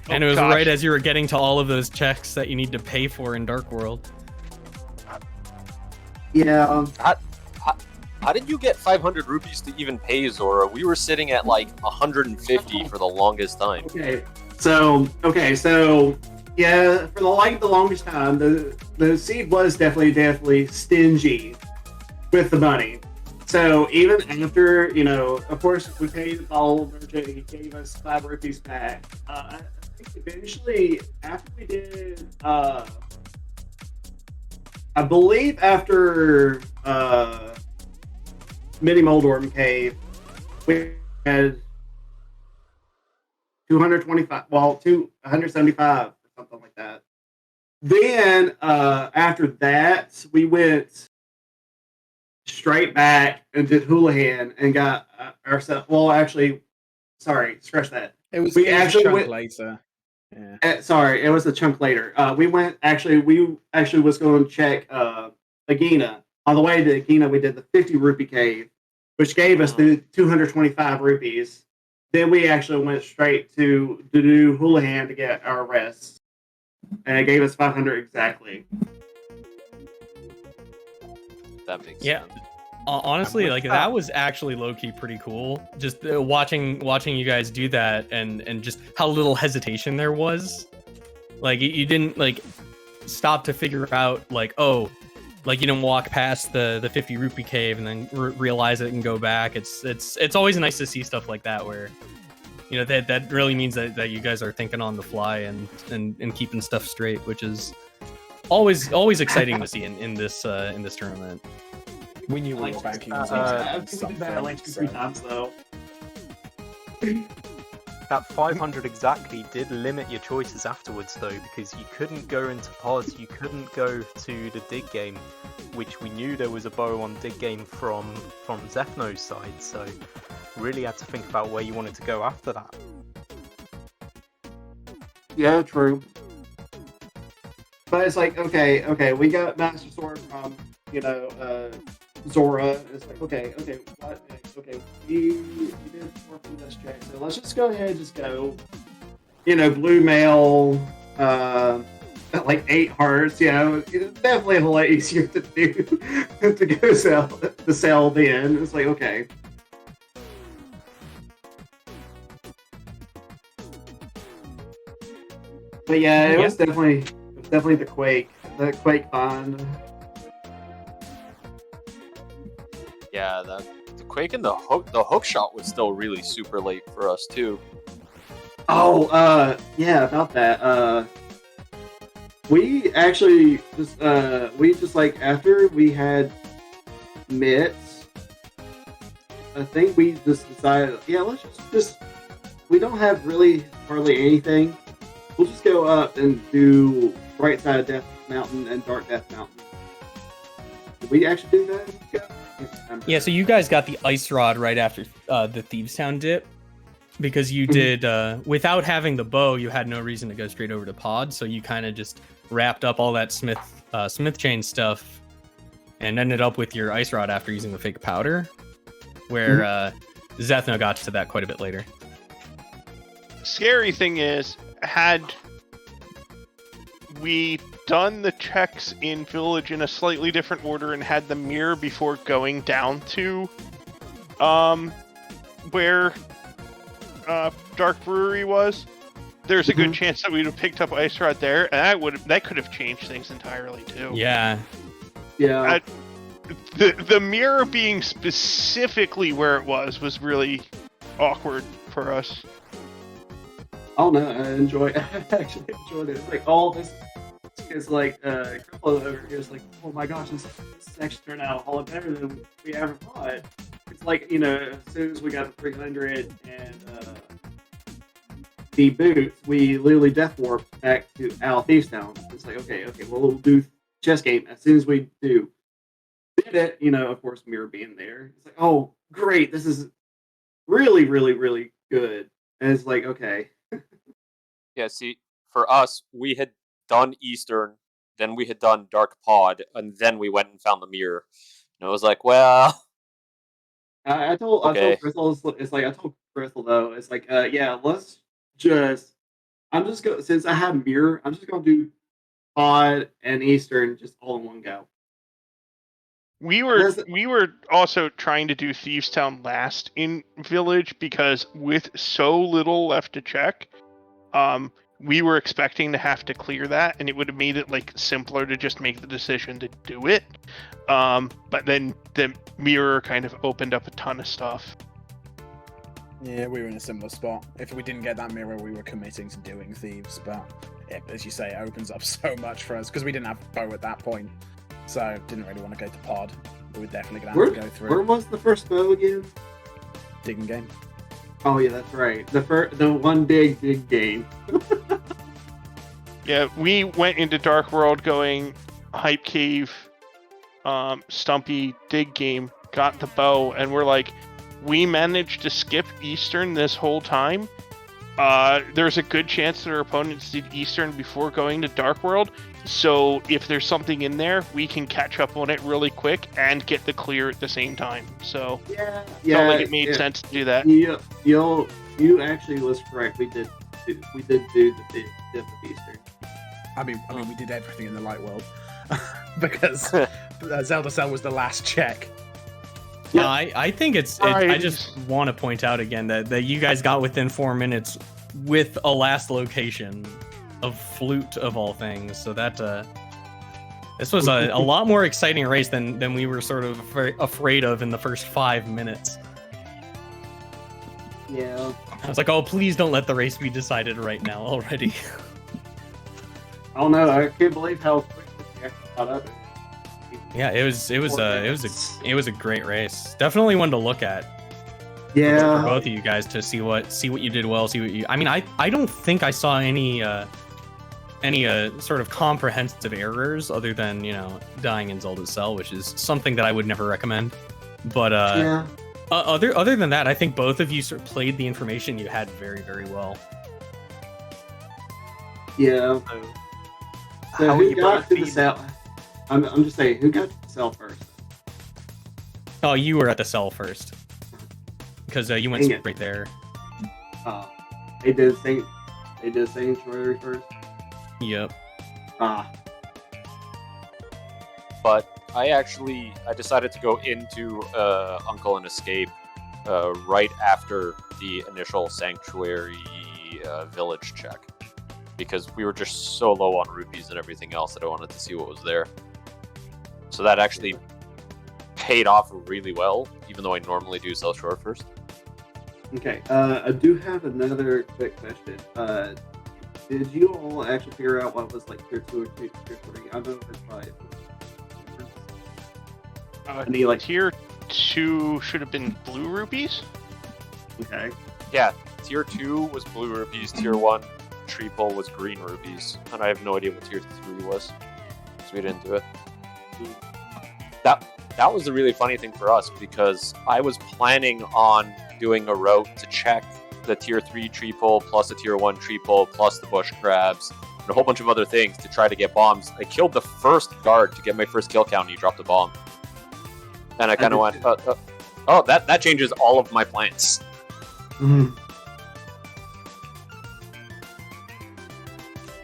And it was gosh. right as you were getting to all of those checks that you need to pay for in Dark World. Yeah. How did you get 500 rupees to even pay Zora? We were sitting at like 150 for the longest time. Okay. So yeah, for the longest time, the seed was definitely stingy with the money. So even after, of course, we paid the bottle merchant, he gave us 5 rupees back. I think eventually, after we did, I believe after Mini Moldorm Cave, we had 275 or something like that. Then after that, we went straight back and did Houlihan and got ourselves. Well, actually, sorry, scratch that. It was We a actually chunk went later. Yeah. Sorry, it was a chunk later. We was going to check Agina. On the way to Agina, we did the 50 rupee cave, which gave us the 225 rupees. Then we actually went straight to do Houlihan to get our rest, and it gave us 500 exactly. That makes Yeah. sense. Honestly, like that was actually low key pretty cool. Just watching you guys do that, and just how little hesitation there was. Like you didn't stop to figure out you didn't walk past the 50 rupee cave and then realize it and go back. It's always nice to see stuff like that where that really means that you guys are thinking on the fly and keeping stuff straight, which is always exciting to see in this tournament. We knew we were banking on I've something. did that like 2-3 times though. That 500 exactly did limit your choices afterwards, though, because you couldn't go into pods, you couldn't go to the dig game, which we knew there was a bow on dig game from Zethno's side, so really had to think about where you wanted to go after that. Yeah, true. But it's like, okay, we got Master Sword from, Zora. It's like, okay, what? Okay, we did work from this check, so let's just go ahead and just go, blue mail, like 8 hearts, it's definitely a lot easier to do, to go sell then. It's like, okay. But yeah, it was definitely the Quake find. Yeah, the Quake and the hook shot was still really super late for us too. Oh, yeah, about that. We actually just after we had mitts, I think we just decided, let's just we don't have really hardly anything. We'll just go up and do Right Side of Death Mountain and Dark Death Mountain. Did we actually do that? Yeah, so you guys got the ice rod right after the Thieves Town dip, because you did without having the bow, you had no reason to go straight over to pod, so you kind of just wrapped up all that smith chain stuff and ended up with your ice rod after using the fake powder, where Zethno got to that quite a bit later. Scary thing is, had we done the checks in Village in a slightly different order and had the mirror before going down to where Dark Brewery was, there's a good chance that we'd have picked up Ice Rod there, and that could have changed things entirely too. Yeah. Yeah. The mirror being specifically where it was really awkward for us. Oh no, I actually enjoyed it. It's like all this is like Krithel over here is like, oh my gosh, this actually turned out a lot better than we ever thought. It's like, as soon as we got the 300 and the boots, we literally death warped back to Thieves Town. It's like, okay, well, we'll do chess game as soon as we did it, of course, Mirror being there. It's like, oh, great, this is really, really, really good. And it's like, okay. Yeah, see, for us, we had done Eastern, then we had done Dark Pod, and then we went and found the mirror. And it was like, well... I told Krithel, it's like, I told Krithel, though, it's like, yeah, let's just... since I have mirror, I'm just going to do Pod and Eastern just all in one go. We were also trying to do Thieves Town last in Village because with so little left to check, we were expecting to have to clear that, and it would have made it simpler to just make the decision to do it. But then the mirror kind of opened up a ton of stuff. Yeah, we were in a similar spot. If we didn't get that mirror, we were committing to doing Thieves, but as you say, it opens up so much for us because we didn't have bow at that point. So, didn't really want to go to Pod. We were definitely going to have to go through. Where was the first bow again? Digging game. Oh yeah, that's right. The one dig game. Yeah, we went into Dark World going Hype Cave, Stumpy, dig game, got the bow, and we're like, we managed to skip Eastern this whole time. There's a good chance that our opponents did Eastern before going to Dark World. So if there's something in there, we can catch up on it really quick and get the clear at the same time. So yeah, felt like it made sense to do that. You actually was correct. We did do the dip of Eastern. I mean, we did everything in the light world because Zelda Cell was the last check. Yeah, I think I just want to point out again that you guys got within 4 minutes with a last location of Flute of all things. So that this was a lot more exciting race than we were sort of afraid of in the first 5 minutes. Yeah. I was like, oh, please don't let the race be decided right now already. Oh no, I can't believe how quickly we actually caught up. Yeah, it was a great race. Definitely one to look at. Yeah. For both of you guys to see what you did well, I mean, I don't think I saw any sort of comprehensive errors other than, dying in Zelda Cell, which is something that I would never recommend. But yeah. Other than that, I think both of you sort of played the information you had very, very well. Yeah. So who got to the cell? I'm just saying, who got to the cell first? Oh, you were at the cell first. Because you went right there. They did Sanctuary first? Yep. But I decided to go into Uncle and Escape right after the initial Sanctuary village check. Because we were just so low on rupees and everything else that I wanted to see what was there. So that actually paid off really well, even though I normally do South Shore first. Okay, I do have another quick question. Did you all actually figure out what was tier 2 or tier 3? I don't know if it's by... Tier 2 should have been blue rupees? Okay. Yeah, tier 2 was blue rupees, tier 1 triple was green rupees, and I have no idea what tier 3 was, so we didn't do it. That was the really funny thing for us, because I was planning on doing a route to check the tier 3 triple, plus a tier 1 triple, plus the bush crabs, and a whole bunch of other things to try to get bombs. I killed the first guard to get my first kill count, and he dropped a bomb. And I kind of went, oh, that changes all of my plans. Mm-hmm.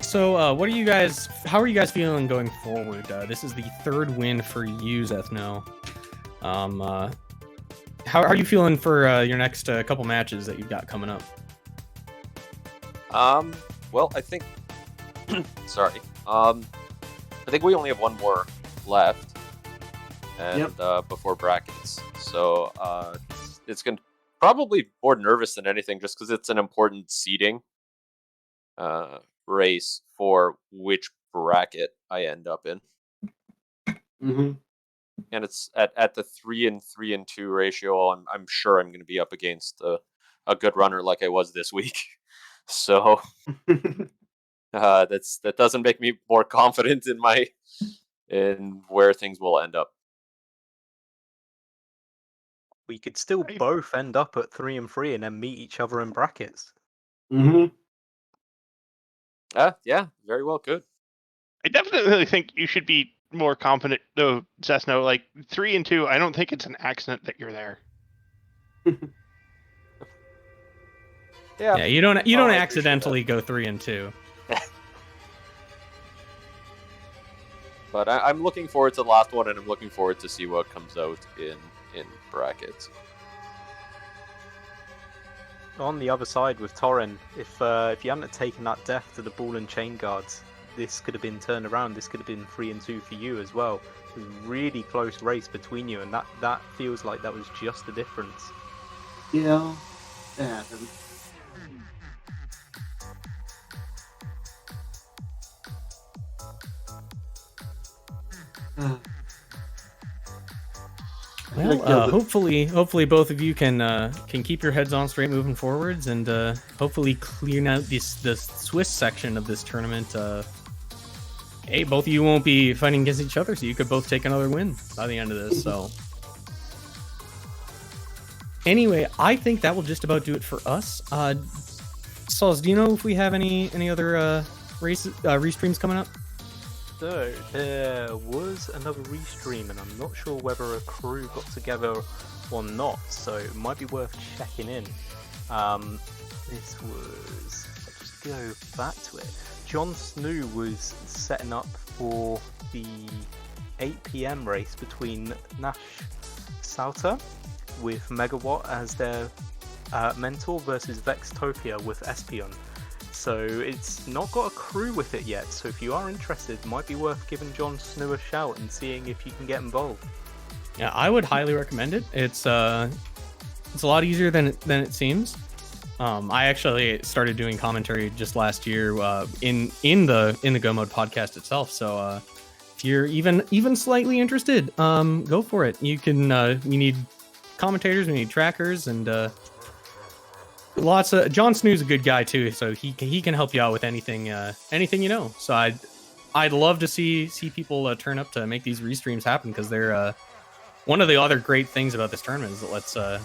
So, how are you guys feeling going forward? This is the 3rd win for you, Zethno. How are you feeling for your next couple matches that you've got coming up? well, I think. Sorry. I think we only have one more left, and before brackets. So it's gonna probably more nervous than anything, just because it's an important seeding race for which bracket I end up in. Mm-hmm. And it's at the 3 and 3 and 2 ratio. I'm sure I'm going to be up against a good runner like I was this week. So that doesn't make me more confident in where things will end up. We could still both end up at 3 and 3 and then meet each other in brackets. Mm-hmm. Yeah, very well could. I definitely think you should be more confident, though, Zethno. Like 3 and 2, I don't think it's an accident that you're there. Yeah, you don't accidentally go 3 and 2. But I'm looking forward to the last one, and I'm looking forward to see what comes out in brackets. On the other side with Torrin, if you hadn't taken that death to the ball and chain guards, this could have been turned around. This could have been 3 and 2 for you as well. It was a really close race between you, and that feels like that was just the difference. Yeah. Well, hopefully both of you can keep your heads on straight moving forwards, and hopefully clear out the Swiss section of this tournament. Hey, both of you won't be fighting against each other, so you could both take another win by the end of this. So, anyway, I think that will just about do it for us. Soz, do you know if we have any other restreams coming up? So, there was another restream, and I'm not sure whether a crew got together or not, so it might be worth checking in. This was... Let's just go back to it. Jon Snow was setting up for the 8 PM race between Nash Sauter with Megawatt as their mentor versus Vextopia with Espion. So it's not got a crew with it yet, so if you are interested, it might be worth giving Jon Snow a shout and seeing if you can get involved. Yeah, I would highly recommend it. It's a lot easier than it seems. I actually started doing commentary just last year in the Go Mode podcast itself. So if you're even slightly interested, go for it. You can we need commentators, we need trackers, and lots of Jon Snoo's a good guy too, so he can help you out with anything you know. So I'd love to see people turn up to make these restreams happen, because they're one of the other great things about this tournament is it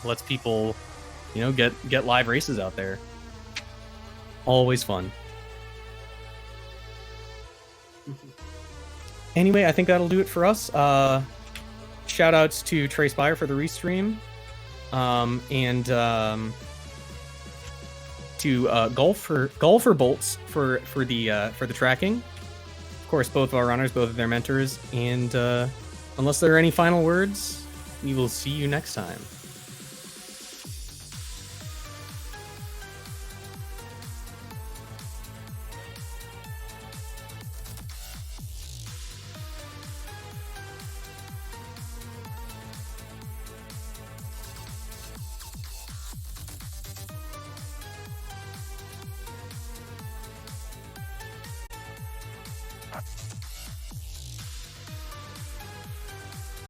lets people, get live races out there. Always fun. Anyway, I think that'll do it for us. Shout outs to TreySpyre for the restream, and to Golferbolts for the tracking. Of course, both of our runners, both of their mentors, and unless there are any final words, we will see you next time.